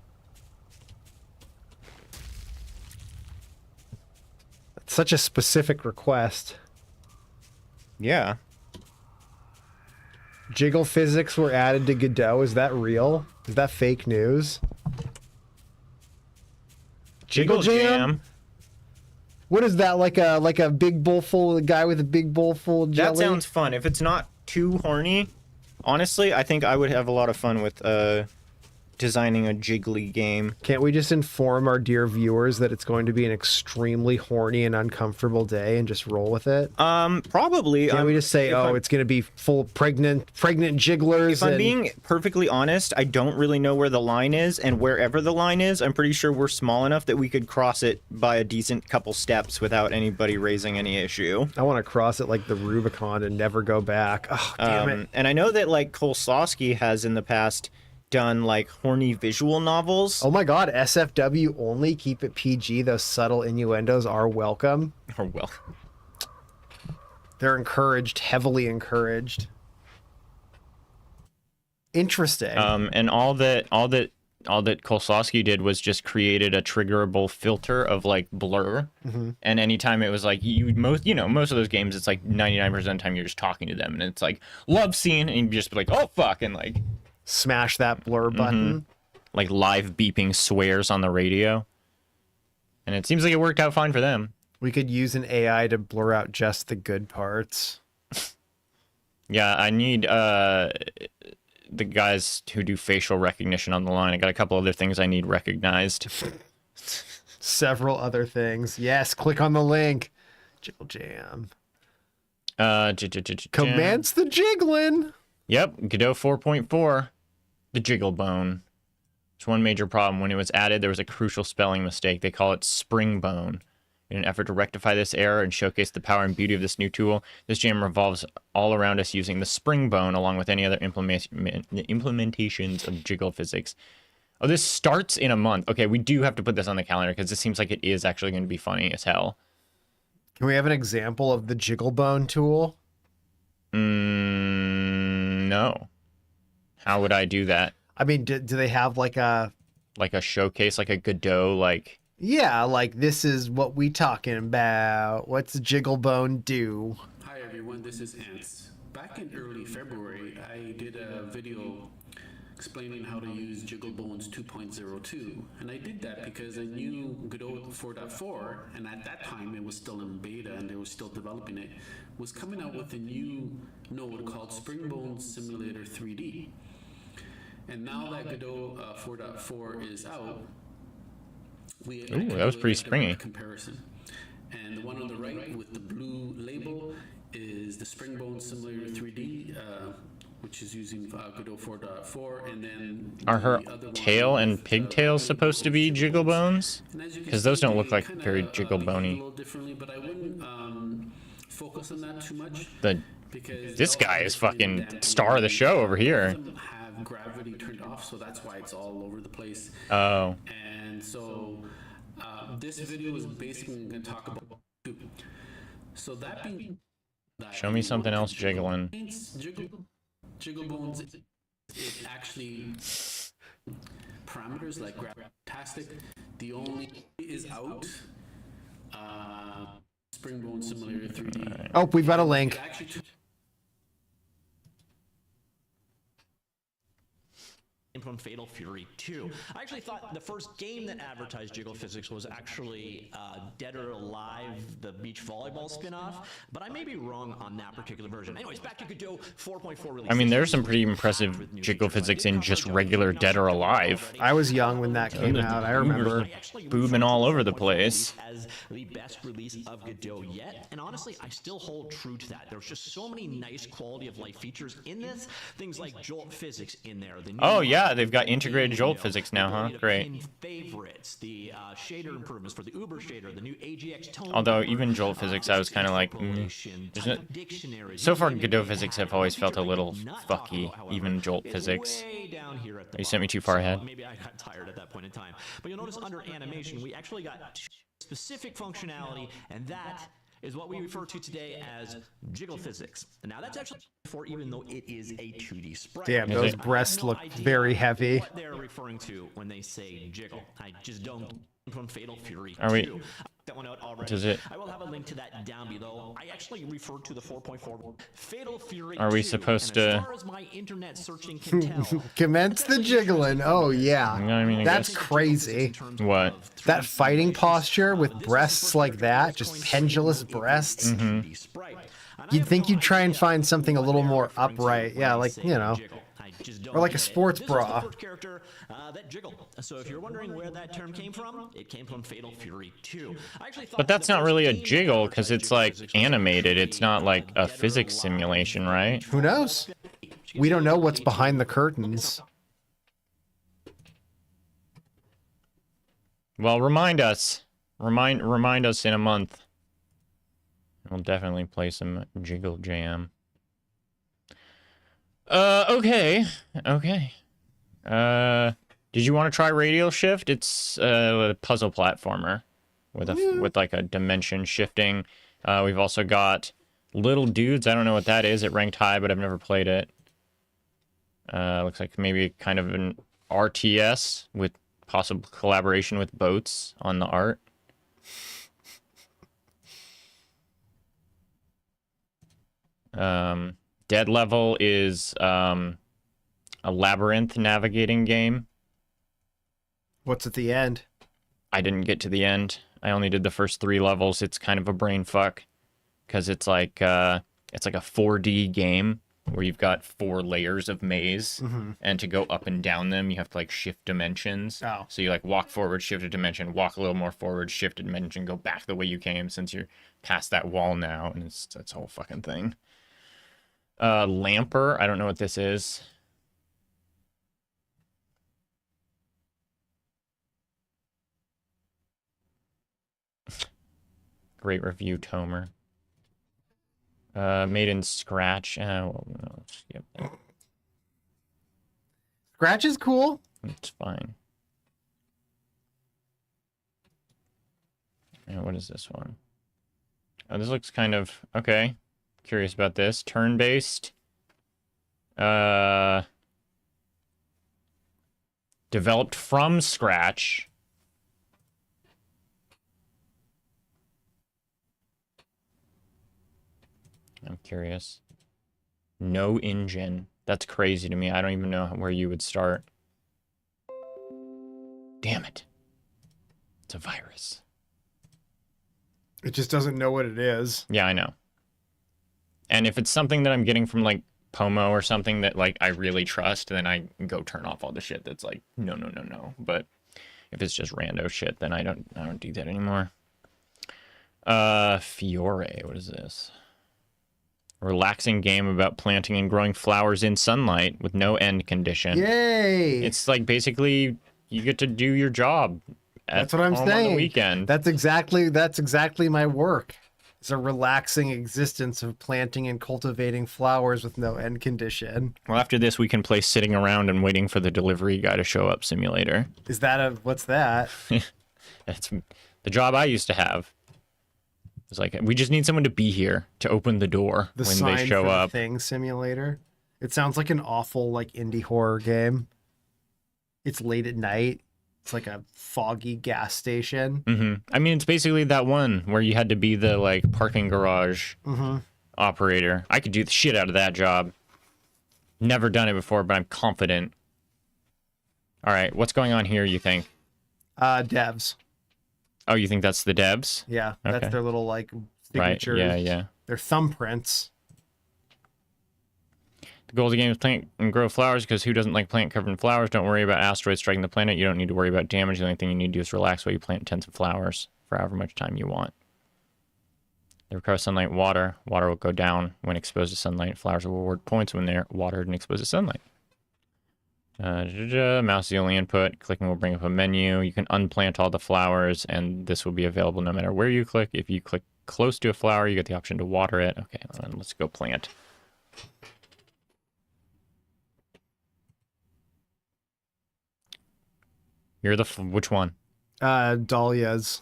That's such a specific request. Yeah. Jiggle physics were added to Godot. Is that real? Is that fake news? Jiggle Jam? What is that? Like a big bowl full, a guy with a big bowl full of jelly? That sounds fun. If it's not too horny, honestly, I think I would have a lot of fun with designing a jiggly game. Can't we just inform our dear viewers that it's going to be an extremely horny and uncomfortable day and just roll with it? Probably. Can't we just say, oh, it's going to be full pregnant jigglers? If I'm being perfectly honest, I don't really know where the line is, and wherever the line is, I'm pretty sure we're small enough that we could cross it by a decent couple steps without anybody raising any issue. I want to cross it like the Rubicon and never go back. Oh, damn it. And I know that like Kolsowski has in the past done like horny visual novels. Oh my god, SFW only, keep it PG. Those subtle innuendos are welcome. Or well, they're encouraged, heavily encouraged. Interesting. And all that Kolsowski did was just created a triggerable filter of like blur. And anytime it was like most of those games, it's like 99% of the time you're just talking to them and it's like love scene and you just be like, oh fuck, and like smash that blur button. Like live beeping swears on the radio. And it seems like it worked out fine for them. We could use an AI to blur out just the good parts. Yeah, I need the guys who do facial recognition on the line. I got a couple other things I need recognized. Several other things. Yes, click on the link. Jiggle Jam. Commence the jiggling. Yep, Godot 4.4. The jiggle bone. There's one major problem. When it was added, there was a crucial spelling mistake. They call it spring bone. In an effort to rectify this error and showcase the power and beauty of this new tool, this jam revolves all around us using the spring bone along with any other implementations of jiggle physics. Oh, this starts in a month. Okay, we do have to put this on the calendar because this seems like it is actually going to be funny as hell. Can we have an example of the jiggle bone tool? No. How would I do that? I mean, do they have like a showcase, like a Godot, like... Yeah, like this is what we talking about. What's jiggle bone do? Hi everyone, this is Ants. Back in early February, I did a video explaining how to use Jigglebones 2.02, and I did that because I knew Godot 4.4, and at that time it was still in beta and they were still developing it, was coming out with a new node called Springbones Simulator 3D. And now that Godot 4.4 is out, that was pretty springy. Comparison. And the one on the right with the blue label is the Springbones Simulator 3D, which is using Godot 4.4, and then are her tail and pigtails supposed to be jiggle bones? Because those don't look like very jiggle bony. A little differently, but I wouldn't focus on that too much. This guy is fucking star of the show over here. Have gravity turned off, so that's why it's all over the place. Oh. And so This video is basically going to talk about two. So that being that, Show me something else jiggling. Jiggle bones, it actually parameters like graptastic. The only is out. Spring bone simulator 3D. Oh, we've got a link. It actually From Fatal Fury 2. I actually thought the first game that advertised jiggle physics was actually Dead or Alive, the beach volleyball spin-off, but I may be wrong on that particular version. Anyways, back to Godot 4.4 release. I mean, there's some pretty impressive jiggle physics in just regular Dead or Alive. I was young when that came out. I remember. Booming all over the place. As the best release of Godot yet, and honestly, I still hold true to that. There's just so many nice quality of life features in this. Things like jolt physics in there. Oh yeah, they've got integrated jolt physics now, huh? Great. Favorites, the shader improvements for the Uber shader, the new AGX tone. Although even jolt physics, I was kind of like, so far Godot physics have always felt a little fucky. Even jolt physics. You sent me too far ahead. Maybe I got tired at that point in time. But you'll notice under animation, we actually got specific functionality, and that is what we refer to today as jiggle physics. And now that's actually for even though it is a 2D sprite. Damn, those breasts look very heavy. What they're referring to when they say jiggle. I just don't from Fatal Fury 2. Are we? That one out already. Does it? I will have a link to that down below. I actually referred to the 4.4 Fatal Fury 2. Are we supposed to? As far as my internet searching can tell, Commence the jiggling. Oh yeah, I mean, I that's guess. crazy. What? That fighting posture with breasts like that, just pendulous breasts. You'd think you'd try and find something a little more upright. Yeah, like, you know, or like a sports bra. That jiggled. So if you're wondering where that term came from, it came from Fatal Fury 2. But that's not really a jiggle because it's like animated. It's not like a physics simulation, right? Who knows? We don't know what's behind the curtains. Well, remind us. Remind us in a month. We'll definitely play some Jiggle Jam. Okay. Did you want to try Radial Shift? It's a puzzle platformer with like a dimension shifting. We've also got Little Dudes. I don't know what that is. It ranked high, but I've never played it. Looks like maybe kind of an RTS with possible collaboration with boats on the art. Dead Level is a labyrinth navigating game. What's at the end? I didn't get to the end. I only did the first 3 levels. It's kind of a brain fuck because it's like a 4D game where you've got 4 layers of maze, and to go up and down them, you have to like shift dimensions. Oh. So you like walk forward, shift a dimension, walk a little more forward, shift a dimension, go back the way you came since you're past that wall now, and it's a whole fucking thing. Lamper, I don't know what this is. Great review, Tomer. Made in Scratch. Well, no, skip that. Scratch is cool. It's fine. What is this one? Oh, this looks kind of okay. Curious about this. Turn-based. Developed from scratch. I'm curious. No engine. That's crazy to me. I don't even know where you would start. Damn it. It's a virus. It just doesn't know what it is. Yeah, I know. And if it's something that I'm getting from like Pomo or something that like I really trust, then I go turn off all the shit that's like no. But if it's just rando shit, then I don't do that anymore. Fiore, what is this? A relaxing game about planting and growing flowers in sunlight with no end condition. Yay! It's like basically you get to do your job That's what I'm saying. on the weekend. That's exactly my work. It's a relaxing existence of planting and cultivating flowers with no end condition. Well, after this, we can play sitting around and waiting for the delivery guy to show up simulator. Is that what's that? That's the job I used to have. It's like, we just need someone to be here to open the door The when sign they show for the up. Thing simulator. It sounds like an awful like indie horror game. It's late at night. It's like a foggy gas station. I mean, it's basically that one where you had to be the like parking garage operator. I could do the shit out of that job. Never done it before, but I'm confident. All right, what's going on here, you think? Devs. Oh, you think that's the devs? Yeah, Okay. that's their little like Right, signatures. yeah. Their thumbprints. The goal of the game is plant and grow flowers, because who doesn't like plant covered in flowers? Don't worry about asteroids striking the planet. You don't need to worry about damage. The only thing you need to do is relax while you plant tons of flowers for however much time you want. They require sunlight and water. Water will go down when exposed to sunlight. Flowers will reward points when they're watered and exposed to sunlight. Mouse is the only input. Clicking will bring up a menu. You can unplant all the flowers, and this will be available no matter where you click. If you click close to a flower, you get the option to water it. Okay, let's go plant. You're the which one? Dahlias.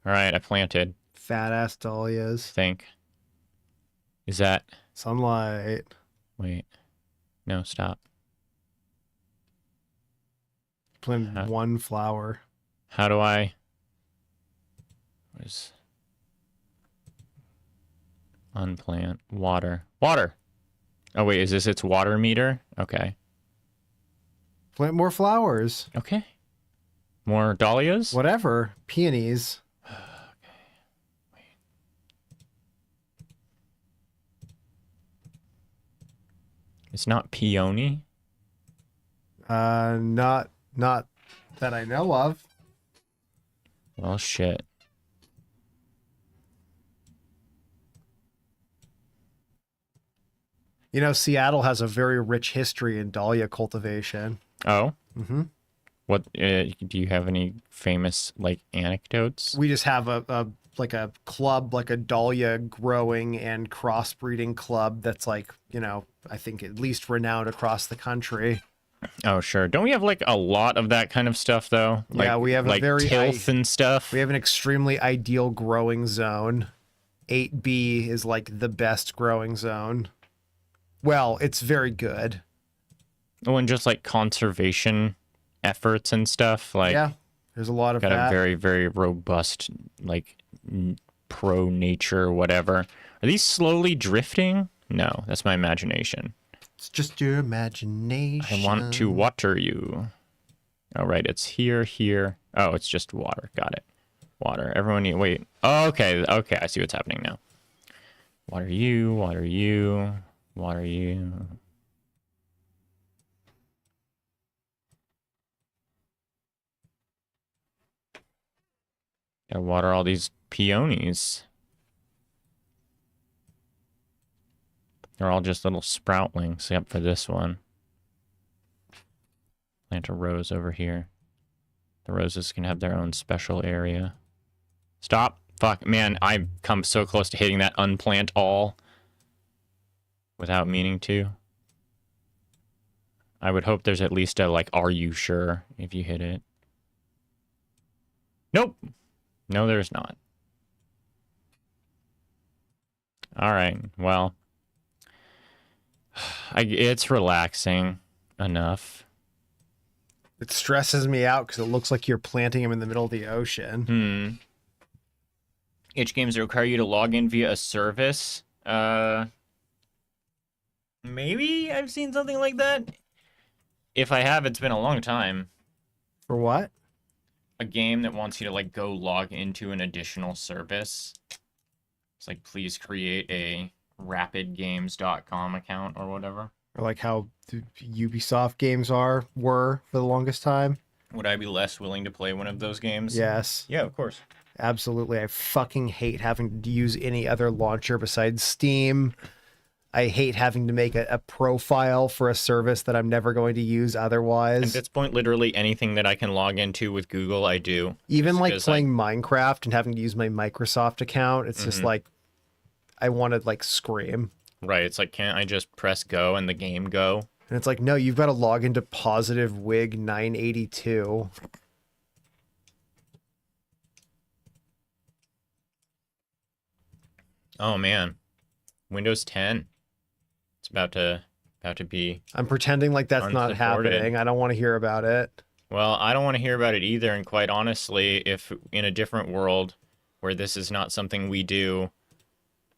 All right, I planted. Fat ass dahlias. Think. Is that? Sunlight. Wait. No, stop. Planted one flower. How do I? What is? Unplant. Water. Water! Oh, wait, is this its water meter? Okay. Plant more flowers. Okay. More dahlias? Whatever. Peonies. It's not peony? Not that I know of. Well, shit. You know, Seattle has a very rich history in dahlia cultivation. Oh? Mm-hmm. What, do you have any famous, like, anecdotes? We just have a club, like a dahlia growing and crossbreeding club that's like, you know, I think at least renowned across the country. Oh, sure. Don't we have, like, a lot of that kind of stuff, though? Like, Yeah, we have a like very tilth and stuff? We have an extremely ideal growing zone. 8B is like the best growing zone. Well, it's very good. Oh, and just, like, conservation efforts and stuff. Like, Yeah, there's a lot of got that. a very, very robust, like, pro-nature, whatever. Are these slowly drifting? No, that's my imagination. It's just your imagination. I want to water you. Oh, right, it's here. Oh, it's just water. Got it. Water. Everyone need... Wait. Oh, okay, I see what's happening now. Water you, water you, water you. Gotta water all these peonies. They're all just little sproutlings, except for this one. Plant a rose over here. The roses can have their own special area. Stop! Fuck, man, I've come so close to hitting that unplant all without meaning to. I would hope there's at least a, like, are you sure if you hit it? Nope! No, there's not. Alright, well. It's relaxing enough. It stresses me out because it looks like you're planting them in the middle of the ocean. Itch games require you to log in via a service. Maybe I've seen something like that. If I have, it's been a long time. For what? A game that wants you to, like, go log into an additional service. It's like, please create a rapidgames.com account or whatever. Or like how the Ubisoft games were for the longest time? Would I be less willing to play one of those games? Yes. Yeah, of course. Absolutely. I fucking hate having to use any other launcher besides Steam. I hate having to make a profile for a service that I'm never going to use otherwise. At this point, literally anything that I can log into with Google, I do. Even Just like 'cause playing Minecraft and having to use my Microsoft account, it's just like, I want to like scream. Right, it's like, can't I just press go and the game go? And it's like, no, you've got to log into positive wig 982. Oh man, Windows 10. It's about to be. I'm pretending like that's not Unsupported. happening. I don't want to hear about it. Well, I don't want to hear about it either. And quite honestly, if in a different world where this is not something we do,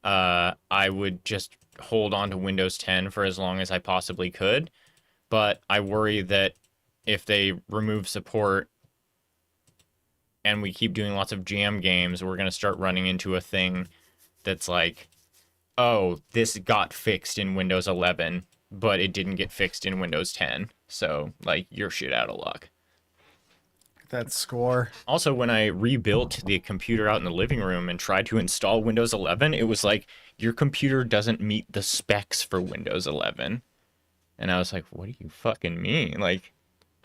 I would just hold on to Windows 10 for as long as I possibly could. But I worry that if they remove support and we keep doing lots of jam games, we're going to start running into a thing that's like, oh, this got fixed in Windows 11, but it didn't get fixed in Windows 10. So, like, you're shit out of luck. That score. Also, when I rebuilt the computer out in the living room and tried to install Windows 11, it was like, your computer doesn't meet the specs for Windows 11. And I was like, what do you fucking mean? Like,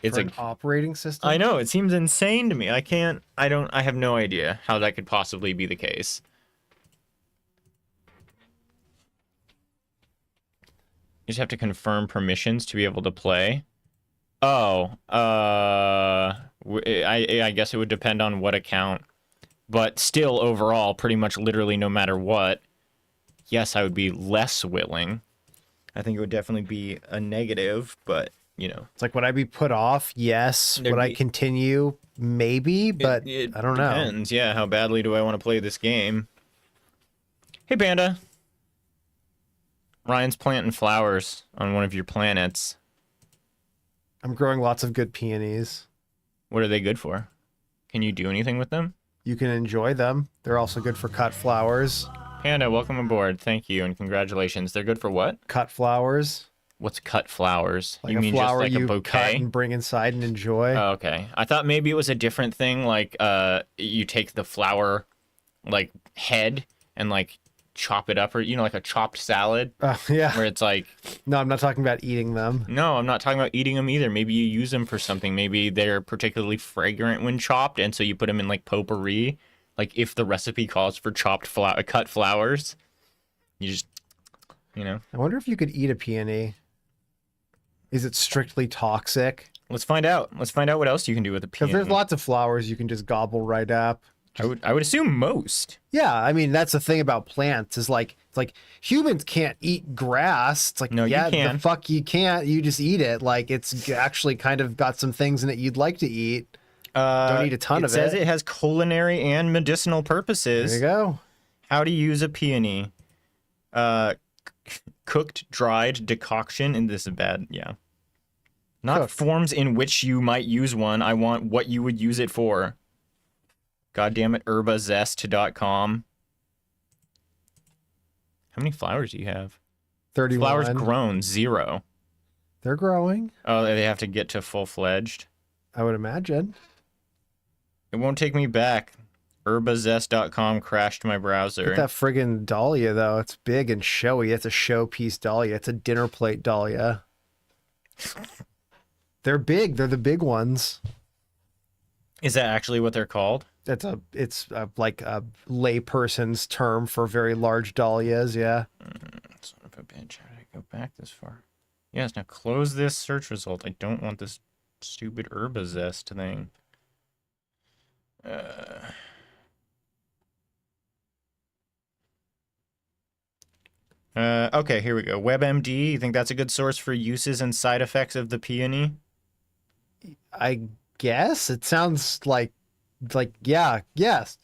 it's For an operating system. I know, it seems insane to me. I have no idea how that could possibly be the case. You just have to confirm permissions to be able to play. Oh, I guess it would depend on what account. But still, overall, pretty much literally no matter what, yes, I would be less willing. I think it would definitely be a negative, but, you know. It's like, would I be put off? Yes. There'd Would I be- continue? Maybe, but It I don't know. depends, yeah, how badly do I want to play this game? Hey, Panda. Ryan's planting flowers on one of your planets. I'm growing lots of good peonies. What are they good for? Can you do anything with them? You can enjoy them. They're also good for cut flowers. Panda, welcome aboard. Thank you and congratulations. They're good for what? Cut flowers. What's cut flowers? Like you a mean flower just like you a cut bouquet? and bring inside and enjoy. Oh, okay. I thought maybe it was a different thing, like you take the flower like head and like chop it up, or like a chopped salad Yeah. where it's like, No, I'm not talking about eating them. no, I'm not talking about eating them either. Maybe you use them for something. Maybe they're particularly fragrant when chopped, and so you put them in like potpourri. Like if the recipe calls for cut flowers, you just, I wonder if you could eat a peony. Is it strictly toxic? Let's find out. Let's find out what else you can do with a Because peony. there's lots of flowers you can just gobble right up. I would assume most. Yeah, I mean that's the thing about plants is like it's like humans can't eat grass. It's like No, you yeah, can. the fuck you can't. You just eat it. Like it's actually kind of got some things in it you'd like to eat. Don't eat a ton of It says it. it has culinary and medicinal purposes. There you go. How to use a peony. Cooked, dried decoction, and this is bad. Yeah. Not Cooked. forms in which you might use one. I want what you would use it for. God damn it, herbazest.com. How many flowers do you have? 31. Flowers grown, 0. They're growing. Oh, they have to get to full-fledged. I would imagine. It won't take me back. Herbazest.com crashed my browser. Look at that friggin' dahlia though. It's big and showy. It's a showpiece dahlia. It's a dinner plate dahlia. They're big. They're the big ones. Is that actually what they're called? It's like a layperson's term for very large dahlias. Yeah. Son of a bitch. How did I go back this far? Yes, now close this search result. I don't want this stupid Herbazest thing. Okay, here we go. WebMD, you think that's a good source for uses and side effects of the peony? I guess it sounds like yeah, yes.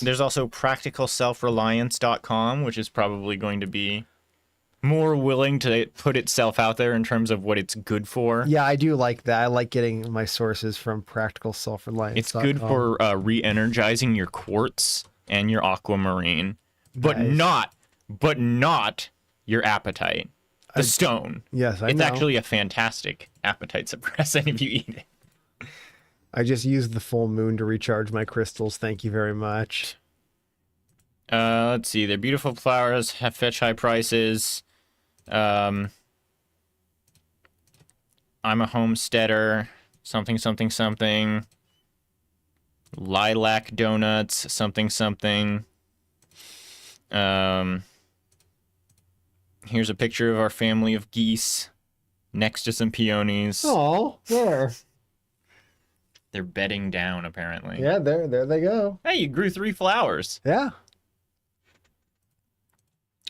There's also practicalselfreliance.com, which is probably going to be more willing to put itself out there in terms of what it's good for. Yeah, I do like that. I like getting my sources from Practical Self-Reliance. It's good for re-energizing your quartz and your aquamarine, but Nice. not your appetite. The stone. Yes, I It's know. actually a fantastic appetite suppressant if you eat it. I just used the full moon to recharge my crystals. Thank you very much. Let's see. They're beautiful flowers, have fetch high prices. I'm a homesteader. Something, something, something. Lilac donuts. Something, something. Here's a picture of our family of geese next to some peonies. Oh, there. They're bedding down, apparently. Yeah, there they go. Hey, you grew 3 flowers. Yeah.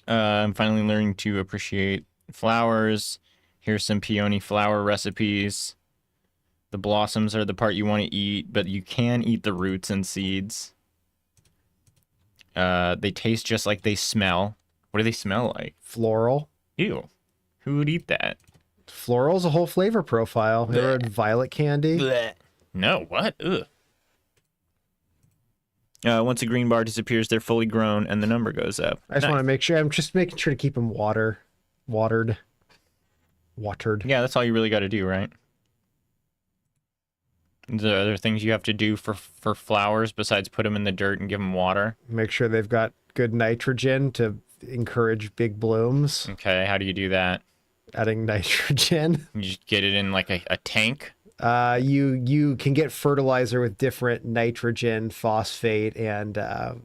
I'm finally learning to appreciate flowers. Here's some peony flower recipes. The blossoms are the part you want to eat, but you can eat the roots and seeds. They taste just like they smell. What do they smell like? Floral. Ew. Who would eat that? Floral's a whole flavor profile. You ever had violet candy? Blech. No, what? Ugh. Once a green bar disappears, they're fully grown, and the number goes up. I just want to make sure. I'm just making sure to keep them watered. Yeah, that's all you really got to do, right? The other things you have to do for flowers besides put them in the dirt and give them water. Make sure they've got good nitrogen to encourage big blooms. Okay, how do you do that? Adding nitrogen. You just get it in like a tank? You can get fertilizer with different nitrogen, phosphate, and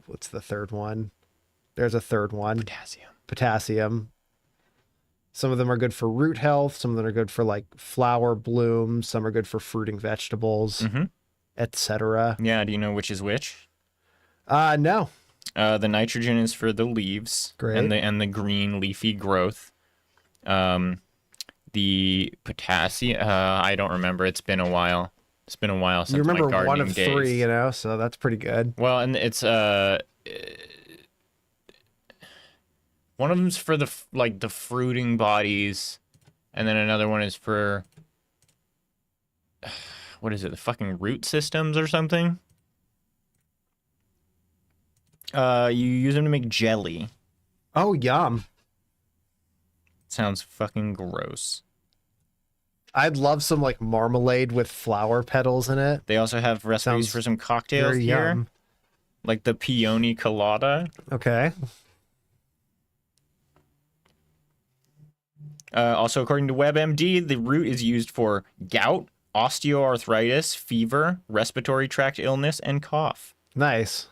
what's the third one? There's a third one. Potassium. Some of them are good for root health. Some of them are good for like flower bloom. Some are good for fruiting vegetables, etc. Yeah, do you know which is which? No. The nitrogen is for the leaves. Great. And the green leafy growth. The potassium, I don't remember. It's been a while. It's been a while since You remember my gardening one of days. 3, so that's pretty good. Well, and it's one of them's for the the fruiting bodies, and then another one is for what is it? The fucking root systems or something. You use them to make jelly. Oh, yum. Sounds fucking gross. I'd love some like marmalade with flower petals in it. They also have recipes Sounds for some cocktails very here, yum. like the peony colada. Okay. Also, according to WebMD, the root is used for gout, osteoarthritis, fever, respiratory tract illness, and cough. Nice.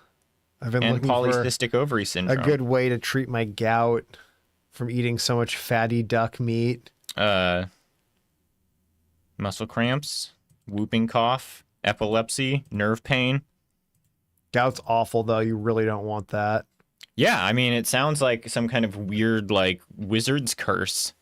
I've been And looking polycystic ovary for syndrome. a good way to treat my gout from eating so much fatty duck meat. Muscle cramps, whooping cough, epilepsy, nerve pain. Gout's awful, though. You really don't want that. Yeah, I mean, it sounds like some kind of weird, like, wizard's curse.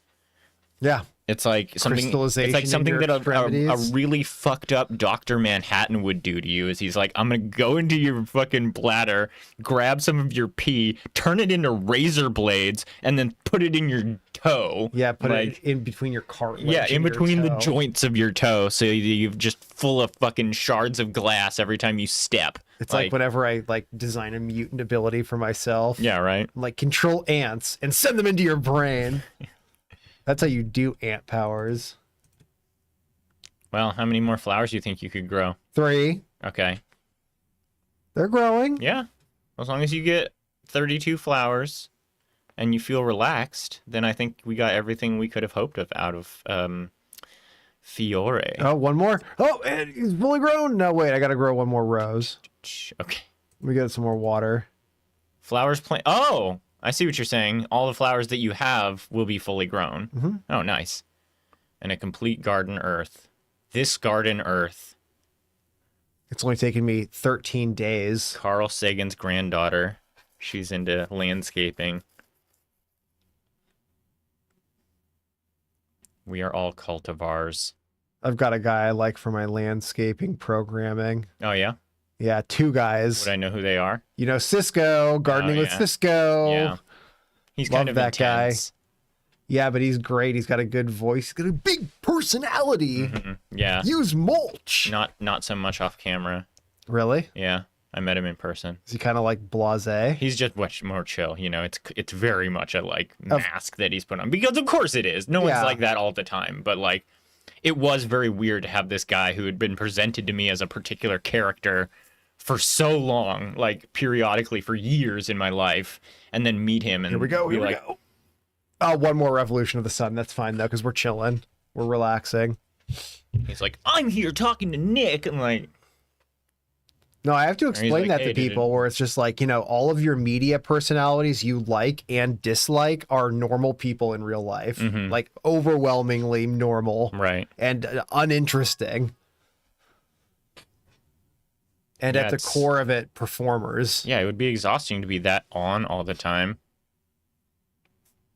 Yeah. It's like something. It's Crystallization like in something your that a extremities. really fucked up Dr. Manhattan would do to you. Is he's like, I'm gonna go into your fucking bladder, grab some of your pee, turn it into razor blades, and then put it in your toe. Yeah, put like, it in between your cartilage. Yeah, in and your between the toe. joints of your toe, so you're just full of fucking shards of glass every time you step. It's like whenever I like design a mutant ability for myself. Yeah, right. I'm like, control ants and send them into your brain. That's how you do ant powers. Well, how many more flowers do you think you could grow? 3. Okay. They're growing. Yeah. As long as you get 32 flowers and you feel relaxed, then I think we got everything we could have hoped of out of Fiore. Oh, one more. Oh, and he's fully grown. No, wait, I gotta grow one more rose. Okay. Let me get some more water. Flowers plant. Oh, I see what you're saying. All the flowers that you have will be fully grown. Mm-hmm. Oh, nice. And a complete garden earth. This garden earth. It's only taken me 13 days. Carl Sagan's granddaughter. She's into landscaping. We are all cultivars. I've got a guy I like for my landscaping programming. Oh, yeah? Yeah, 2 guys. Would I know who they are? You know, Cisco, gardening with yeah. Cisco. Yeah. He's Love kind of that guy. intense. Yeah, but he's great. He's got a good voice. He's got a big personality. Yeah. Use mulch. Not so much off camera. Really? Yeah. I met him in person. Is he kind of like blasé? He's just much more chill, you know. It's very much a like mask that he's put on, because of course it is. No one's Yeah. like that all the time, but like it was very weird to have this guy who had been presented to me as a particular character for so long, like periodically for years in my life, and then meet him and Here we go. be Here like, we go. Oh, one more revolution of the sun. That's fine though, because we're chilling. We're relaxing. he's like, I'm here talking to Nick, and like, No, I have to explain like, that "Hey, to dude." people where it's just like, all of your media personalities you like and dislike are normal people in real life. Like overwhelmingly normal right. and uninteresting. And Yeah, at the it's- core of it, performers. Yeah, it would be exhausting to be that on all the time.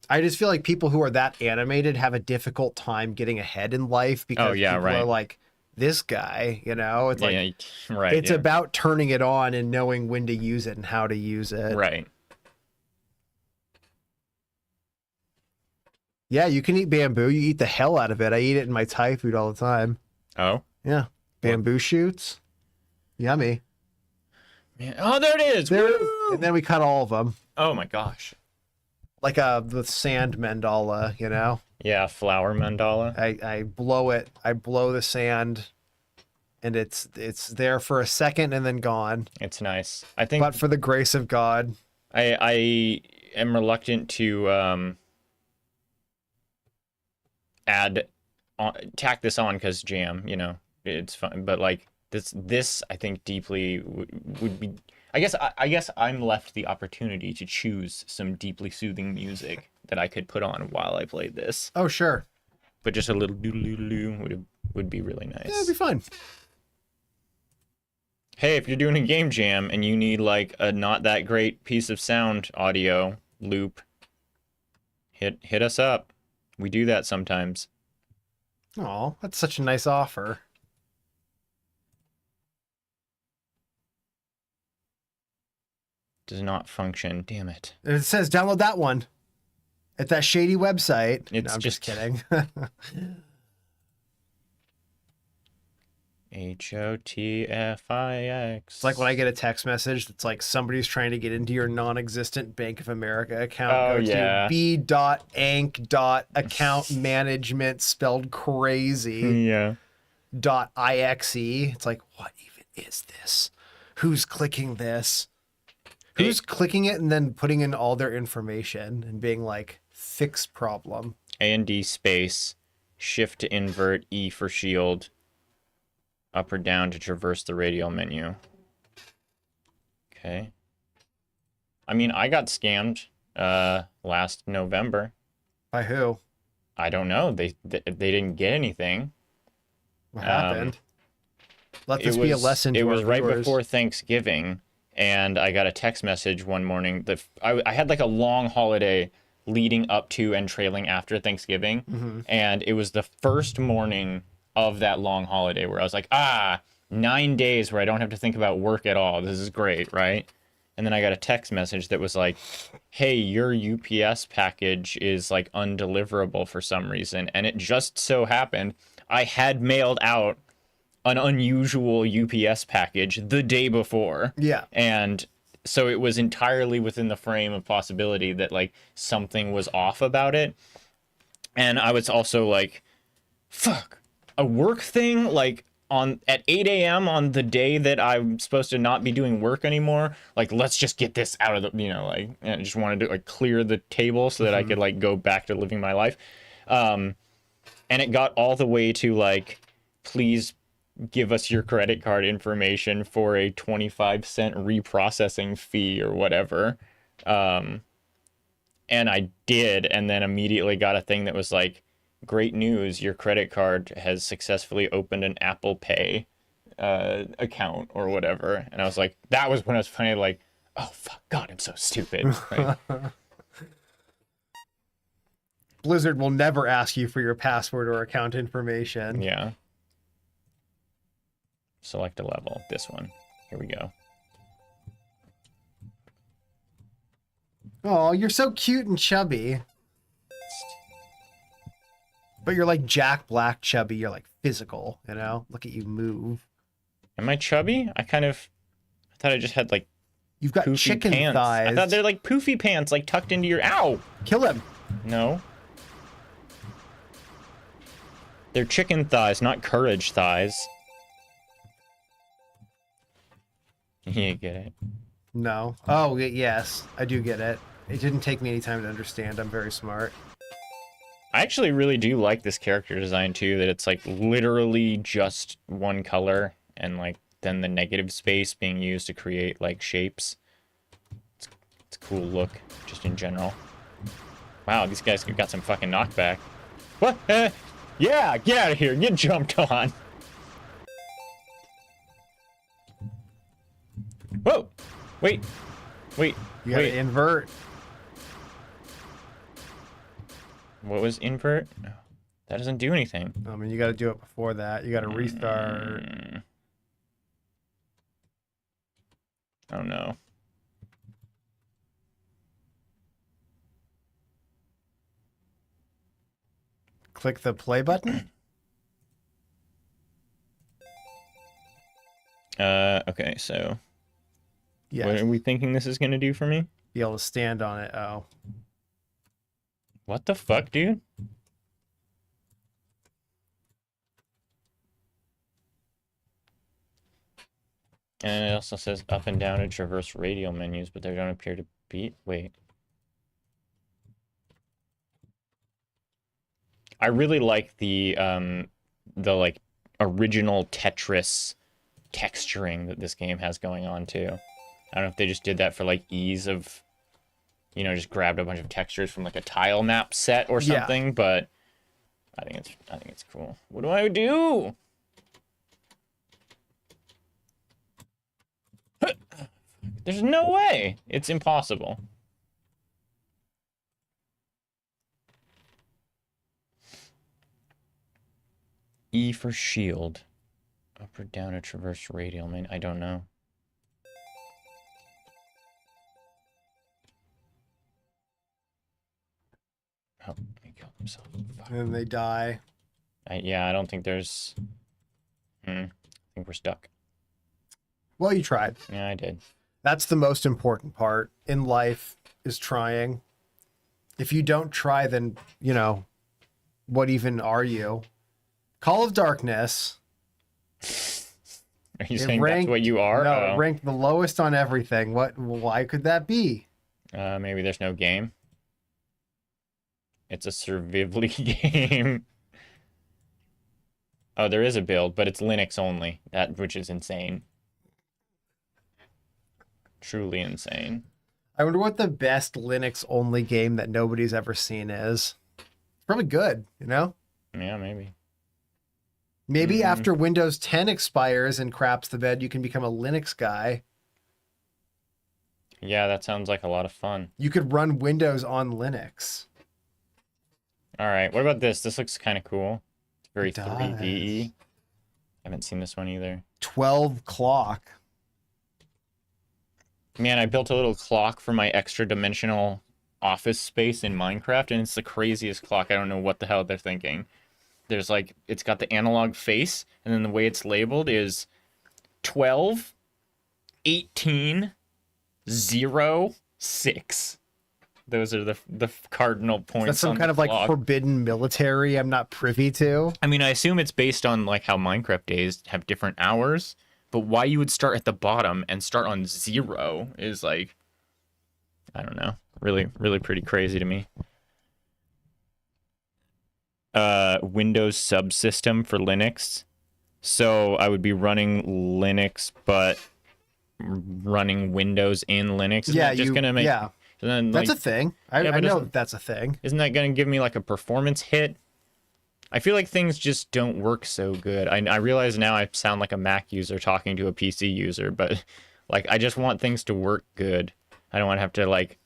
I just feel like people who are that animated have a difficult time getting ahead in life because yeah, people right. are like, this guy, you know? It's like, Yeah, right. it's yeah. about turning it on and knowing when to use it and how to use it. Right. Yeah, you can eat bamboo. You eat the hell out of it. I eat it in my Thai food all the time. Oh. Yeah. Bamboo shoots. Yummy. Man. Oh, there it is. There it Woo! is. And then we cut all of them. Oh my gosh. Like the sand mandala, you know? Yeah, flower mandala. I blow it. I blow the sand and it's there for a second and then gone. It's nice. I think But for the grace of God. I am reluctant to tack this on because jam, you know, it's fun. But like this I think deeply would be. I guess I'm left the opportunity to choose some deeply soothing music that I could put on while I played this. Oh, sure. But just a little doodle would be really nice. Yeah, it'd be fun. Hey, if you're doing a game jam and you need like a not that great piece of sound audio loop, hit us up. We do that sometimes. Oh, that's such a nice offer. Does not function. Damn it. And it says download that one at that shady website. It's No, I'm just kidding. HOTFIX. It's like when I get a text message that's like somebody's trying to get into your non-existent Bank of America account. Oh, Go yeah. to b.ank.account management spelled crazy Yeah. .ixe. It's like, what even is this? Who's clicking this? Who's clicking it and then putting in all their information and being like, fix problem? A&D space, shift to invert, E for shield, up or down to traverse the radial menu. Okay. I mean, I got scammed last November. By who? I don't know. They didn't get anything. What happened? Let this It be a was- lesson to It was our right viewers. before Thanksgiving, and I got a text message one morning that I had like a long holiday leading up to and trailing after Thanksgiving, and it was the first morning of that long holiday where I was like, 9 days where I don't have to think about work at all. This is great, right? And then I got a text message that was like, hey, your UPS package is like undeliverable for some reason. And it just so happened I had mailed out an unusual UPS package the day before. Yeah. And so it was entirely within the frame of possibility that like something was off about it. And I was also like, fuck, a work thing like at 8 a.m. on the day that I'm supposed to not be doing work anymore. Like, let's just get this out of the, you know, like, and I just wanted to like clear the table so that I could like go back to living my life. And it got all the way to like, please give us your credit card information for a 25-cent reprocessing fee or whatever. And I did, and then immediately got a thing that was like, great news, your credit card has successfully opened an Apple Pay account or whatever. And I was like, that was when I was finally like, oh, fuck, God, I'm so stupid. Right? Blizzard will never ask you for your password or account information. Yeah. Select a level, this one. Here we go. Oh, you're so cute and chubby. But you're like Jack Black chubby. You're like physical, you know? Look at you move. Am I chubby? I thought I just had like You've got poofy chicken pants. thighs. I thought they're like poofy pants, like tucked into your, ow! Kill him. No. They're chicken thighs, not courage thighs. You get it. No. Oh, yes. I do get it. It didn't take me any time to understand. I'm very smart. I actually really do like this character design too, that it's like literally just one color and like then the negative space being used to create like shapes. It's a cool look just in general. Wow, these guys got some fucking knockback. What? Yeah, get out of here. Get jumped on. Whoa. Wait. You gotta Wait. invert. What was invert? That doesn't do anything. I mean, you got to do it before that. You got to restart. Oh no. Click the play button. Okay, so Yeah. what are we thinking this is gonna do for me? Be able to stand on it. Oh. What the fuck, dude? And it also says up and down to traverse radial menus, but they don't appear to be. Wait. I really like the like original Tetris texturing that this game has going on too. I don't know if they just did that for like ease of, you know, just grabbed a bunch of textures from like a tile map set or something, but I think it's cool. What do I do? There's no way. It's impossible. E for shield. Up or down to traverse radial. I mean, I don't know. Oh, he killed himself. Fuck. And they die. Yeah, I don't think there's... I think we're stuck. Well, you tried. Yeah, I did. That's the most important part in life, is trying. If you don't try, then, you know, what even are you? Call of Darkness. Are you saying that's what you are? No, it ranked the lowest on everything. Why could that be? Maybe there's no game. It's a survivally game. Oh, there is a build, but it's Linux only. Which is insane. Truly insane. I wonder what the best Linux only game that nobody's ever seen is. It's probably good, you know? Yeah, maybe. Maybe after Windows 10 expires and craps the bed, you can become a Linux guy. Yeah, that sounds like a lot of fun. You could run Windows on Linux. All right, what about this? This looks kind of cool. It's very It does. 3D. Haven't seen this one either. 12 clock. Man, I built a little clock for my extra dimensional office space in Minecraft, and it's the craziest clock. I don't know what the hell they're thinking. There's like, it's got the analog face, and then the way it's labeled is 12, 18, 0, 6. Those are the cardinal points. That's some on kind the of like clock. forbidden military I'm not privy to. I mean, I assume it's based on like how Minecraft days have different hours, but why you would start at the bottom and start on 0 is like, I don't know, really pretty crazy to me. Windows subsystem for Linux. So I would be running Linux, but running Windows in Linux. Isn't that just gonna make? Yeah, Then, that's like, a thing. I but know that's a thing. Isn't that gonna give me like a performance hit? I feel like things just don't work so good. I realize now I sound like a Mac user talking to a PC user, but like I just want things to work good. I don't want to have to like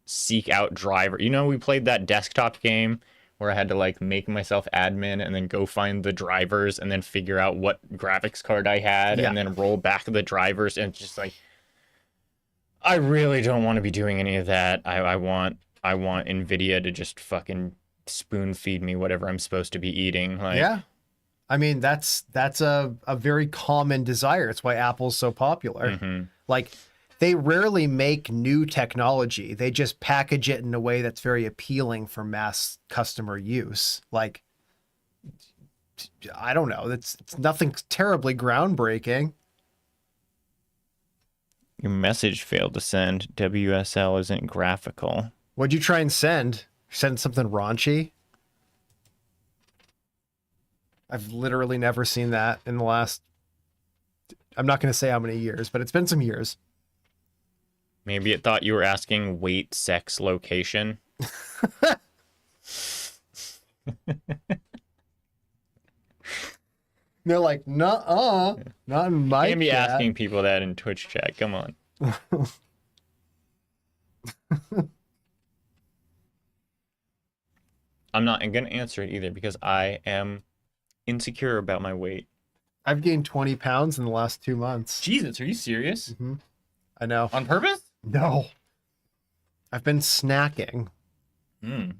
seek out driver. You know, we played that desktop game where I had to like make myself admin and then go find the drivers and then figure out what graphics card I had and then roll back the drivers, and it's just like, I really don't want to be doing any of that. I want NVIDIA to just fucking spoon feed me whatever I'm supposed to be eating. Like, Yeah. I mean, that's a very common desire. It's why Apple's so popular. Like, they rarely make new technology. They just package it in a way that's very appealing for mass customer use. Like, I don't know. It's nothing terribly groundbreaking. your message failed to send. WSL isn't graphical. What'd you try and send? Send something raunchy? I've literally never seen that in the last, I'm not going to say how many years, but it's been some years. Maybe it thought you were asking weight, sex, location. They're like, nuh-uh, not in my Can't be chat. asking people that in Twitch chat. Come on. I'm not gonna answer it either because I am insecure about my weight. I've gained 20 pounds in the last 2 months. Jesus, are you serious? I know. On purpose? No. I've been snacking. Hmm.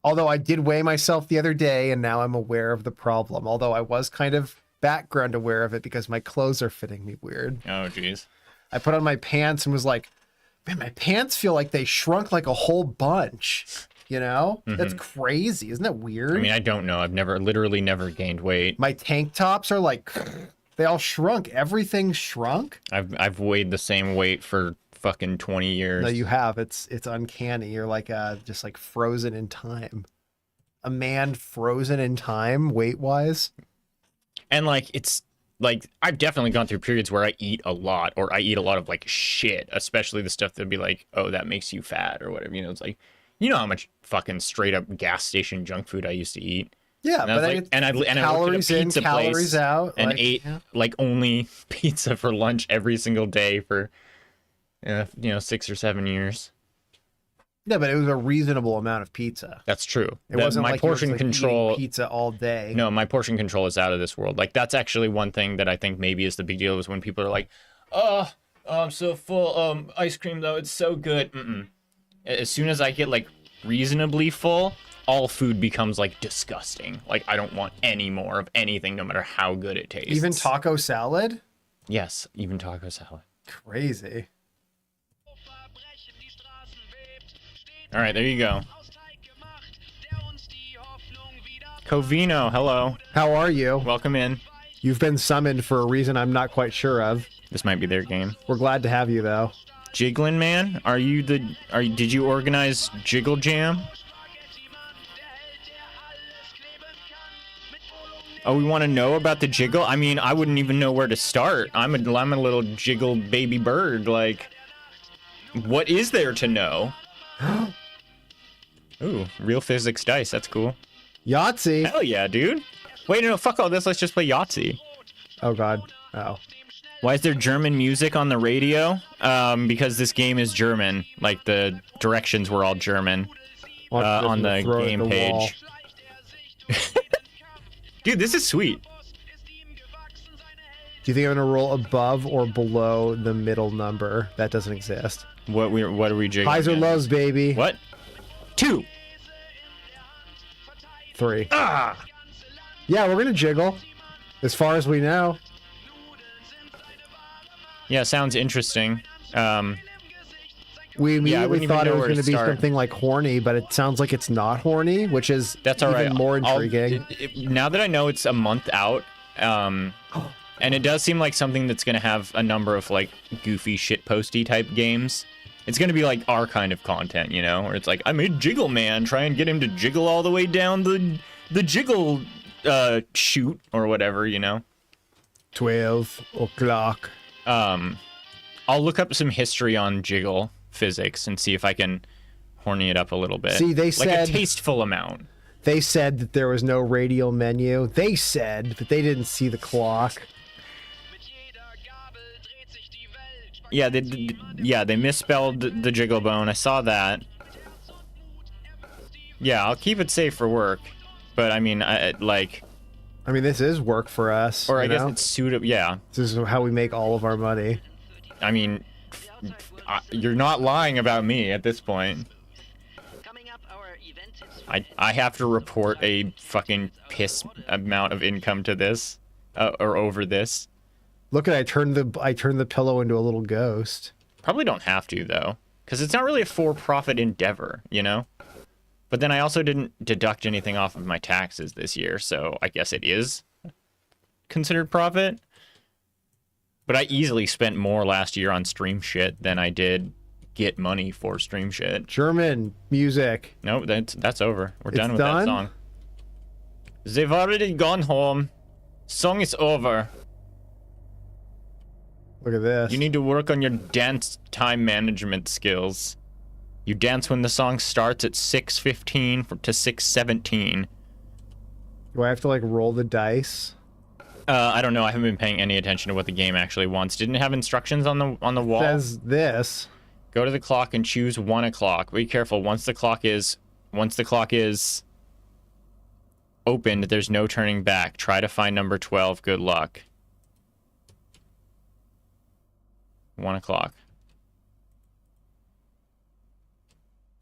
Although I did weigh myself the other day, and now I'm aware of the problem. Although I was kind of background aware of it because my clothes are fitting me weird. Oh, jeez. I put on my pants and was like, man, my pants feel like they shrunk like a whole bunch. You know? That's crazy. Isn't that weird? I mean, I don't know. I've literally never gained weight. My tank tops are like, they all shrunk. Everything's shrunk. I've weighed the same weight for fucking 20 years. No, you have. It's uncanny. You're like just like frozen in time. A man frozen in time, weight wise. And like it's like I've definitely gone through periods where I eat a lot, or I eat a lot of like shit, especially the stuff that'd be like, oh, that makes you fat or whatever. You know, it's like, you know how much fucking straight up gas station junk food I used to eat. Yeah, And I was like, and I looked at a calories in, pizza calories place out, and like, ate yeah. like only pizza for lunch every single day for 6 or 7 years. Yeah, but it was a reasonable amount of pizza. That's true. It wasn't my like you were portion just, like, control. eating pizza all day. No, my portion control is out of this world. Like that's actually one thing that I think maybe is the big deal is when people are like, "Oh, I'm so full. Ice cream though, it's so good." As soon as I get like reasonably full, all food becomes like disgusting. Like I don't want any more of anything, no matter how good it tastes. Even taco salad? Yes, even taco salad. Crazy. All right, there you go. Covino, hello. How are you? Welcome in. You've been summoned for a reason I'm not quite sure of. This might be their game. We're glad to have you, though. Jiggling Man, did you organize Jiggle Jam? Oh, we want to know about the jiggle? I mean, I wouldn't even know where to start. I'm a little jiggle baby bird. Like, what is there to know? Ooh, real physics dice. That's cool. Yahtzee. Hell yeah, dude. Wait, no, fuck all this. Let's just play Yahtzee. Oh, God. Oh. Why is there German music on the radio? Because this game is German. Like, the directions were all German on the game page. Dude, this is sweet. Do you think I'm going to roll above or below the middle number? That doesn't exist. What are we jiggling? Highs or at? lows, baby. What? 2. 3. Ah! Yeah, we're going to jiggle. As far as we know. Yeah, sounds interesting. We I immediately wouldn't even thought it know was where going to to be start. something like horny, but it sounds like it's not horny, which is That's all right. even more intriguing. Now that I know it's a month out, and it does seem like something that's going to have a number of like goofy shitposty type games. It's going to be like our kind of content, you know, where it's like, I made Jiggle Man, try and get him to jiggle all the way down the jiggle chute or whatever, you know. 12 o'clock. I'll look up some history on jiggle physics and see if I can horny it up a little bit. See, they like said a tasteful amount. They said that there was no radial menu. They said, but they didn't see the clock. Yeah, they misspelled the jiggle bone. I saw that. Yeah, I'll keep it safe for work, but I mean, I mean, this is work for us. or I you guess know? it's suitable. Yeah, This is how we make all of our money. I mean, you're not lying about me at this point. I have to report a fucking piss amount of income to this, or over this. Look at I turned the pillow into a little ghost. Probably don't have to though, because it's not really a for-profit endeavor, you know. But then I also didn't deduct anything off of my taxes this year, so I guess it is considered profit. But I easily spent more last year on stream shit than I did get money for stream shit. German music. No, that's over. We're It's done with done? that song. They've already gone home. Song is over. Look at this. You need to work on your dance time management skills. You dance when the song starts at 6:15 to 6:17. Do I have to like roll the dice? I don't know. I haven't been paying any attention to what the game actually wants. Didn't it have instructions on the wall? Says this. Go to the clock and choose 1 o'clock. Be careful. Once the clock is opened. There's no turning back. Try to find number 12. Good luck. 1 o'clock.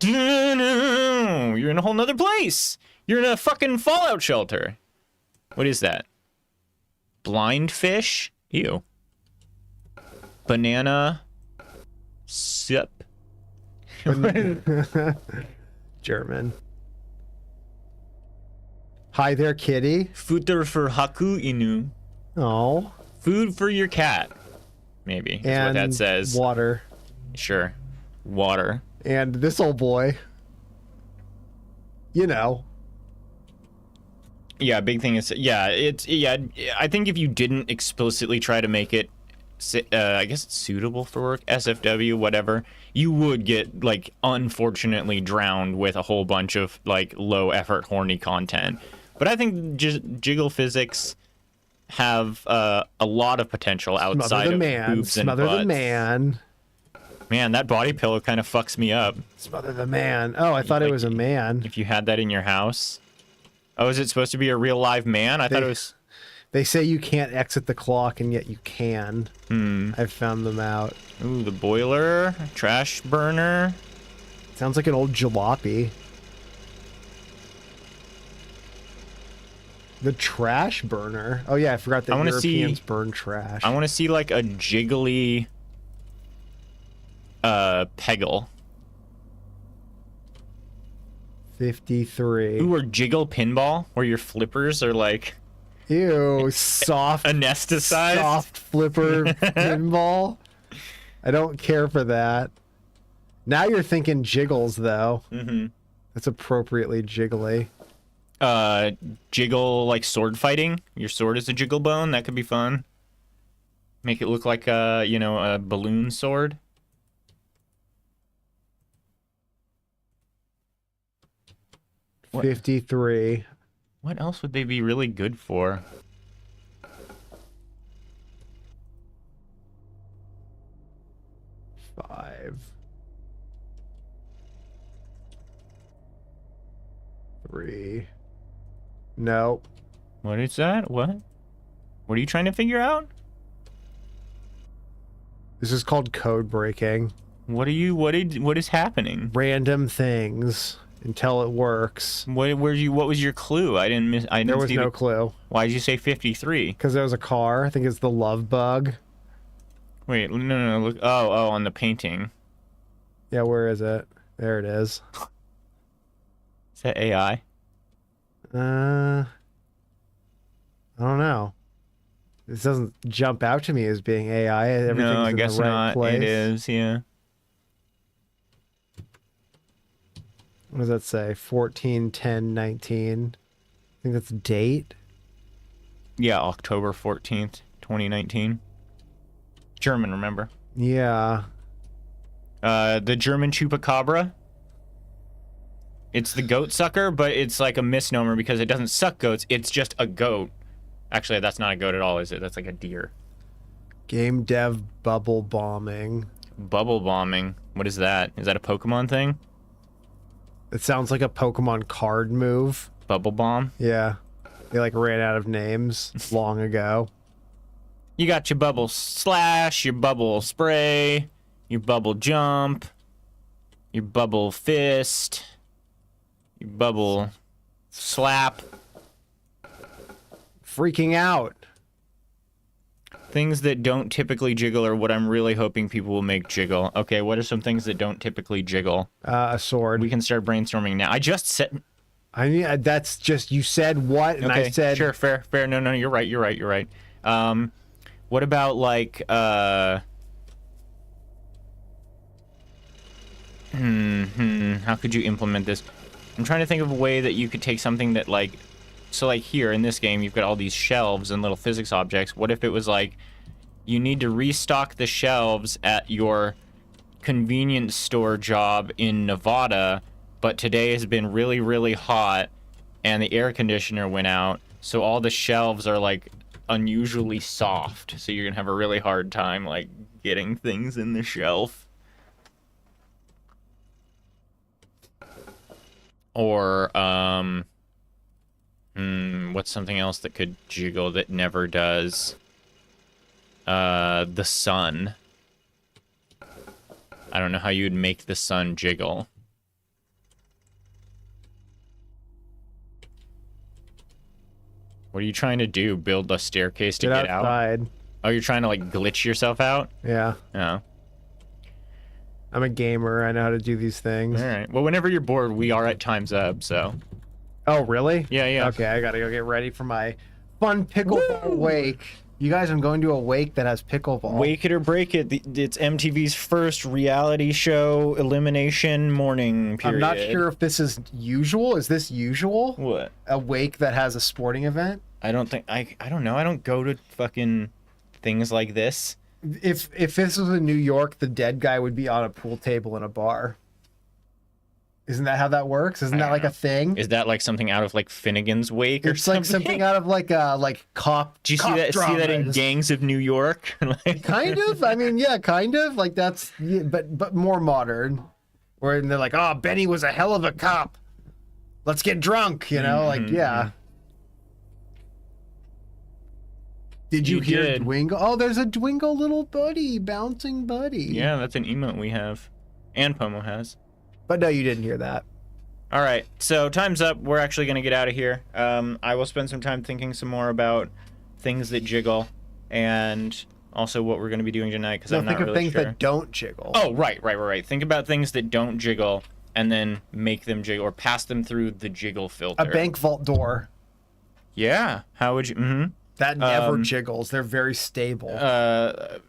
You're in a whole nother place. You're in a fucking fallout shelter. What is that? Blind fish? Ew. Banana. Sip. German. Hi there, kitty. Futter for Haku Inu. Oh. Food for your cat. Maybe. That's And what that says. water. Sure. Water. And this old boy. You know. Yeah, big thing is, I think if you didn't explicitly try to make it, I guess it's suitable for work, SFW, whatever, you would get, like, unfortunately drowned with a whole bunch of, like, low effort, horny content. But I think jiggle physics have a lot of potential outside of boobs and Smother butts. the man. Man, that body pillow kind of fucks me up. Smother the man. Oh, I thought it was a man. If you had that in your house. Oh, is it supposed to be a real live man? I thought it was... They say you can't exit the clock, and yet you can. I've found them out. Ooh, the boiler. Trash burner. Sounds like an old jalopy. The trash burner. Oh yeah, I forgot that Europeans burn trash. I want to see like a jiggly peggle. 53. Ooh, or jiggle pinball, where your flippers are like Ew, soft anesthetized. soft flipper pinball. I don't care for that. Now you're thinking jiggles though. Mm-hmm. That's appropriately jiggly. Jiggle like sword fighting. Your sword is a jiggle bone. That could be fun. Make it look like a balloon sword. What? 53. What else would they be really good for? Five. 3. Nope. What is that? What? What are you trying to figure out? This is called code breaking. What is happening? Random things until it works. What was your clue? I didn't There was see no the, clue. Why did you say 53? Because there was a car. I think it's the love bug. Wait, no, look. Oh, on the painting. Yeah, where is it? There it is. Is that AI? I don't know. This doesn't jump out to me as being AI. Everything's No, I in guess the right not. place. It is, yeah. What does that say? 14, 10, 19. I think that's date. Yeah, October 14th, 2019. German, remember? Yeah. The German chupacabra. It's the goat sucker, but it's like a misnomer because it doesn't suck goats. It's just a goat. Actually, that's not a goat at all, is it? That's like a deer. Game dev bubble bombing. Bubble bombing. What is that? Is that a Pokemon thing? It sounds like a Pokemon card move. Bubble bomb? Yeah. They like ran out of names long ago. You got your bubble slash, your bubble spray, your bubble jump, your bubble fist, your bubble slap. Freaking out. Things that don't typically jiggle are what I'm really hoping people will make jiggle. Okay, what are some things that don't typically jiggle? A sword. We can start brainstorming now. I just said... I mean, that's just, you said what, and okay, I said... Sure, fair. No, you're right. What about, like, how could you implement this? I'm trying to think of a way that you could take something that, like... So, like, here in this game, you've got all these shelves and little physics objects. What if it was, like, you need to restock the shelves at your convenience store job in Nevada, but today has been really, really hot, and the air conditioner went out, so all the shelves are, like, unusually soft. So you're gonna have a really hard time, like, getting things in the shelf. Or, What's something else that could jiggle that never does? The sun. I don't know how you'd make the sun jiggle. What are you trying to do? Build a staircase to get out? outside. Oh, you're trying to like glitch yourself out? Yeah. Oh. I'm a gamer. I know how to do these things. All right. Well, whenever you're bored, we are at time's up, so. Oh, really? Yeah, yeah. Okay, I gotta go get ready for my fun pickleball wake. You guys, I'm going to a wake that has pickleball. Wake it or break it. It's MTV's first reality show elimination morning period. I'm not sure if this is usual. Is this usual? What? A wake that has a sporting event? I don't think I don't know. I don't go to fucking things like this. If this was in New York, the dead guy would be on a pool table in a bar. Isn't that how that works? Isn't that like a thing? Is that like something out of like Finnegan's Wake or It's something? like something out of like cop. Do you cop see that in dramas. Gangs of New York? Like, Kind of. I mean, yeah, kind of. Like that's, yeah, but more modern. Where they're like, oh, Benny was a hell of a cop. Let's get drunk, you know? Like, yeah. Did you hear did. Dwingle? Oh, there's a Dwingle little buddy, bouncing buddy. yeah, that's an emote we have, and Pomo has. But no, you didn't hear that. All right, so time's up. We're actually gonna get out of here. I will spend some time thinking some more about things that jiggle, and also what we're gonna be doing tonight because No, I'm not think of really things sure. that don't jiggle. Oh, right. Think about things that don't jiggle, and then make them jiggle or pass them through the jiggle filter. A bank vault door. Yeah. How would you? Mm-hmm. That never jiggles. They're very stable. A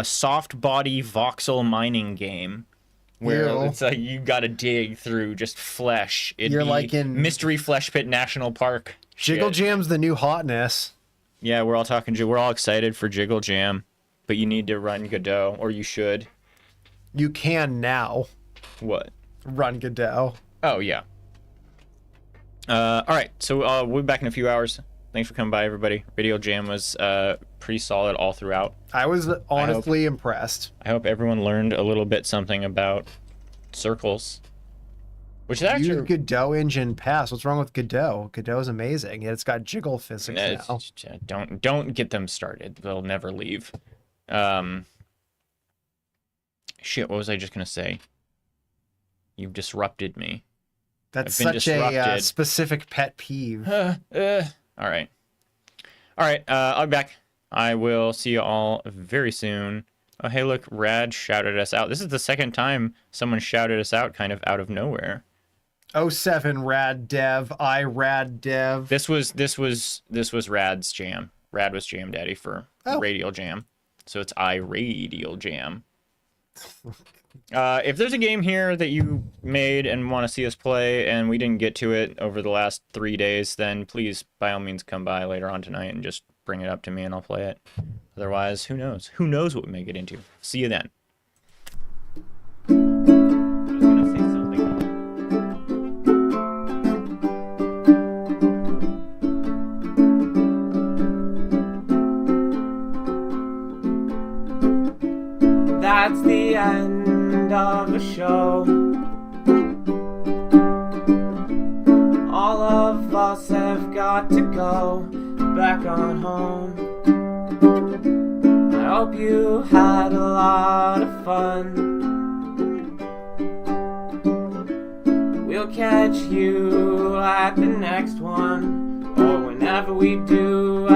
soft body voxel mining game where Ew. it's like you gotta dig through just flesh. It'd You're be like in- Mystery Flesh Pit National Park. Jiggle shit. Jam's the new hotness. Yeah, we're all talking. We're all excited for Jiggle Jam, but you need to run Godot, or you should. You can now What? run Godot. Oh yeah. All right, so we'll be back in a few hours. Thanks for coming by, everybody. Radial Jam was pretty solid all throughout. I was honestly impressed. I hope everyone learned a little bit something about circles, which is actually Use Godot engine pass. What's wrong with Godot? Godot is amazing. Yet it's got jiggle physics now. don't get them started. They'll never leave. Shit, what was I just gonna say? You've disrupted me. That's I've been such a disrupted. specific pet peeve. All right. I'll be back. I will see you all very soon. Oh, hey, look, Rad shouted us out. This is the second time someone shouted us out kind of out of nowhere. 07 Rad Dev, I Rad Dev. This was Rad's jam. Rad was Jam Daddy for Radial Jam. So it's I Radial Jam. If there's a game here that you made and want to see us play and we didn't get to it over the last 3 days, then please, by all means, come by later on tonight and just bring it up to me and I'll play it. Otherwise, who knows? Who knows what we may get into? See you then. I was gonna say something. That's the end of the show. All of us have got to go back on home. I hope you had a lot of fun. We'll catch you at the next one, or whenever we do.